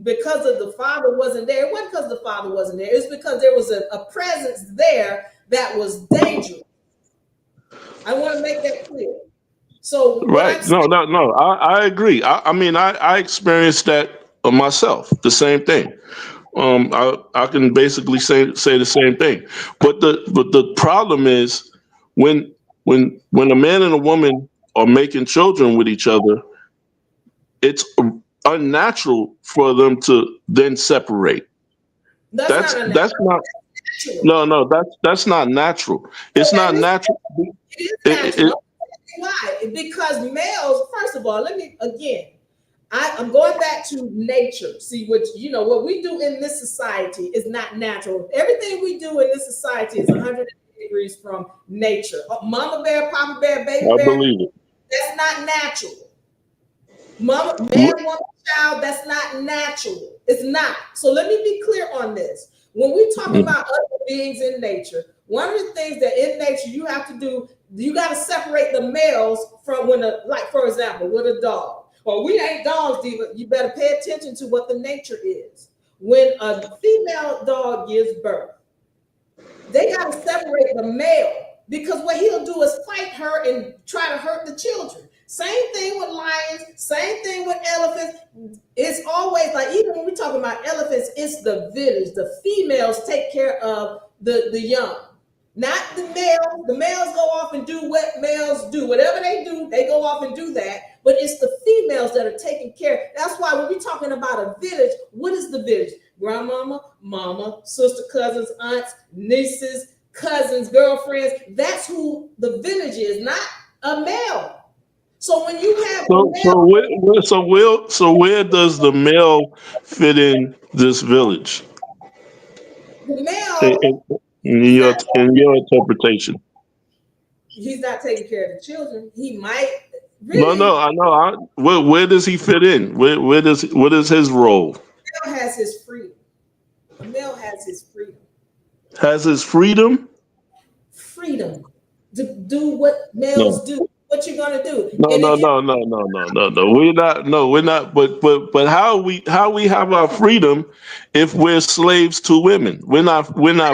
A: because of the father wasn't there, it wasn't because the father wasn't there. It's because there was a presence there that was dangerous. I want to make that clear. So
F: Right. No. I agree. I mean, I experienced that myself. The same thing. I can basically say the same thing. But the problem is when a man and a woman are making children with each other, it's unnatural for them to then separate.
A: that's not
F: That's not no, that's not natural. It's not natural.
A: It is
F: It-
A: natural. Why? Because males, first of all, let me again, I'm going back to nature. See, what we do in this society is not natural. Everything we do in this society is 180 degrees from nature. Mama bear, papa bear, baby
F: I
A: bear,
F: believe it.
A: that's not natural. Mama, man,
F: Wh-
A: woman, child, that's not natural. It's not. So let me be clear on this. When we talk about other beings in nature, one of the things that in nature you have to do, you got to separate the males from like for example, with a dog. Well, we ain't dogs, Diva. You better pay attention to what the nature is. When a female dog gives birth, they got to separate the male because what he'll do is fight her and try to hurt the children. Same thing with lions, same thing with elephants. It's always like, even when we talk about elephants, it's the village. The females take care of the young, not the males. The males go off and do what males do. Whatever they do, they go off and do that. But it's the females that are taking care. That's why when we're talking about a village, what is the village? Grandmama, mama, sister, cousins, aunts, nieces, cousins, girlfriends. That's who the village is, not a male. So when you have
F: where does the male fit in this village
A: the
F: in,
A: male,
F: in,
A: he's not
F: in your interpretation?
A: he's not taking care of the children. He might
F: No,
A: really
F: no, I know. Where does he fit in? What is his role?
A: male has his freedom. A male has his freedom.
F: Has his freedom?
A: Freedom to do what males
F: No.
A: do. What you gonna do?
F: No,
A: And
F: no,
A: if you
F: no, no, no, no, no, no. We're not. No, we're not. But how we have our freedom if we're slaves to women? We're not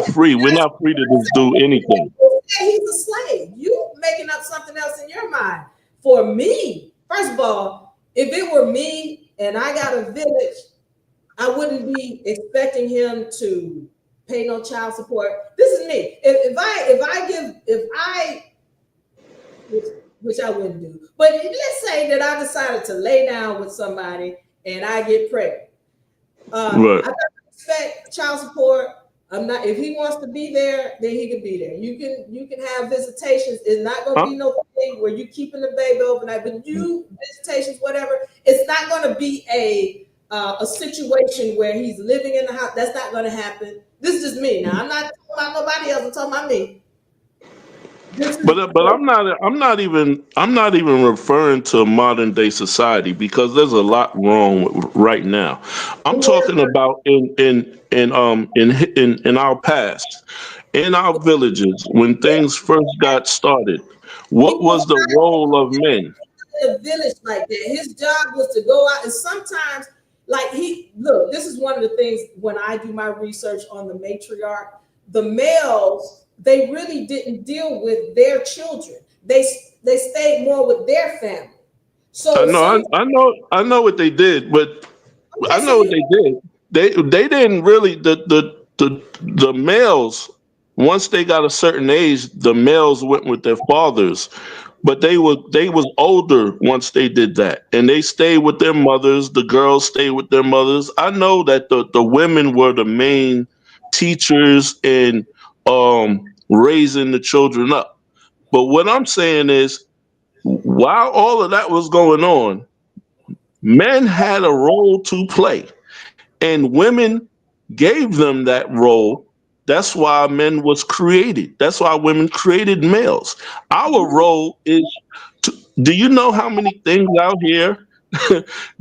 F: free. We're not free to just do anything.
A: say he's a slave, you making up something else in your mind. For me, first of all, if it were me and I got a village, I wouldn't be expecting him to pay no child support. This is me. Which I wouldn't do. But let's say that I decided to lay down with somebody and I get pregnant.
F: Right.
A: I don't expect child support. I'm not. If he wants to be there, then he can be there. You can have visitations. It's not going to be no thing where you keeping the baby overnight. But visitations, whatever. It's not going to be a situation where he's living in the house. That's not going to happen. This is just me. Now I'm not talking about nobody else. I'm talking about me.
F: But I'm not even referring to modern day society because there's a lot wrong right now. I'm talking about in our past, in our villages when things first got started. What was the role of men?
A: In a village like that, his job was to go out and sometimes, like this is one of the things when I do my research on the matriarch, the males. They really didn't deal with their children. They stayed more with their family. So
F: I know what they did, but
A: okay,
F: I know what they did. They didn't really the males once they got a certain age, the males went with their fathers, but they was older once they did that, and they stayed with their mothers. The girls stayed with their mothers. I know that the women were the main teachers in raising the children up. But what I'm saying is, while all of that was going on, men had a role to play, and women gave them that role. That's why men was created. That's why women created males. Our role is to, do you know how many things out here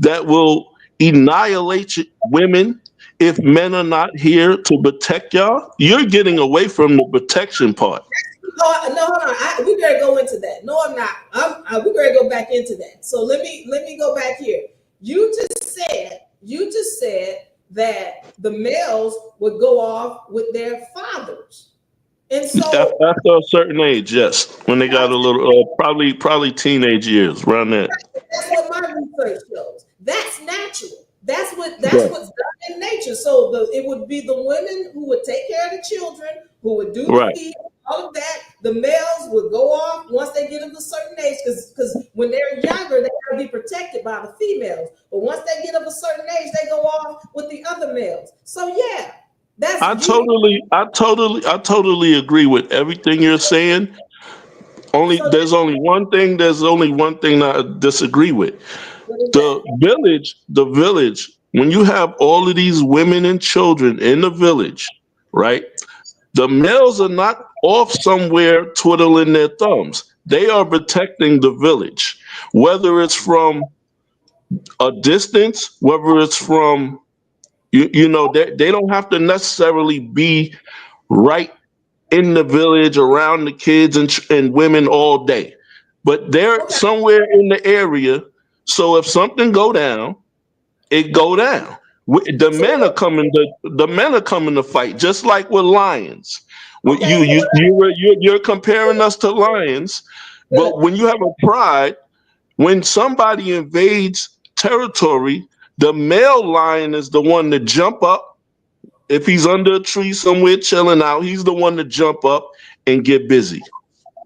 F: that will annihilate women if men are not here to protect y'all? You're getting away from the protection part.
A: no, hold on. We gotta go into that. No, I'm not. We gotta go back into that. So let me go back here. You just said that the males would go off with their fathers, and so
F: After a certain age, yes, when they got a little, probably teenage years, around that.
A: that's what my research shows. That's natural. That's
F: Right.
A: what's done in nature. So it would be the women who would take care of the children, who would do the
F: Right.
A: feeding, all of that. The males would go off once they get of a certain age, because when they're younger, they gotta be protected by the females. But once they get of a certain age, they go off with the other males. So yeah, that's
F: I totally agree with everything you're saying.
A: so
F: There's only one thing I disagree with. The village, when you have all of these women and children in the village, right? The males are not off somewhere twiddling their thumbs. They are protecting the village, whether it's from a distance, whether it's from, they don't have to necessarily be right in the village around the kids and women all day, but they're somewhere in the area. So if something go down, it go down. The men are coming to fight, just like with lions. You're comparing us to lions, but when you have a pride, when somebody invades territory, the male lion is the one to jump up. If he's under a tree somewhere chilling out, he's the one to jump up and get busy.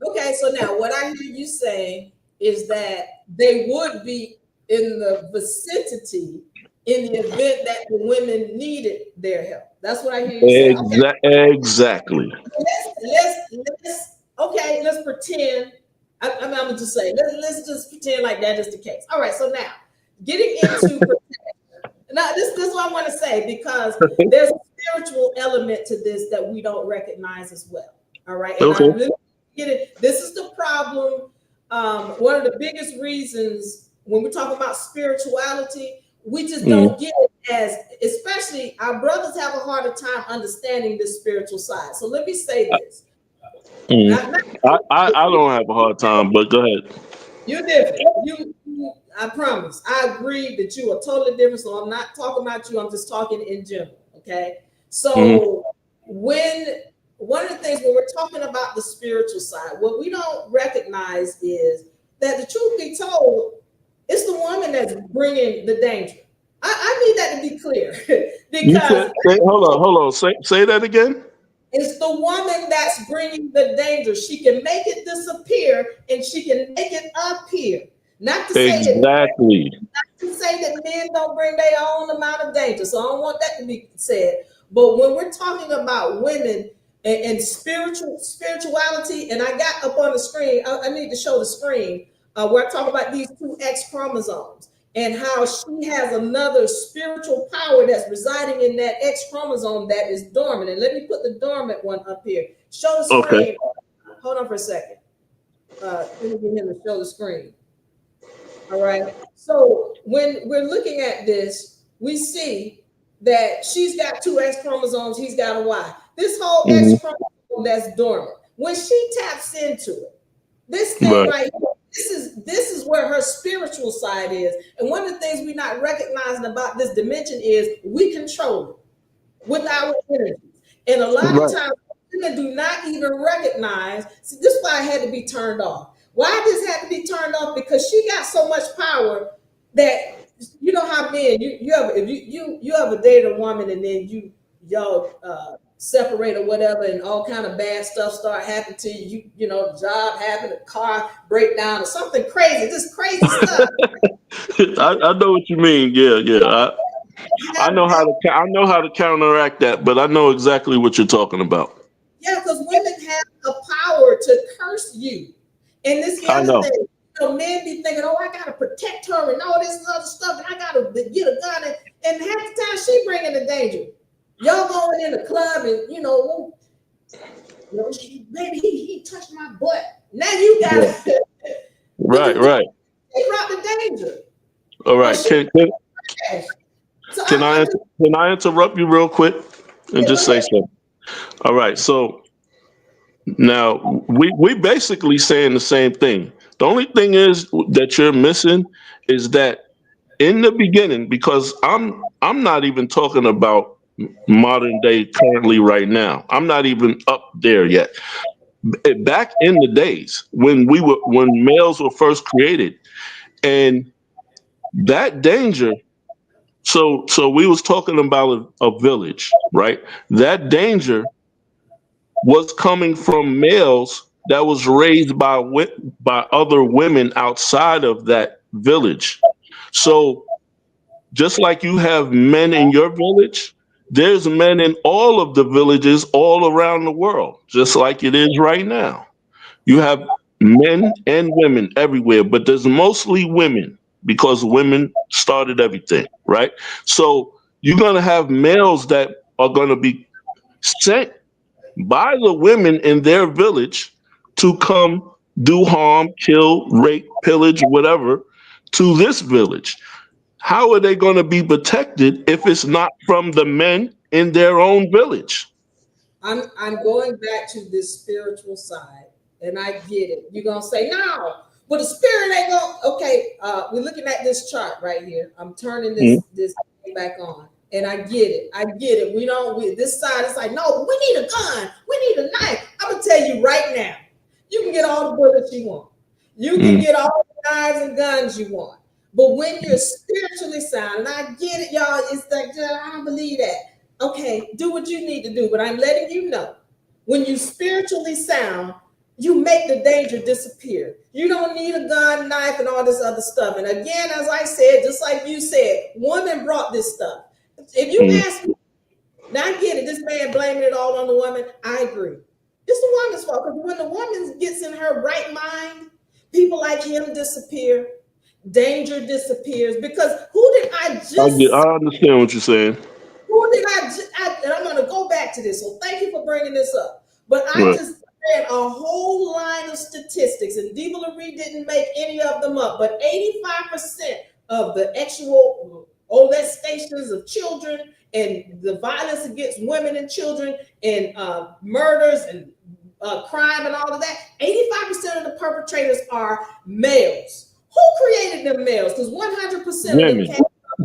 A: Okay, so now what I hear you saying is that they would be in the vicinity in the event that the women needed their help. That's what I hear you saying. Okay.
F: Exactly.
A: Let's pretend. I'm gonna just say, let's just pretend like that is the case. All right, so now getting into now this is what I want to say, because there's a spiritual element to this that we don't recognize as well. All right, and I really get it. This is the problem. One of the biggest reasons when we talk about spirituality, we just don't get it, as especially our brothers have a harder time understanding the spiritual side. So let me say this.
F: I don't have a hard time, but go ahead.
A: You're different. I promise. I agree that you are totally different. So I'm not talking about you. I'm just talking in general. Okay. So one of the things when we're talking about the spiritual side, what we don't recognize is that the truth be told, it's the woman that's bringing the danger. I need that to be clear. Because
F: hold on. Say that again.
A: It's the woman that's bringing the danger. She can make it disappear and she can make it appear. Not to say that men don't bring their own amount of danger. So I don't want that to be said. But when we're talking about women and spirituality, and I got up on the screen, I need to show the screen where I talk about these two X chromosomes and how she has another spiritual power that's residing in that X chromosome that is dormant. And let me put the dormant one up here. Show the screen. Okay. Hold on for a second. Let me get him to show the screen. All right. So when we're looking at this, we see that she's got two X chromosomes, he's got a Y. This whole X chromosome that's dormant, when she taps into it, this thing right here, this is where her spiritual side is. And one of the things we're not recognizing about this dimension is we control it with our energies. And a lot of times women do not even recognize. See, this is why I had to be turned off. Why this had to be turned off? Because she got so much power that, you know how men, you ever dated a woman and then y'all separate or whatever, and all kind of bad stuff start happening to you. You know, job happened, a car breakdown, or something crazy. Just crazy stuff.
F: I know what you mean. Yeah. I know how to counteract that, but I know exactly what you're talking about.
A: Yeah, because women have the power to curse you, and this is the other thing. You know, men be thinking, "Oh, I gotta protect her and all this other stuff, and I gotta get a gun." And half the time, she bringing the danger. Y'all going in the club and maybe he touched my butt. Now you got
F: right.
A: They brought the danger.
F: All right. Can I interrupt you real quick and just say something? All right. So now we basically saying the same thing. The only thing is that you're missing is that in the beginning, because I'm not even talking about modern day currently right now. I'm not even up there yet. Back in the days when males were first created, and that danger. So we was talking about a village, right? That danger was coming from males that was raised by other women outside of that village. So just like you have men in your village, there's men in all of the villages all around the world, just like it is right now. You have men and women everywhere, but there's mostly women because women started everything, right? So you're going to have males that are going to be sent by the women in their village to come do harm, kill, rape, pillage, whatever to this village. How are they going to be protected if it's not from the men in their own village?
A: I'm going back to this spiritual side, and I get it. You're gonna say no, but the spirit ain't gonna. Okay, we're looking at this chart right here. I'm turning
F: Mm.
A: this thing back on, and I get it. I get it. We don't. This side is like, no, we need a gun. We need a knife. I'm gonna tell you right now. You can get all the bullets you want. You can get all the knives and guns you want. But when you're spiritually sound, and I get it, y'all, it's like I don't believe that. Okay, do what you need to do, but I'm letting you know when you spiritually sound, you make the danger disappear. You don't need a gun, knife, and all this other stuff. And again, as I said, just like you said, women brought this stuff. If you ask me, now I get it, this man blaming it all on the woman. I agree. It's the woman's fault because when the woman gets in her right mind, people like him disappear. Danger disappears because who did I just
F: I understand what you're saying.
A: who did and I'm going to go back to this. So thank you for bringing this up. But I
F: Right.
A: just read a whole line of statistics, and Diva Marie didn't make any of them up. But 85% of the actual molestations of children and the violence against women and children and murders and crime and all of that, 85% of the perpetrators are males. Who created them males? Because 100% of them
F: Women.
A: came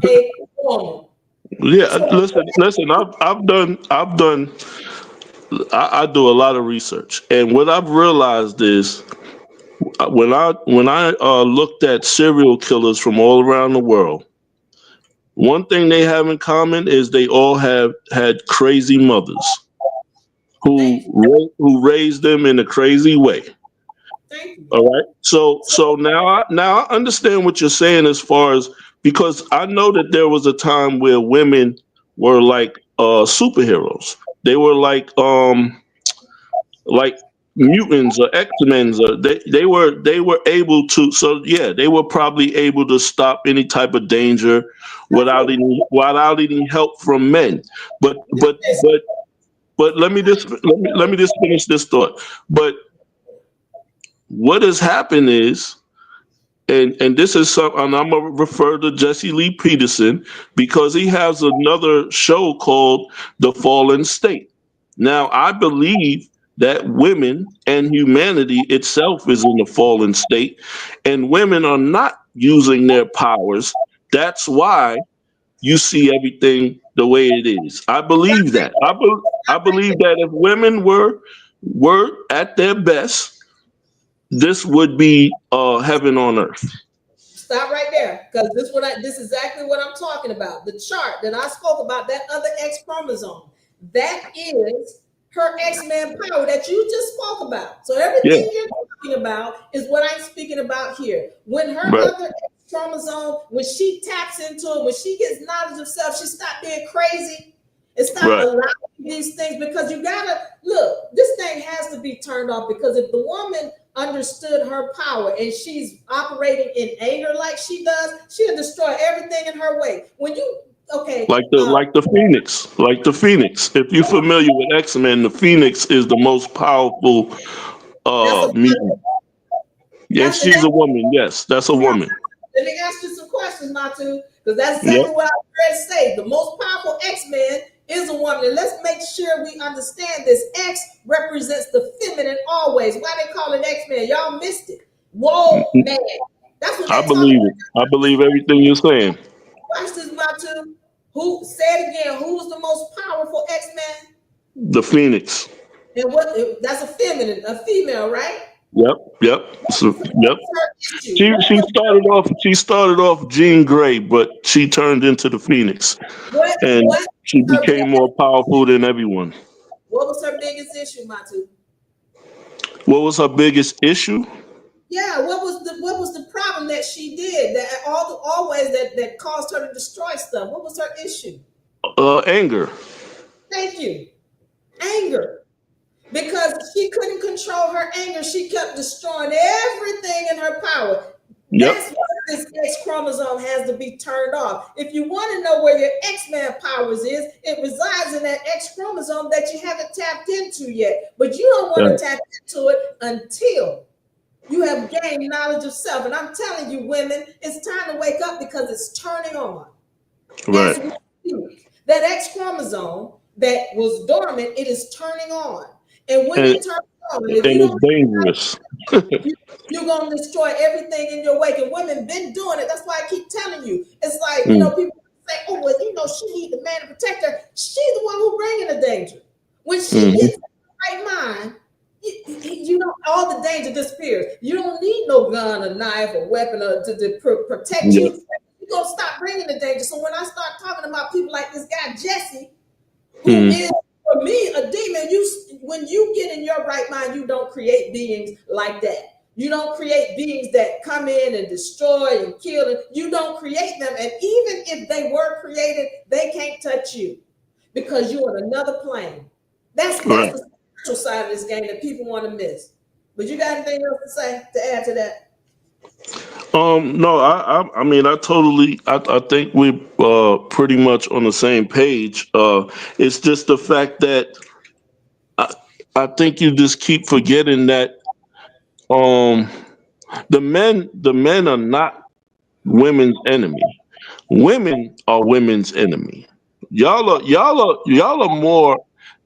A: from a woman.
F: Yeah,
A: So
F: listen. I've done. I do a lot of research, and what I've realized is when I looked at serial killers from all around the world, one thing they have in common is they all have had crazy mothers who raised them in a crazy way.
A: thank you.
F: All right. So now I understand what you're saying as far as because I know that there was a time where women were like superheroes. They were like mutants or X-Men or they were able to so yeah, they were probably able to stop any type of danger without any help from men. But but but but let me just finish this thought. But what has happened is, and this is something, and I'm gonna refer to Jesse Lee Peterson because he has another show called The Fallen State. Now, I believe that women and humanity itself is in a fallen state, and women are not using their powers. That's why you see everything the way it is. I believe that. I believe that if women were at their best, this would be heaven on earth.
A: Stop right there, because this is exactly what I'm talking about. The chart that I spoke about, that other X chromosome, that is her X-Men power that you just spoke about. So everything you're talking about is what I'm speaking about here. When her other X chromosome, when she taps into it, when she gets knowledge of self, she stopped being crazy and stop allowing these things, because you gotta look, this thing has to be turned off, because if the woman understood her power and she's operating in anger like she does, she'll destroy everything in her way. When you
F: like the Phoenix. If you're familiar with X-Men, the Phoenix is the most powerful mutant. Yes, she's a woman. Yes, that's a woman.
A: Let me ask you some questions, Matu, because that's exactly what I read say. The most powerful X-Men is a woman. And let's make sure we understand this. X represents the feminine always. Why they call it X-Men? Y'all missed it. Whoa, man. That's what
F: I believe it. I believe everything you're saying.
A: Watch this, Matu. Who said again? Who's the most powerful X-Men?
F: The Phoenix.
A: And what? That's a female, right?
F: Yep. So, yep. She started off Jean Grey, but she turned into the Phoenix, and she became more powerful than everyone.
A: What was her biggest issue, Matu?
F: What was her biggest issue?
A: Yeah, what was the problem that she did that always that caused her to destroy stuff? What was her issue?
F: Anger.
A: Thank you. Anger. Because she couldn't control her anger, she kept destroying everything in her power.
F: Yep.
A: That's what this X chromosome has to be turned off. If you want to know where your X-Man powers is, it resides in that X chromosome that you haven't tapped into yet. But you don't want to tap into it until you have gained knowledge of self. And I'm telling you, women, it's time to wake up because it's turning on.
F: Right.
A: As we speak, that X chromosome that was dormant, it is turning on. And when it turns on, if you
F: it's
A: don't,
F: dangerous.
A: you're going to destroy everything in your wake. And women been doing it. That's why I keep telling you. It's like, you know, people say, oh, well, you know, she needs the man to protect her. She's the one who bringing the danger. When she gets in the right mind, you know, all the danger disappears. You don't need no gun, a knife, or weapon to protect you. You're going to stop bringing the danger. So when I start talking about people like this guy, Jesse, who is, for me, a demon, when you get in your right mind, you don't create beings like that. You don't create beings that come in and destroy and kill. And you don't create them. And even if they were created, they can't touch you because you're on another plane. That's the spiritual side of this game that people want to miss. But you got anything else to say, to add to that?
F: No, I mean, I think we're pretty much on the same page. It's just the fact that I think you just keep forgetting that the men are not women's enemy. Women are women's enemy. Y'all are more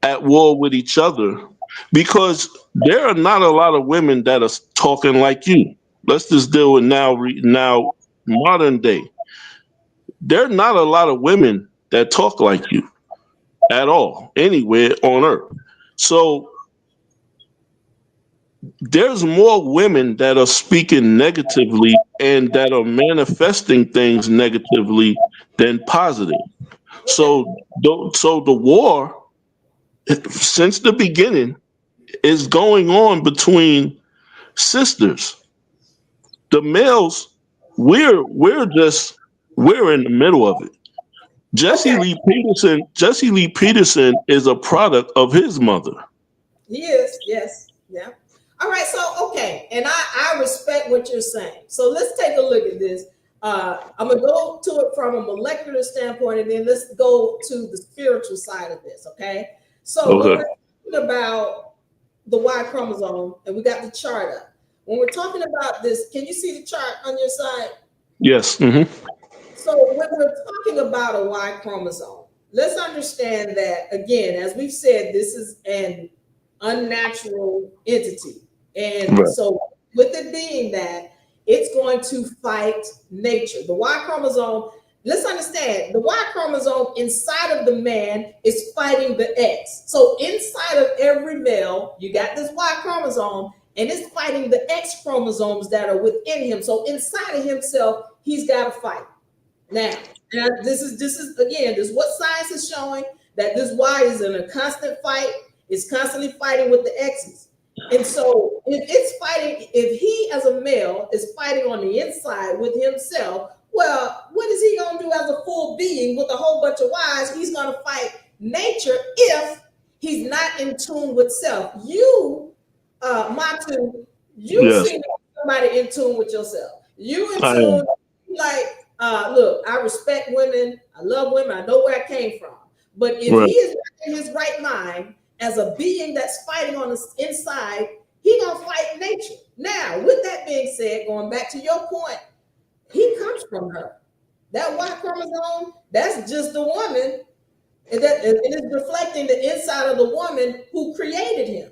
F: at war with each other because there are not a lot of women that are talking like you. Let's just deal with now modern day. There are not a lot of women that talk like you at all anywhere on earth. So there's more women that are speaking negatively and that are manifesting things negatively than positive. So the war since the beginning is going on between sisters. The males, we're in the middle of it. Jesse Lee Peterson is a product of his mother.
A: He is, yes, yeah. All right, so okay, and I respect what you're saying. So let's take a look at this. I'm gonna go to it from a molecular standpoint, and then let's go to the spiritual side of this. Okay. So when we're talking about the Y chromosome, and we got the chart up. When we're talking about this, can you see the chart on your side?
F: Yes.
A: So when we're talking about a Y chromosome, let's understand that, again, as we've said, this is an unnatural entity. And so with it being that, it's going to fight nature. The Y chromosome, let's understand, the Y chromosome inside of the man is fighting the X. So inside of every male, you got this Y chromosome, and it's fighting the X chromosomes that are within him. So inside of himself, he's got to fight. Now this is again, this is what science is showing, that this Y is in a constant fight. It's constantly fighting with the X's. And so if he as a male is fighting on the inside with himself, well, what is he going to do as a full being with a whole bunch of Y's? He's going to fight nature if he's not in tune with self. You, Matu, you see somebody in tune with yourself. You in tune, like, look, I respect women. I love women. I know where I came from. But if he is not in his right mind, as a being that's fighting on the inside, he gonna fight nature. Now, with that being said, going back to your point, he comes from her. That Y chromosome, that's just the woman, and it is reflecting the inside of the woman who created him.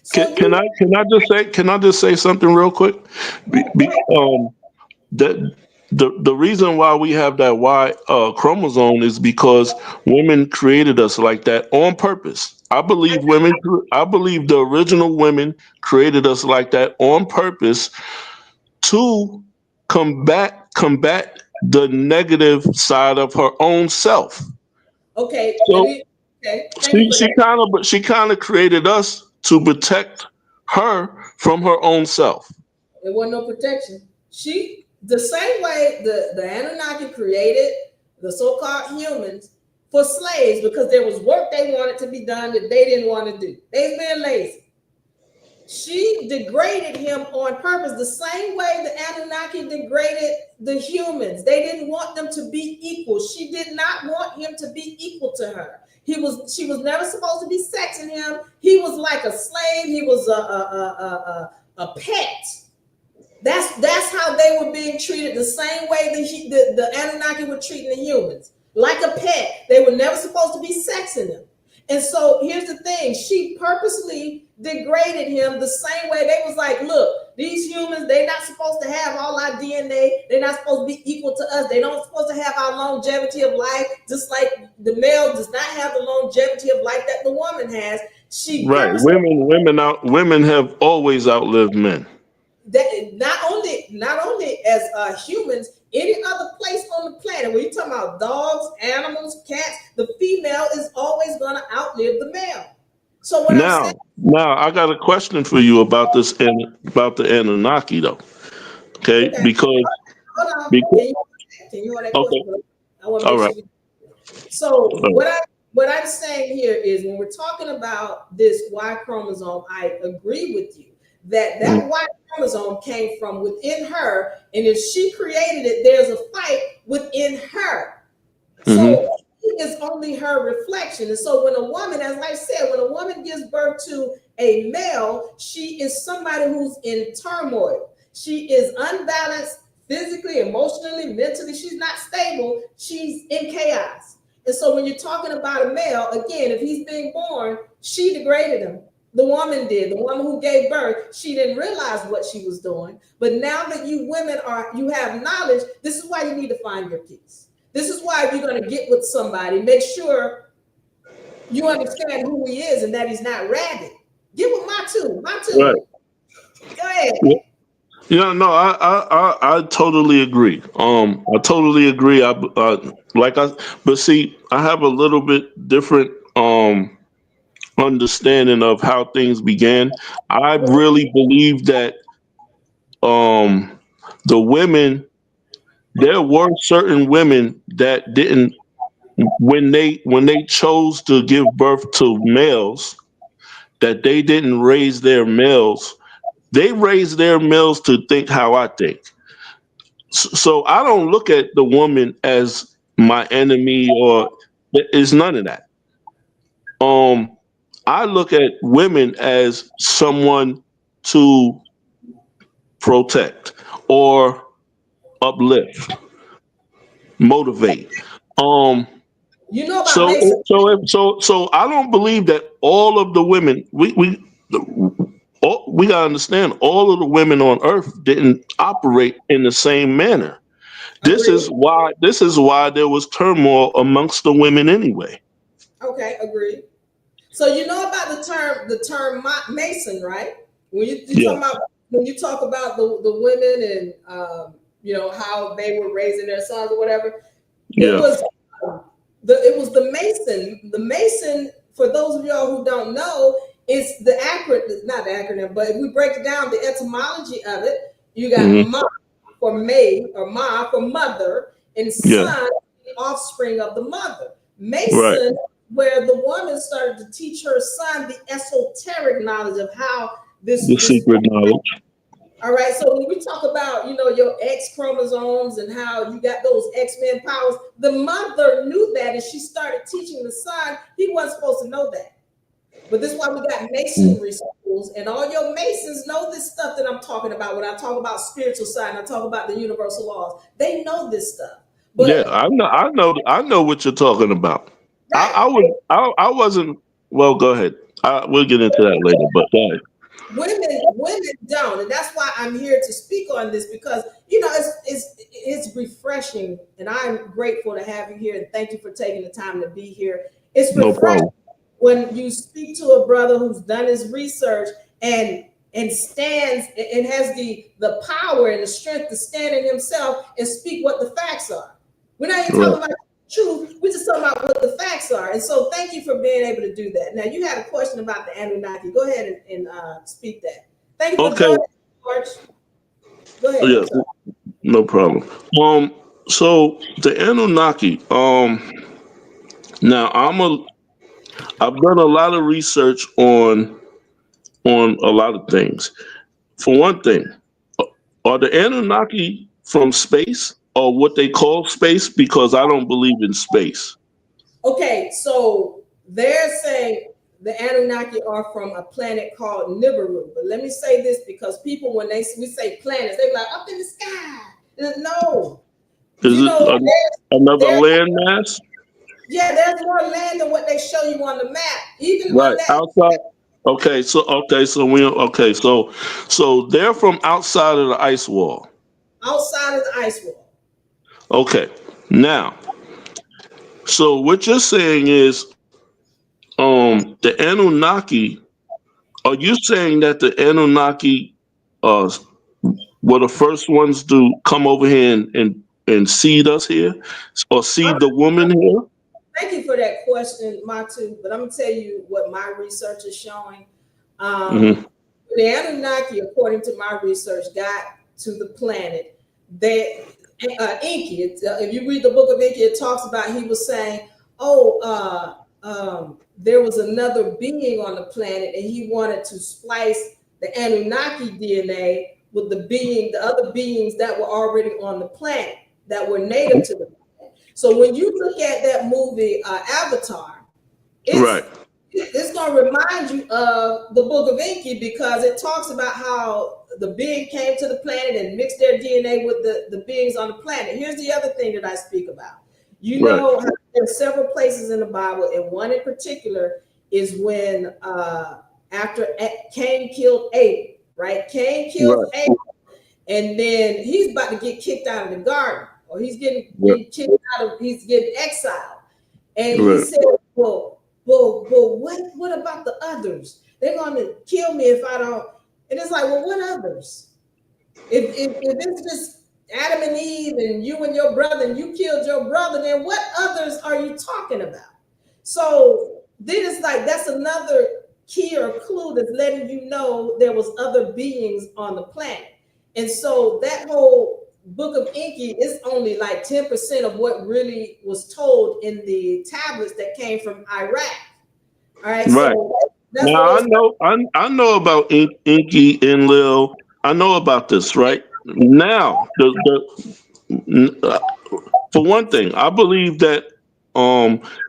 A: So
F: can I just say something real quick? The reason why we have that Y chromosome is because women created us like that on purpose. I believe the original women created us like that on purpose to combat the negative side of her own self.
A: Okay.
F: So
A: Okay.
F: she kind of created us to protect her from her own self.
A: There wasn't no protection. The same way the Anunnaki created the so-called humans for slaves, because there was work they wanted to be done that they didn't want to do. They was being lazy. She degraded him on purpose, the same way the Anunnaki degraded the humans. They didn't want them to be equal. She did not want him to be equal to her. She was never supposed to be sexing him. He was like a slave. He was a pet. That's how they were being treated, the same way the Anunnaki were treating the humans, like a pet. They were never supposed to be sexing him. And so here's the thing, she purposely degraded him the same way. They was like, look, these humans, they're not supposed to have all our DNA. They're not supposed to be equal to us. They don't supposed to have our longevity of life, just like the male does not have the longevity of life that the woman has. She
F: Right. Women have always outlived men.
A: That not only as humans, any other place on the planet, when you're talking about dogs, animals, cats, the female is always going to outlive the male. So what I'm saying,
F: Now I got a question for you about this and about the Anunnaki though. Okay,
A: okay,
F: because
A: hold on. Can you hold that
F: okay,
A: question? I want to
F: all
A: make
F: right.
A: sure. So
F: All right.
A: what I'm saying here is when we're talking about this Y chromosome, I agree with you that Y chromosome came from within her, and if she created it, there's a fight within her. So he is only her reflection. And so when a woman, as I said, when a woman gives birth to a male, she is somebody who's in turmoil. She is unbalanced physically, emotionally, mentally. She's not stable. She's in chaos. And so when you're talking about a male, again, if he's being born, she degraded him. The woman did. The woman who gave birth, she didn't realize what she was doing. But now that you women you have knowledge, this is why you need to find your peace. This is why if you're going to get with somebody, make sure you understand who he is and that he's not ragged. Get with my two.
F: Right.
A: Go ahead.
F: Yeah, no, I totally agree. I totally agree. But see, I have a little bit different understanding of how things began. I really believe that the women, there were certain women that didn't, when they chose to give birth to males, that they didn't raise their males. They raised their males to think how I think. So I don't look at the woman as my enemy, or it's none of that. Um, I look at women as someone to protect or uplift, motivate. Um,
A: You know about
F: so
A: Mason?
F: so I don't believe that all of the women we gotta understand all of the women on earth didn't operate in the same manner. This
A: Agreed.
F: is why there was turmoil amongst the women anyway.
A: Okay, agreed. So you know about the term Mason, right? When you
F: Yeah,
A: talk about when you talk about the women and how they were raising their sons or whatever, it
F: yeah,
A: was the Mason. The Mason, for those of y'all who don't know, is the acronym, not the acronym, but if we break it down, the etymology of it, you got
F: hmm,
A: Ma for May or Ma for mother, and
F: yeah,
A: son, the offspring of the mother.
F: right.
A: Mason, where the woman started to teach her son the esoteric knowledge of how
F: The
A: this
F: secret knowledge.
A: all right. So when we talk about, your X chromosomes and how you got those X-Men powers, the mother knew that and she started teaching the son. He wasn't supposed to know that. But this is why we got masonry schools, and all your masons know this stuff that I'm talking about. When I talk about spiritual side and I talk about the universal laws, they know this stuff.
F: Yeah,
A: But
F: I know what you're talking about.
A: right,
F: I wasn't. Well, go ahead. We'll get into that later. But go ahead.
A: women don't, and that's why I'm here to speak on this, because it's refreshing, and I'm grateful to have you here, and thank you for taking the time to be here. It's
F: No
A: refreshing
F: problem.
A: when you speak to a brother who's done his research and stands and has the power and the strength to stand in himself and speak what the facts are. We're not even
F: Right.
A: talking about truth, we're just talking about what the facts are. And so thank you for being able to do that. Now you had a question about the Anunnaki. Go ahead and speak that. Thank you for
F: Okay.
A: joining, George. Go ahead.
F: Yeah.
A: I'm sorry.
F: No problem. So the Anunnaki. Now I've done a lot of research on on a lot of things. For one thing, are the Anunnaki from space or what they call space? Because I don't believe in space.
A: Okay, so they're saying the Anunnaki are from a planet called Nibiru. But let me say this, because people, when we say planets, they're like up in the sky. No,
F: Is
A: you
F: it
A: know,
F: another
A: there's
F: landmass?
A: yeah, there's more land than what they show you on the map. Even on
F: Right.
A: that
F: Outside. So they're from outside of the ice wall.
A: outside of the ice wall.
F: Okay. Now, so what you're saying is the Anunnaki, are you saying that the Anunnaki uh were the first ones to come over here and seed us here? Or seed the woman here?
A: Thank you for that question, Matu. But I'm gonna tell you what my research is showing.
F: Hmm.
A: The Anunnaki, according to my research, got to the planet. They Enki. If you read the book of Enki, it talks about, he was saying, "Oh, there was another being on the planet, and he wanted to splice the Anunnaki DNA with the other beings that were already on the planet that were native to the planet." So when you look at that movie Avatar,
F: Right.
A: it's going to remind you of the book of Enki, because it talks about how the being came to the planet and mixed their DNA with the beings on the planet. Here's the other thing that I speak about. You
F: Right.
A: know, there are several places in the Bible, and one in particular is when after Cain killed Abel, right? Cain kills
F: Right.
A: Abel, and then he's about to get kicked out of the garden, or he's getting
F: Right.
A: kicked out of, he's getting exiled. And he
F: Right.
A: said, well, what about the others? They're going to kill me if I don't. And it's like, well, what others? If it's just Adam and Eve and you and your brother, and you killed your brother, then what others are you talking about? So then it's like, that's another key or clue that's letting you know there was other beings on the planet. And so that whole book of Enki is only like 10% of what really was told in the tablets that came from Iraq. All right,
F: Right.
A: so that's what
F: Now
A: it's.
F: I know about Inky and Lil. I know about this, right? Now, for one thing, I believe that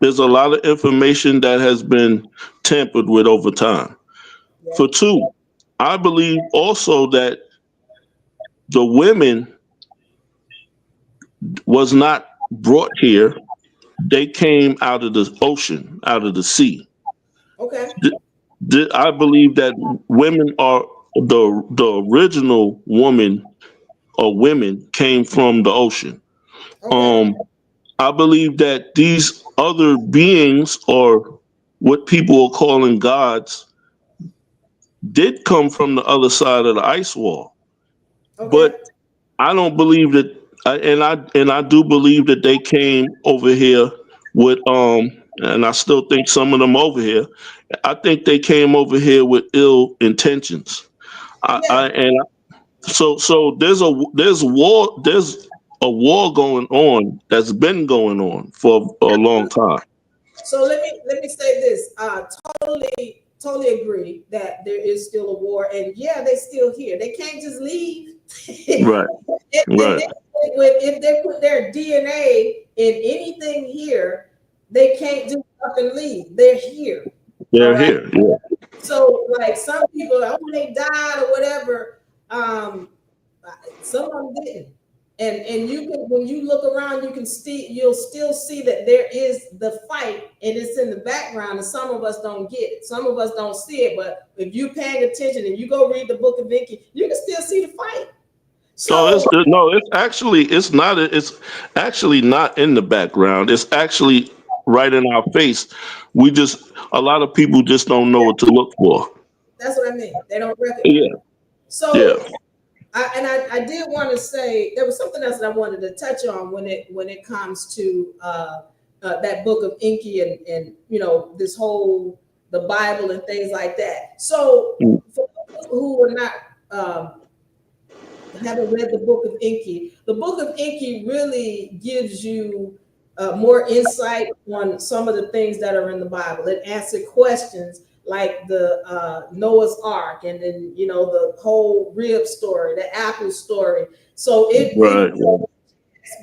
F: there's a lot of information that has been tampered with over time.
A: Yeah.
F: For two, I believe also that the women was not brought here. They came out of the ocean, out of the sea.
A: Okay.
F: I believe that women are the original woman or women came from the ocean.
A: Okay.
F: Um, I believe that these other beings, or what people are calling gods, did come from the other side of the ice wall.
A: Okay.
F: But I don't believe that, and I do believe that they came over here with and I still think some of them over here. I think they came over here with ill intentions.
A: Yeah.
F: So there's a war going on that's been going on for a long time.
A: So let me say this. Totally agree that there is still a war, and yeah, they still here. They can't just leave.
F: Right. Right.
A: If they put their DNA in anything here, they can't just up and leave. They're here. All
F: They're
A: right.
F: here. Yeah.
A: So like some people, oh, they died or whatever. Some of them didn't. And you can, when you look around, you'll still see that there is the fight, and it's in the background, and some of us don't get it. Some of us don't see it, but if you're paying attention and you go read the book of Enki, you can still see the fight.
F: So
A: So
F: it's actually not in the background. It's actually right in our face. A lot of people just don't know what to look for.
A: that's what I mean. They don't recognize.
F: Yeah. Yeah.
A: So I did want to say there was something else that I wanted to touch on when it comes to that book of Enki and this whole the Bible and things like that. So for those who are not haven't read the book of Enki, the book of Enki really gives you more insight on some of the things that are in the Bible. It answers questions like the Noah's Ark, and then the whole rib story, the apple story. So
F: Right.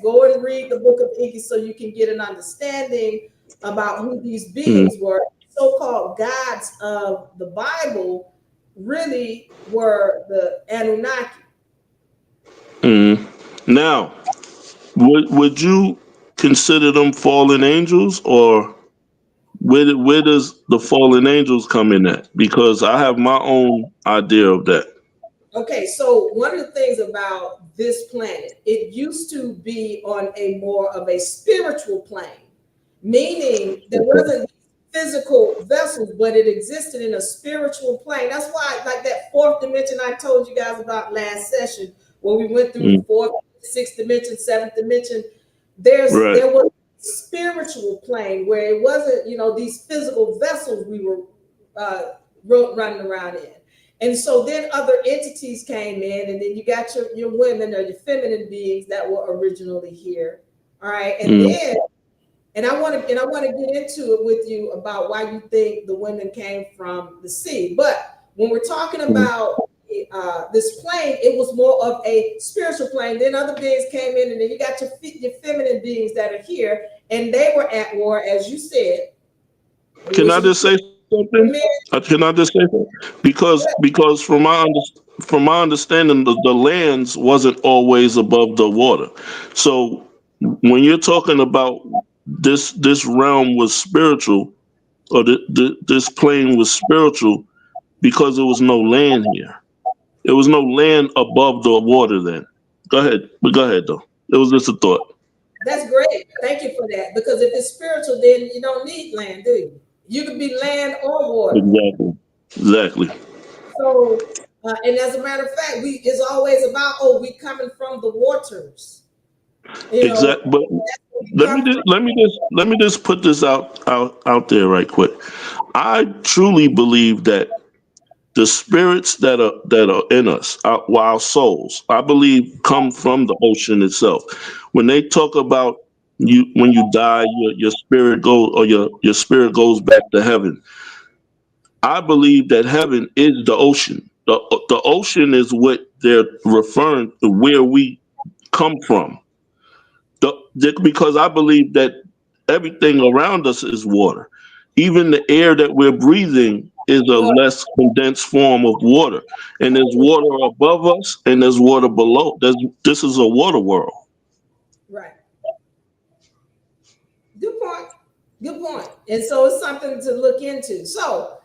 A: go and read the book of Iggy so you can get an understanding about who these beings were. So-called gods of the Bible really were the Anunnaki.
F: Now, would you consider them fallen angels, or where does the fallen angels come in at? Because I have my own idea of that.
A: Okay, so one of the things about this planet, it used to be on a more of a spiritual plane, meaning there wasn't physical vessels, but it existed in a spiritual plane. That's why, like that fourth dimension I told you guys about last session, when we went through the fourth, sixth dimension, seventh dimension, there was a spiritual plane where it wasn't, these physical vessels we were running around in. And so then other entities came in, and then you got your women or your feminine beings that were originally here. All right. And then, and I want to get into it with you about why you think the women came from the sea. But when we're talking about this plane, it was more of a spiritual plane. Then other beings came in, and then you got your feminine beings that are here, and they were at war, as you said.
F: Can I just say something? Can I just say something? Because from my understanding, the lands wasn't always above the water. So when you're talking about this realm was spiritual, or this plane was spiritual, because there was no land here. There was no land above the water then. Go ahead though. It was just a thought.
A: That's great. Thank you for that. Because if it's spiritual, then you don't need land, do you? You could be land or water.
F: Exactly.
A: So, and as a matter of fact, it's always about, we coming from the waters.
F: Exactly. But let me just put this out there right quick. I truly believe that the spirits that are in us, our souls, I believe, come from the ocean itself. When they talk about when you die, your spirit goes, or your spirit goes back to heaven. I believe that heaven is the ocean. The ocean is what they're referring to, where we come from. Because I believe that everything around us is water. Even the air that we're breathing is a less condensed form of water. And there's water above us and there's water below. This is a water world.
A: Right. Good point. Good point. And so it's something to look into. So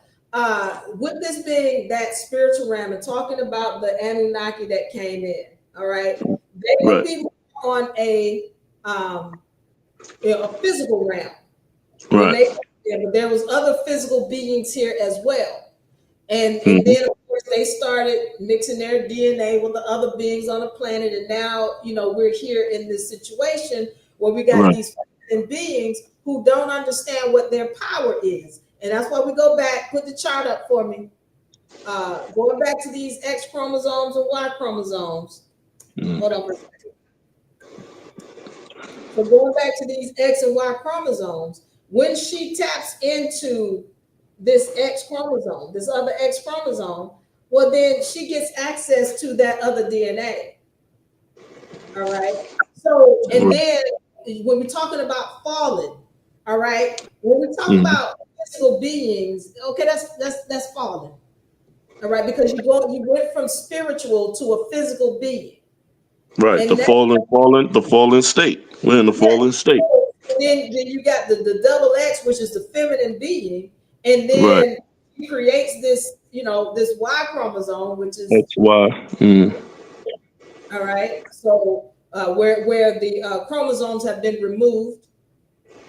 A: with this being that spiritual realm and talking about the Anunnaki that came in, all right, they would be on a physical realm.
F: Right.
A: But there was other physical beings here as well. And then of course they started mixing their DNA with the other beings on the planet. And now, we're here in this situation where we got these beings who don't understand what their power is. And that's why we go back, put the chart up for me. Going back to these X chromosomes and Y chromosomes. Hold on for a second. So going back to these X and Y chromosomes, when she taps into this X chromosome, this other X chromosome, well, then she gets access to that other DNA. All right. So, and then when we're talking about fallen, all right, when we talk about physical beings, okay, that's fallen. All right, because you went from spiritual to a physical being.
F: Right, and the fallen state. We're in the fallen state.
A: Then you got the double X, which is the feminine being, and then he creates this, this Y chromosome, which is
F: XY.
A: All right. So where the chromosomes have been removed.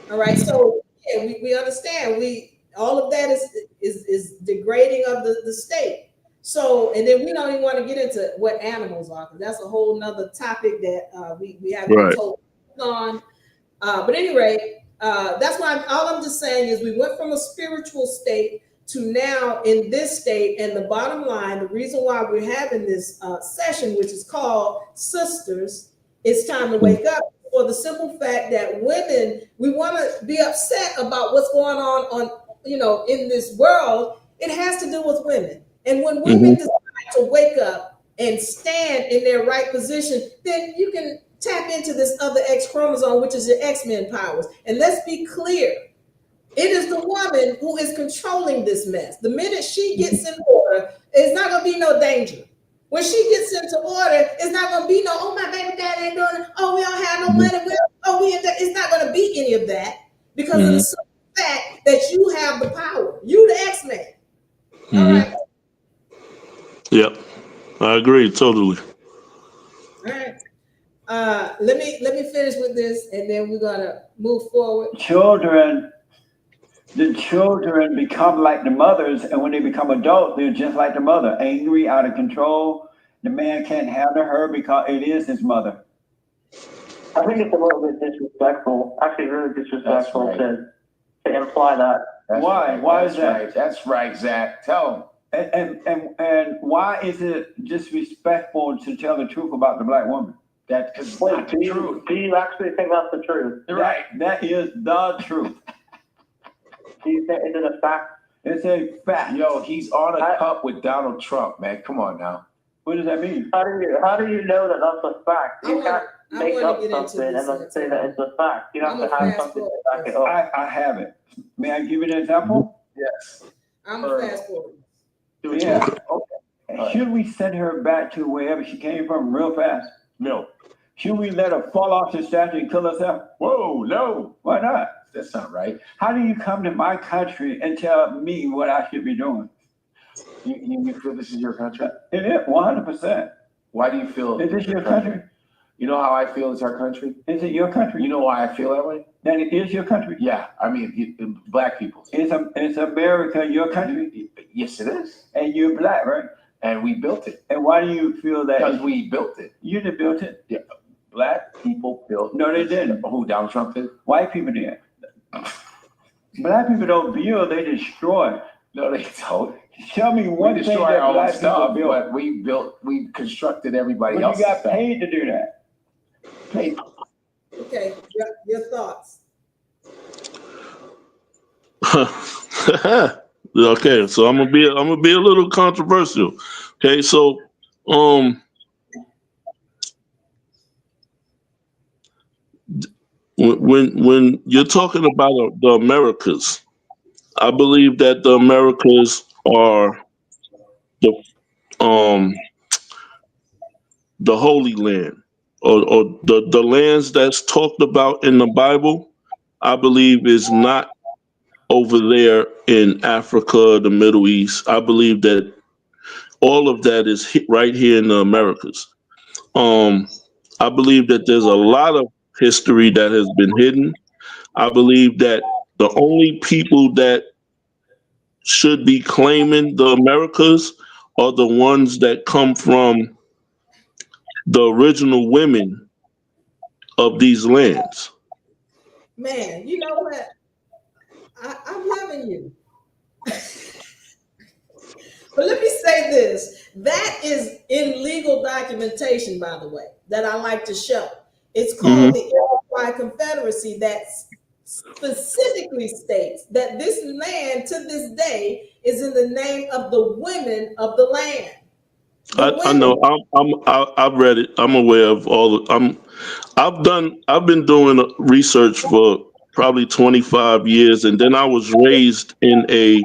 A: All right. So yeah, we understand. All of that is degrading of the state. So, and then we don't even want to get into what animals are, because that's a whole nother topic that we haven't been told on. But anyway, that's why all I'm just saying is we went from a spiritual state to now in this state. And the bottom line, the reason why we're having this session, which is called Sisters, It's Time to Wake Up, for the simple fact that women, we want to be upset about what's going on in this world. It has to do with women. And when women decide to wake up and stand in their right position, then you can tap into this other X chromosome, which is your X-Men powers. And let's be clear, it is the woman who is controlling this mess. The minute she gets in order, it's not going to be no danger. When she gets into order, it's not going to be no, oh, my baby dad ain't doing it. Oh, we don't have no money. It's not going to be any of that because of the simple fact that you have the power. You the X-Men. All right.
F: Yep, I agree totally.
A: All right. Let me finish with this, and then we're gonna move forward.
D: The children become like the mothers, and when they become adults, they're just like the mother, angry, out of control. The man can't handle her because it is his mother.
G: I think it's a little bit disrespectful, actually really disrespectful to imply that.
D: Why is that?
B: Right. That's right, Zach. Tell
D: And why is it disrespectful to tell the truth about the black woman?
B: that because it's
G: Wait,
B: not the truth.
G: do you actually think that's the truth?
B: Right.
D: That is the truth.
G: Do you think, is it a fact?
D: It's a fact.
B: Yo, he's on a cup with Donald Trump, man. Come on now.
D: What does that mean?
G: How do you know that that's a fact? You can't make up something and then say that it's a fact. You have to have something to back it up.
D: I have it. May I give you an example?
B: Yes.
A: I'm gonna fast forward.
B: Do it.
D: Yeah.
B: Okay.
D: Should we send her back to wherever she came from real fast?
B: No.
D: Should we let her fall off the statue and kill herself?
B: Whoa, no.
D: Why not?
B: That's not right.
D: How do you come to my country and tell me what I should be doing?
B: You feel this is your country?
D: It is 100%.
B: Why do you feel
D: Is this your country?
B: You know how I feel it's our country?
D: Is it your country?
B: You know why I feel that way?
D: That it is your country?
B: Yeah, I mean, black people.
D: It's America, your country?
B: Yes, it is.
D: And you're black, right?
B: And we built it.
D: And why do you feel that?
B: Because we built it.
D: You didn't build it?
B: Yeah. Black people built.
D: No, they didn't.
B: Who, Donald Trump did?
D: White people did. Black people don't build, they destroy.
B: No, they don't.
D: Tell me one
B: We
D: thing
B: destroy
D: that
B: our own
D: black people
B: stuff,
D: built.
B: but we constructed everybody
D: But
B: else's
D: you got
B: stuff.
D: paid to do that.
B: Paid.
A: Okay, your thoughts.
F: Okay, so I'm gonna be a little controversial. Okay, so when you're talking about the Americas, I believe that the Americas are the Holy Land, or the lands that's talked about in the Bible. I believe is not over there in Africa, the Middle East. I believe that all of that is right here in the Americas. I believe that there's a lot of history that has been hidden. I believe that the only people that should be claiming the Americas are the ones that come from the original women of these lands.
A: Man, you know what? I'm loving you. But let me say this. That is in legal documentation, by the way, that I like to show. It's called the Iroquois Confederacy that specifically states that this land to this day is in the name of the women of the land.
F: I know. I've read it. I'm aware of all. I've been doing research for probably 25 years, and then I was raised in a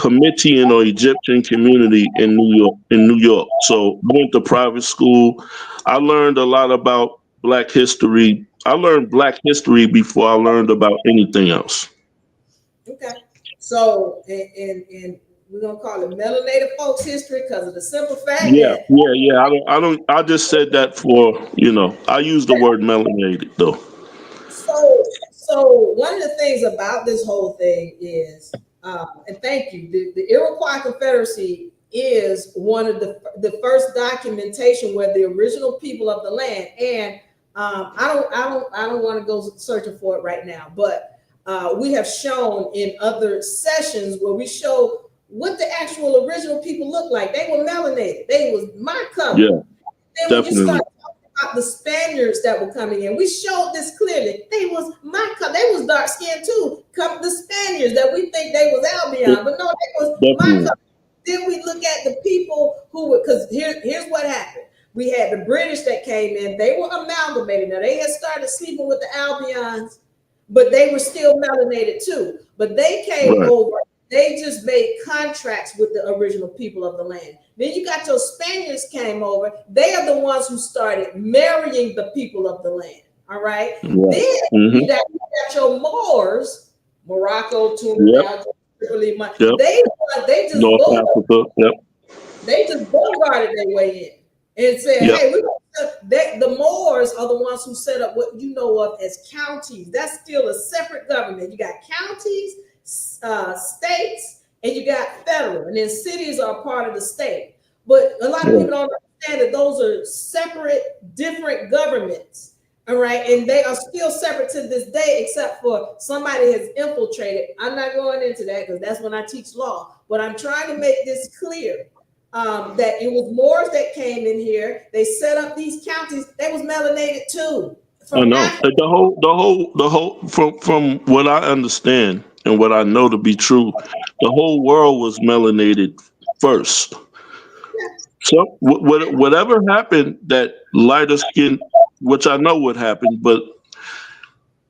F: Comitian or Egyptian community in New York. So I went to private school. I learned a lot about Black history. I learned Black history before I learned about anything else.
A: Okay. So, and we're gonna call it melanated folks history because of the simple fact
F: Yeah.
A: that
F: I just said that for, I use the word melanated though.
A: So one of the things about this whole thing is, and thank you, the Iroquois Confederacy is one of the first documentation where the original people of the land, and I don't want to go searching for it right now, but we have shown in other sessions where we show what the actual original people look like. They were melanated. They was my color.
F: Yeah,
A: then when
F: definitely.
A: you start talking about the Spaniards that were coming in. We showed this clearly. They was dark skinned too. Come the Spaniards that we think they was Albion, but no, they was my
F: Definitely.
A: color. Then we look at the people who were, because here's what happened. We had the British that came in. They were amalgamated. Now they had started sleeping with the Albions, but they were still melanated too. But they came
F: Right.
A: over. They just made contracts with the original people of the land. Then you got your Spaniards came over. They are the ones who started marrying the people of the land. All right.
F: Right.
A: Then
F: Mhm.
A: you got your Moors, Morocco,
F: Yep.
A: Tunisia, Tripoli.
F: Yep.
A: They just
F: North Africa. Yep.
A: bogarted their way in and said,
F: Yep.
A: "Hey, the Moors are the ones who set up what you know of as counties. That's still a separate government. You got counties, states, and you got federal, and then cities are part of the state. But a lot of
F: Yeah.
A: people don't understand that those are separate, different governments. All right, and they are still separate to this day, except for somebody has infiltrated. I'm not going into that because that's when I teach law. But I'm trying to make this clear that it was Moors that came in here. They set up these counties. They was melanated too.
F: I
A: From
F: know.
A: Africa.
F: The whole from what I understand and what I know to be true, the whole world was melanated first. So whatever happened, that lighter skin, which I know what happened, but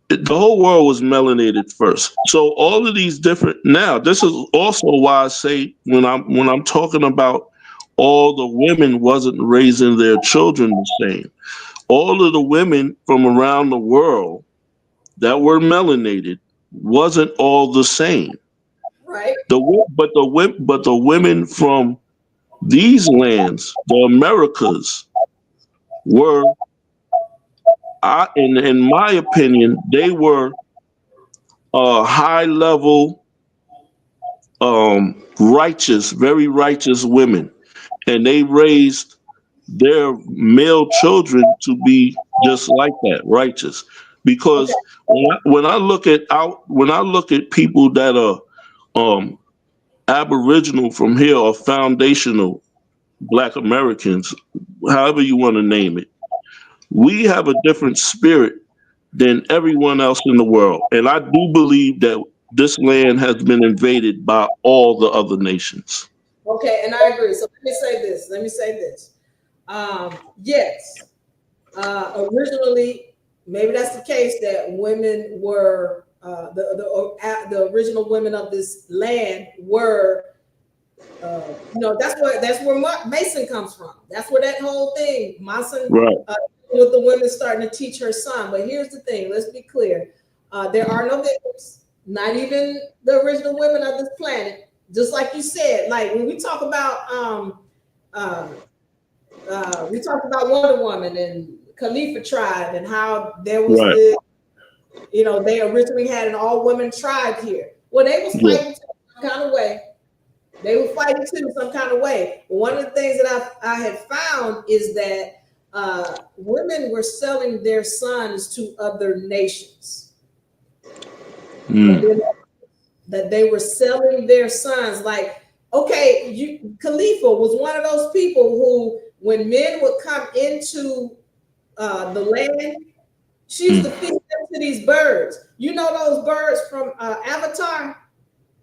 F: the whole world was melanated first. So all of these different, now this is also why I say when I'm talking about all the women wasn't raising their children the same. All of the women from around the world that were melanated wasn't all the same.
A: Right.
F: But the women from these lands, the Americas, were, in my opinion, they were high level, righteous, very righteous women, and they raised their male children to be just like that, righteous.
A: Okay.
F: Because when I look at people that are um, Aboriginal from here or foundational Black Americans, however you want to name it, we have a different spirit than everyone else in the world. And I do believe that this land has been invaded by all the other nations.
A: Okay, and I agree. So let me say this. Yes, originally, maybe that's the case that women were the original women of this land were. That's where Mason comes from. That's where that whole thing, Mason,
F: Right.
A: with the women starting to teach her son. But here's the thing. Let's be clear. There are no victims. Not even the original women of this planet. Just like you said, like when we talk about Wonder Woman and Khalifa tribe and how there was
F: Right.
A: this, they originally had an all women tribe here. Well, they was
F: Yeah.
A: fighting some kind of way. They were fighting too some kind of way. But one of the things that I had found is that women were selling their sons to other nations.
F: Mm.
A: That they were selling their sons. Like, okay, Khalifa was one of those people who, when men would come into the land, she used to feed them to these birds. You know those birds from Avatar?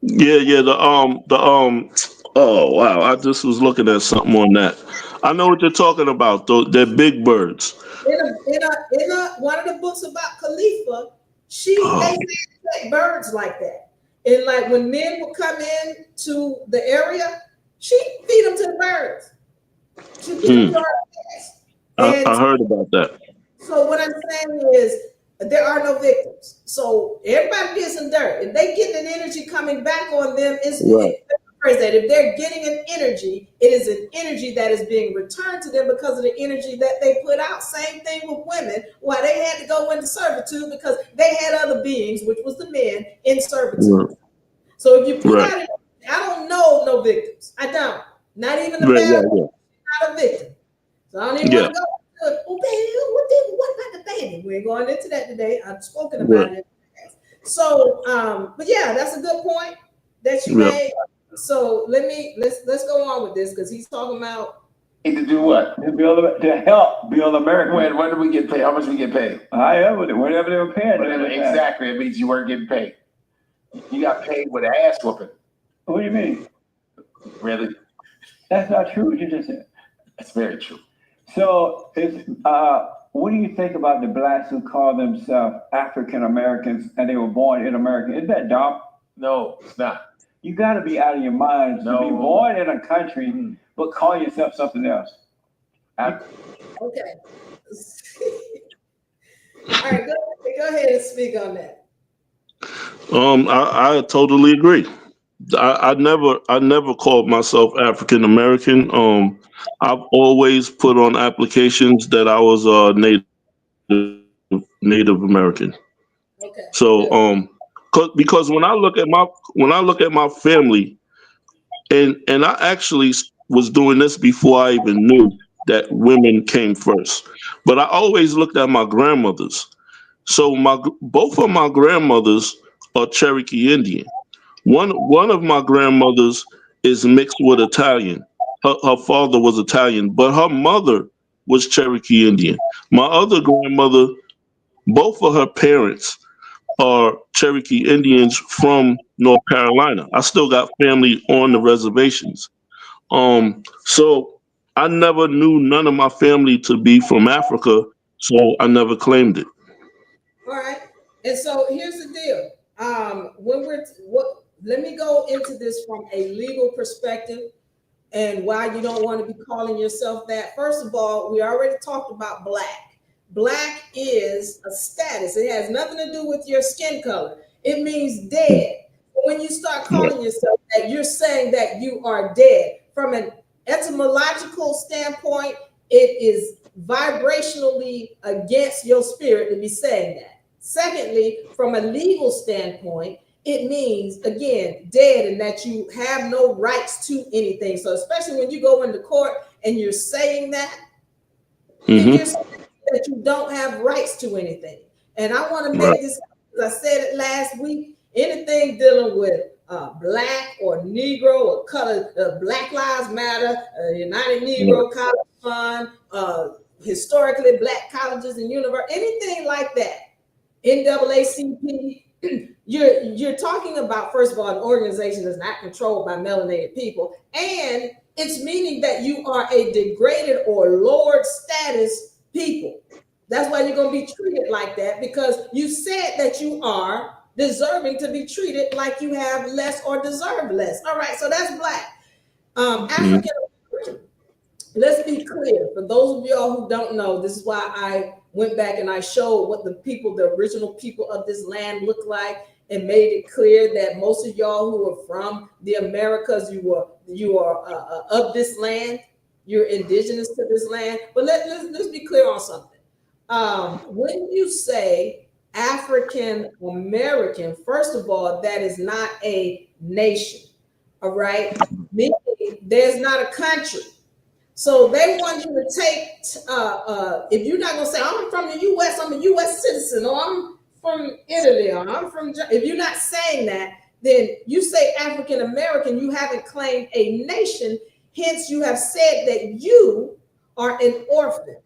F: Yeah. Oh wow! I just was looking at something on that. I know what you're talking about. Though they're big birds.
A: In one of the books about Khalifa,
F: Oh.
A: they had birds like that. And like when men would come in to the area, she feed them to the birds. She feed them to her kids. And
F: I heard about that.
A: so what I'm saying is there are no victims. So everybody gets some dirt. If they get an energy coming back on them,
F: Right.
A: if they're getting an energy, it is an energy that is being returned to them because of the energy that they put out. Same thing with women, why they had to go into servitude because they had other beings, which was the men, in servitude.
F: Right.
A: So if you put
F: Right.
A: out an energy, I don't know no victims. I don't. Not even the
F: Right.
A: bad,
F: Yeah.
A: not a victim. So I don't even
F: Yeah.
A: want to go. Oh, baby, what about the baby? We ain't going into that today. I've spoken about
F: Right.
A: it. So, but yeah, that's a good point that you
F: Yeah.
A: made. So let's go on with this because he's talking about
B: To do what?
D: To help build America.
B: When do we get paid? How much we get paid?
D: Whenever they were paying.
B: Exactly. It means you weren't getting paid. You got paid with an ass whooping.
D: What do you mean?
B: Really?
D: That's not true what you just said.
B: That's very true.
D: So what do you think about the blacks who call themselves African Americans and they were born in America? Isn't that dumb?
B: No, it's not.
D: You got to be out of your mind to be born in a country, but call yourself something else.
A: Okay. All right, go ahead and speak on that.
F: I totally agree. I never called myself African American. I've always put on applications that I was Native American.
A: Okay.
F: So because when I look at my family, and I actually was doing this before I even knew that women came first, but I always looked at my grandmothers. So both of my grandmothers are Cherokee Indian. One of my grandmothers is mixed with Italian. Her father was Italian, but her mother was Cherokee Indian. My other grandmother, both of her parents are Cherokee Indians from North Carolina. I still got family on the reservations. So I never knew none of my family to be from Africa, so I never claimed it.
A: All right. And so here's the deal. Let me go into this from a legal perspective and why you don't want to be calling yourself that. First of all, we already talked about black. Black is a status. It has nothing to do with your skin color. It means dead. When you start calling yourself that, you're saying that you are dead. From an etymological standpoint, it is vibrationally against your spirit to be saying that. Secondly, from a legal standpoint, it means, again, dead, and that you have no rights to anything. So especially when you go into court and you're saying that, then you're saying that you don't have rights to anything. And I want to make this, as I said it last week, anything dealing with black or Negro or color, Black Lives Matter, United Negro College Fund, historically black colleges and universities, anything like that, NAACP, you're talking about, first of all, an organization that's not controlled by melanated people, and it's meaning that you are a degraded or lowered status people. That's why you're going to be treated like that, because you said that you are deserving to be treated like you have less or deserve less. All right, so that's black. African American. Let's be clear. For those of y'all who don't know, this is why I went back and I showed what the original people of this land look like, and made it clear that most of y'all who are from the Americas, you are of this land. You're indigenous to this land. But let's be clear on something. When you say African American, first of all, that is not a nation. All right, meaning there's not a country. So they want you to take, if you're not going to say, I'm from the U.S., I'm a U.S. citizen, or I'm from Italy, or I'm from, if you're not saying that, then you say African American, you haven't claimed a nation, hence you have said that you are an orphan.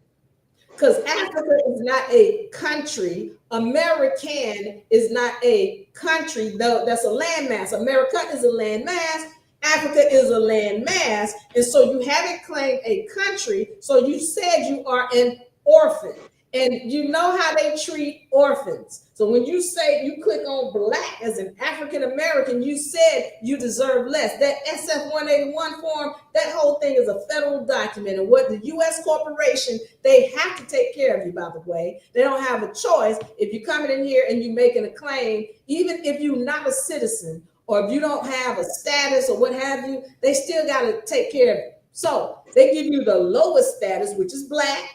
A: Because Africa is not a country, American is not a country, though that's a landmass. America is a landmass. Africa is a landmass, and so you haven't claimed a country, so you said you are an orphan, and you know how they treat orphans. So when you say, you click on black as an African American, you said you deserve less. That SF 181 form, that whole thing is a federal document, and what the U.S. corporation, they have to take care of you, by the way. They don't have a choice. If you're coming in here and you're making a claim, even if you're not a citizen, or if you don't have a status or what have you, they still got to take care of you. So they give you the lowest status, which is black.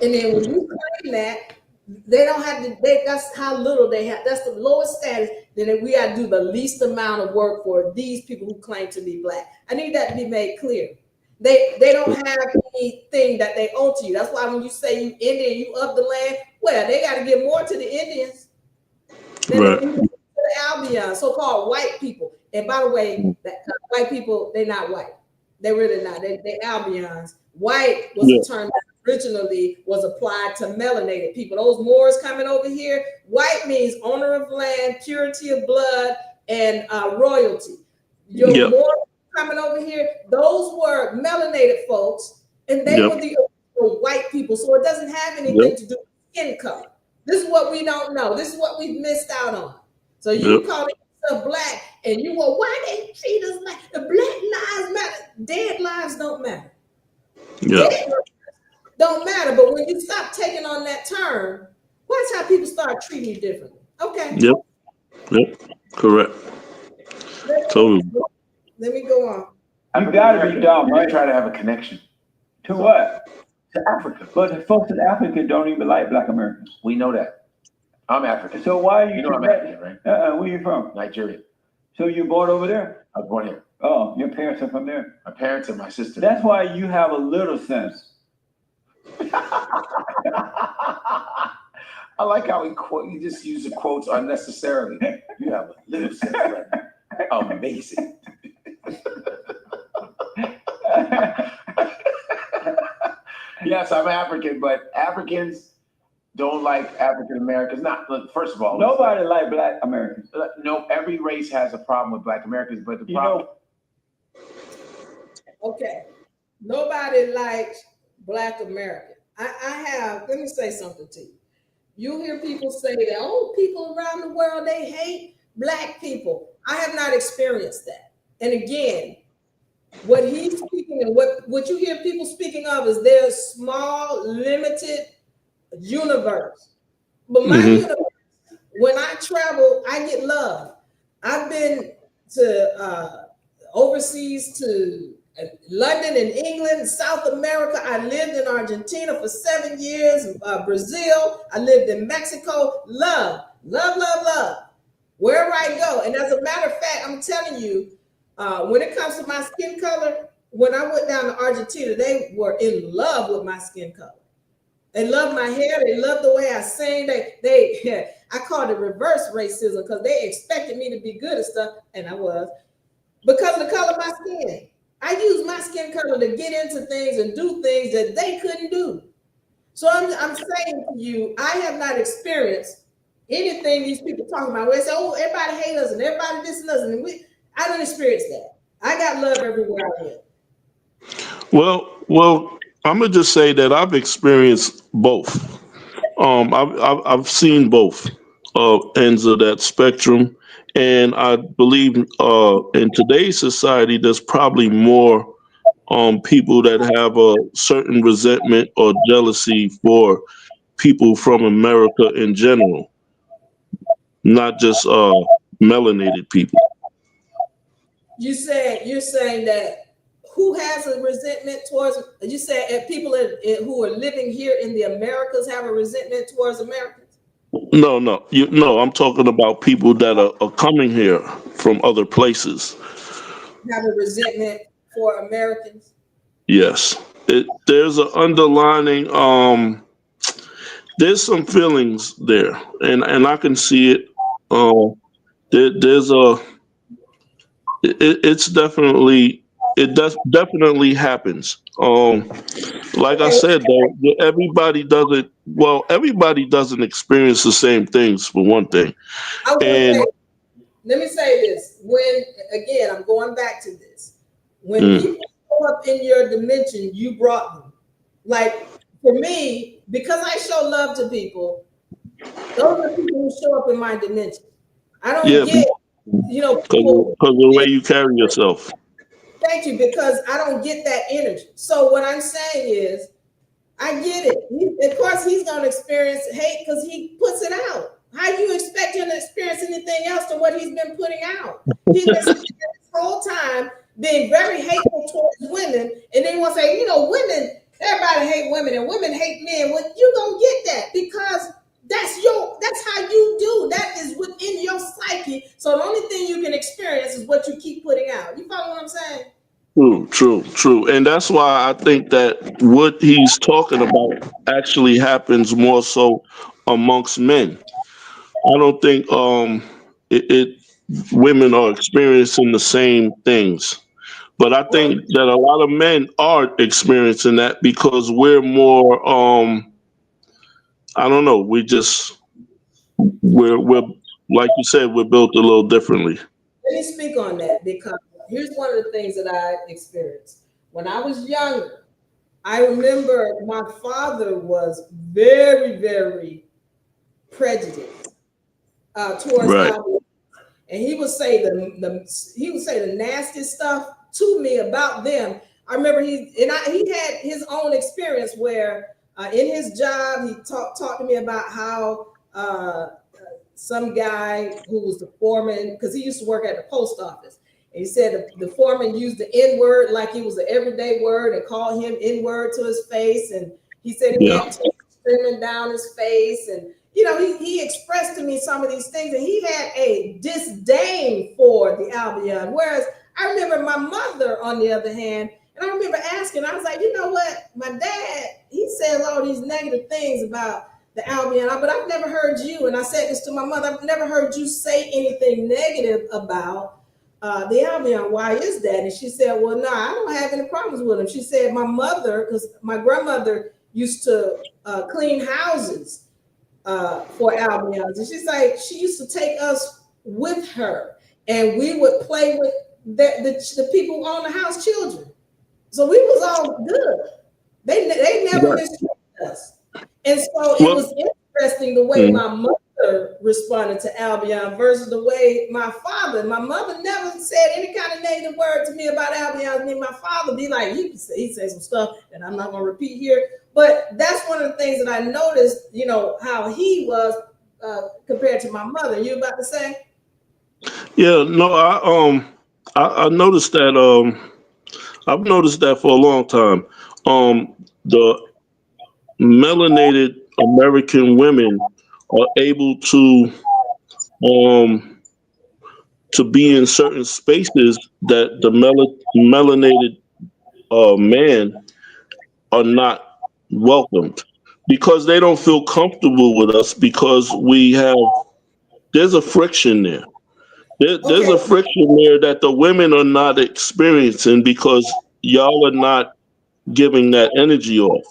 A: And then when you claim that, they don't have to, that's how little they have. That's the lowest status. Then we got to do the least amount of work for these people who claim to be black. I need that to be made clear. They don't have anything that they owe to you. That's why when you say you Indian, you of the land, well, they got to give more to the Indians than they do to the Albion, so-called white people. And by the way, that white people, they're not white. They're really not. They Albions. White was
F: Yeah.
A: a term that originally was applied to melanated people. Those Moors coming over here, white means owner of land, purity of blood, and royalty. Your
F: Yep.
A: Moors coming over here, those were melanated folks, and they
F: Yep.
A: were the original white people. So it doesn't have anything
F: Yep.
A: to do with skin color. This is what we don't know. This is what we've missed out on. So
F: Yep.
A: you call yourself black, and you go, why they treat us like the black lives matter? Dead lives don't matter.
F: Yeah.
A: Dead lives don't matter. But when you stop taking on that term, watch how people start treating you differently. Okay.
F: Yep. Yep. Correct. Totally.
A: Let me go on.
D: You gotta be dumb,
B: Right?
D: right?
B: Try to have a connection
D: To what?
B: to Africa.
D: But the folks in Africa don't even like black Americans.
B: We know that. I'm African.
D: So why are you?
B: You know I'm African, right?
D: Where you from?
B: Nigeria.
D: So you born over there?
B: I was born here.
D: Oh, your parents are from there.
B: My parents and my sister.
D: That's why you have a little sense.
B: I like how he just uses quotes unnecessarily. You have a little sense, right? Amazing. Yes, I'm African, but Africans don't like African Americans. Not first of all,
D: Nobody like black Americans.
B: no. Every race has a problem with black Americans, but the
D: You
B: problem.
A: Okay. Nobody likes black American. Let me say something to you. You hear people say that, oh, people around the world, they hate black people. I have not experienced that. And again, what he's speaking and what you hear people speaking of is their small, limited universe. But my universe, when I travel, I get love. I've been to overseas to London and England, South America. I lived in Argentina for 7 years, Brazil. I lived in Mexico. Love, love, love, love. Wherever I go. And as a matter of fact, I'm telling you, when it comes to my skin color, when I went down to Argentina, they were in love with my skin color. They love my hair. They love the way I sing. I called it reverse racism because they expected me to be good and stuff, and I was, because of the color of my skin. I use my skin color to get into things and do things that they couldn't do. So I'm saying to you, I have not experienced anything these people talking about where they say, oh, everybody hate us and everybody this and us. And I don't experience that. I got love everywhere I went.
F: Well, I'm gonna just say that I've experienced both. I've seen both ends of that spectrum, and I believe in today's society, there's probably more people that have a certain resentment or jealousy for people from America in general, not just melanated people.
A: You're saying that who has a resentment towards, you said people who are living here in the Americas have a resentment towards Americans?
F: No, I'm talking about people that are coming here from other places.
A: Have a resentment for Americans?
F: Yes, there's an underlining. There's some feelings there, and I can see it. There's a. It's definitely. Definitely happens. Like I said, though, everybody doesn't. Well, everybody doesn't experience the same things, for one thing.
A: I would
F: And
A: say, let me say this. I'm going back to this. When people show up in your dimension, you brought them. Like for me, because I show love to people, those are people who show up in my dimension. I don't get, people.
F: Because of the way you carry yourself.
A: Thank you, because I don't get that energy. So what I'm saying is, I get it. Of course, he's going to experience hate because he puts it out. How do you expect him to experience anything else than what he's been putting out? He's been spending this whole time being very hateful towards women, and then want to say, women, everybody hate women, and women hate men. Well, you don't get that because that's how you do. That is within your psyche. So the only thing you can experience is what you keep putting out. You follow what I'm saying?
F: True. And that's why I think that what he's talking about actually happens more so amongst men. I don't think women are experiencing the same things. But I think that a lot of men are experiencing that because we're more, I don't know, we're like you said, we're built a little differently.
A: Let me speak on that because here's one of the things that I experienced. When I was younger, I remember my father was very, very prejudiced towards
F: Right.
A: Albert, and he would say the nastiest stuff to me about them. I remember he had his own experience where in his job he talked to me about how some guy who was the foreman, because he used to work at the post office. And he said the foreman used the N word like it was an everyday word and called him N word to his face. And he said he
F: Yeah.
A: had tears streaming down his face. And, he expressed to me some of these things, and he had a disdain for the Albion. Whereas I remember my mother, on the other hand, and I remember asking, I was like, you know what? My dad, he says all these negative things about the Albion, but I've never heard you, and I said this to my mother, I've never heard you say anything negative about the Albion. Why is that? And she said, well, no, I don't have any problems with him. She said, my mother, because my grandmother used to clean houses for Albions. And she's like, she used to take us with her, and we would play with the people who own the house children. So we was all good. They never
F: Right.
A: mistreated us. And so it
F: Well,
A: was interesting the way my mother responded to Albion versus the way my mother never said any kind of negative word to me about Albion. I mean, my father be like, he said some stuff that I'm not going to repeat here. But that's one of the things that I noticed, how he was compared to my mother. You about to say?
F: yeah, no, I noticed that. I've noticed that for a long time. The melanated American women are able um to be in certain spaces that the melanated man are not welcomed because they don't feel comfortable with us because there's a friction there. There's
A: Okay,
F: a friction there that the women are not experiencing because y'all are not giving that energy off.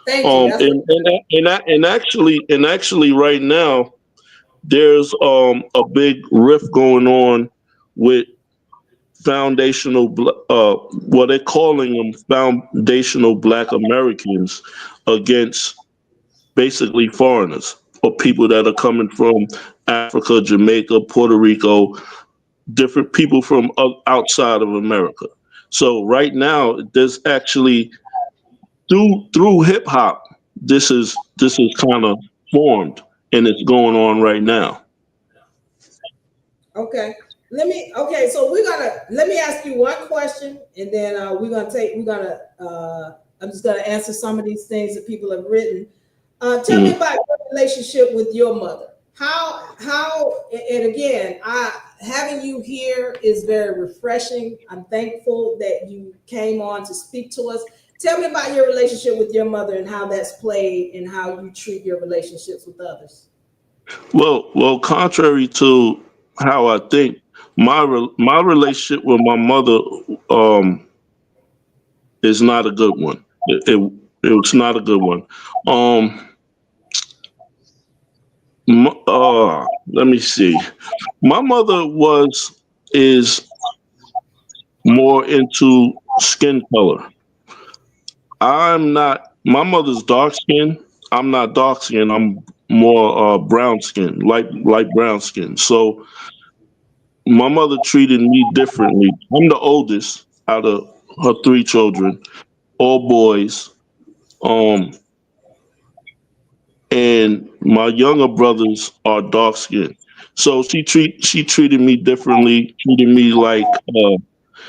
A: thank you. That's what.
F: And actually right now there's a big rift going on with what they're calling them foundational Black Americans against basically foreigners or people that are coming from Africa, Jamaica, Puerto Rico, different people from outside of America. So right now, there's actually through hip hop, this is kind of formed and it's going on right now.
A: Okay. So let me ask you one question, and then I'm just gonna answer some of these things that people have written. Tell me
F: Mm.
A: about your relationship with your mother. And again, having you here is very refreshing. I'm thankful that you came on to speak to us. Tell me about your relationship with your mother and how that's played and how you treat your relationships with others.
F: Well, contrary to how I think, my relationship with my mother um, is not a good one. It's not a good one. Um, Let me see. My mother is more into skin color. I'm not. My mother's dark skin. I'm not dark skin. I'm more brown skin, light brown skin. So my mother treated me differently. I'm the oldest out of her three children, all boys. Um, and my younger brothers are dark skinned. So she treated me differently, treated me like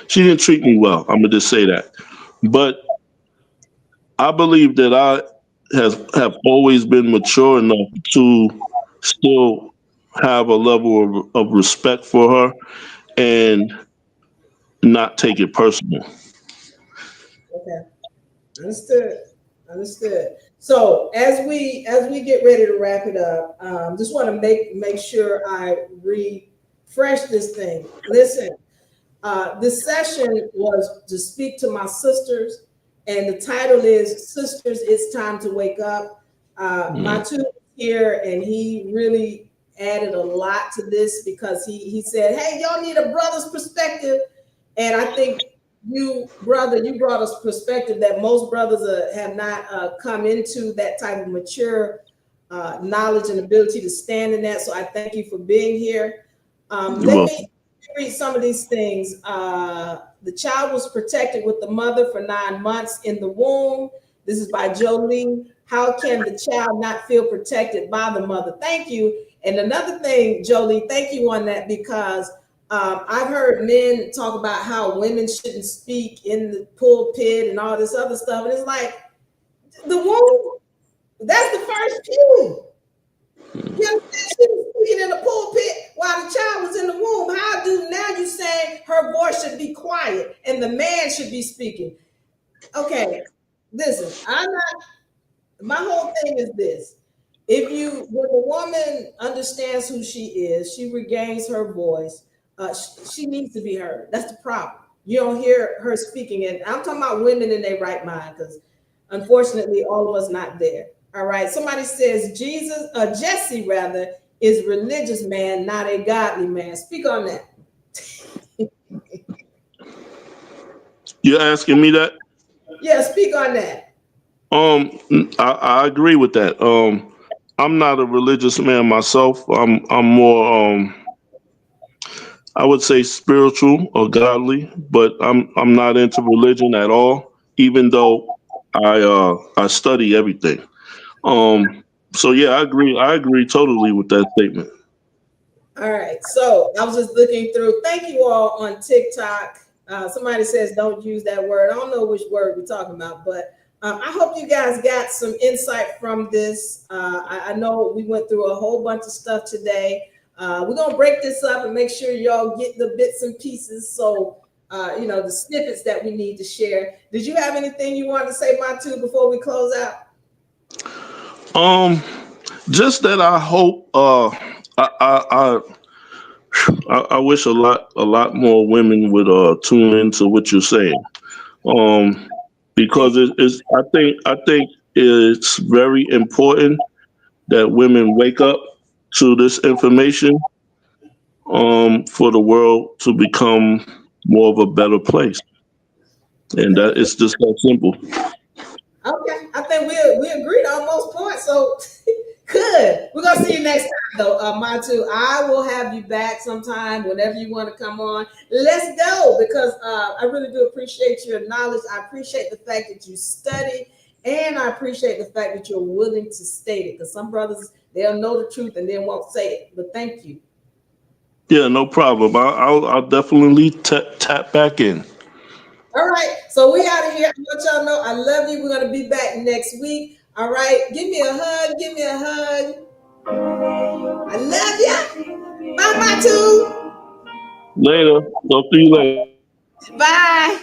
F: she didn't treat me well. I'm gonna just say that. But I believe that I have always been mature enough to still have a level of respect for her and not take it personal.
A: Okay. Understood. Understood. So as we get ready to wrap it up, just want to make sure I refresh this thing. Listen, This session was to speak to my sisters, and the title is "Sisters, It's Time to Wake Up." My two here, and he really added a lot to this because he said, "Hey, y'all need a brother's perspective," and I think you, brother, you brought us perspective that most brothers have not come into that type of mature knowledge and ability to stand in that. So I thank you for being here. Let me read some of these things. The child was protected with the mother for 9 months in the womb. This is by Jolie. How can the child not feel protected by the mother? Thank you. And another thing, Jolie, thank you on that, because I've heard men talk about how women shouldn't speak in the pulpit and all this other stuff. And it's like, the womb, that's the first cue. You understand? She was speaking in the pulpit while the child was in the womb. How do now you saying her voice should be quiet and the man should be speaking? Okay, listen, my whole thing is this. When a woman understands who she is, she regains her voice. She needs to be heard. That's the problem. You don't hear her speaking, and I'm talking about women in their right mind, because unfortunately, all of us not there. All right. Somebody says Jesse rather is religious man, not a godly man. Speak on that.
F: You're asking me that?
A: Yeah, speak on that.
F: I agree with that. I'm not a religious man myself. I'm more I would say spiritual or godly, but I'm not into religion at all, even though I study everything. So yeah, I agree totally with that statement.
A: All right. So I was just looking through. Thank you all on TikTok. Somebody says don't use that word. I don't know which word we're talking about, but I hope you guys got some insight from this. I know we went through a whole bunch of stuff today. We're gonna break this up and make sure y'all get the bits and pieces. So the snippets that we need to share. Did you have anything you wanted to say, Matu, before we close out?
F: Um, just that I hope I, I I wish a lot more women would tune into what you're saying. Because I think it's very important that women wake up to this information for the world to become more of a better place. And that it's just that simple.
A: Okay, I think we agreed on most points. So good. We're gonna see you next time, though, Matu. I will have you back sometime whenever you want to come on. Let's go, because I really do appreciate your knowledge. I appreciate the fact that you study, and I appreciate the fact that you're willing to state it. Because some brothers, they'll know the truth and they won't say it. But thank you.
F: Yeah, no problem. I'll definitely tap back in.
A: All right, so we out of here. I want y'all know I love you. We're gonna be back next week. All right, give me a hug. Give me a hug. I love ya. Bye, Matu.
F: Later. Talk to you later.
A: Bye.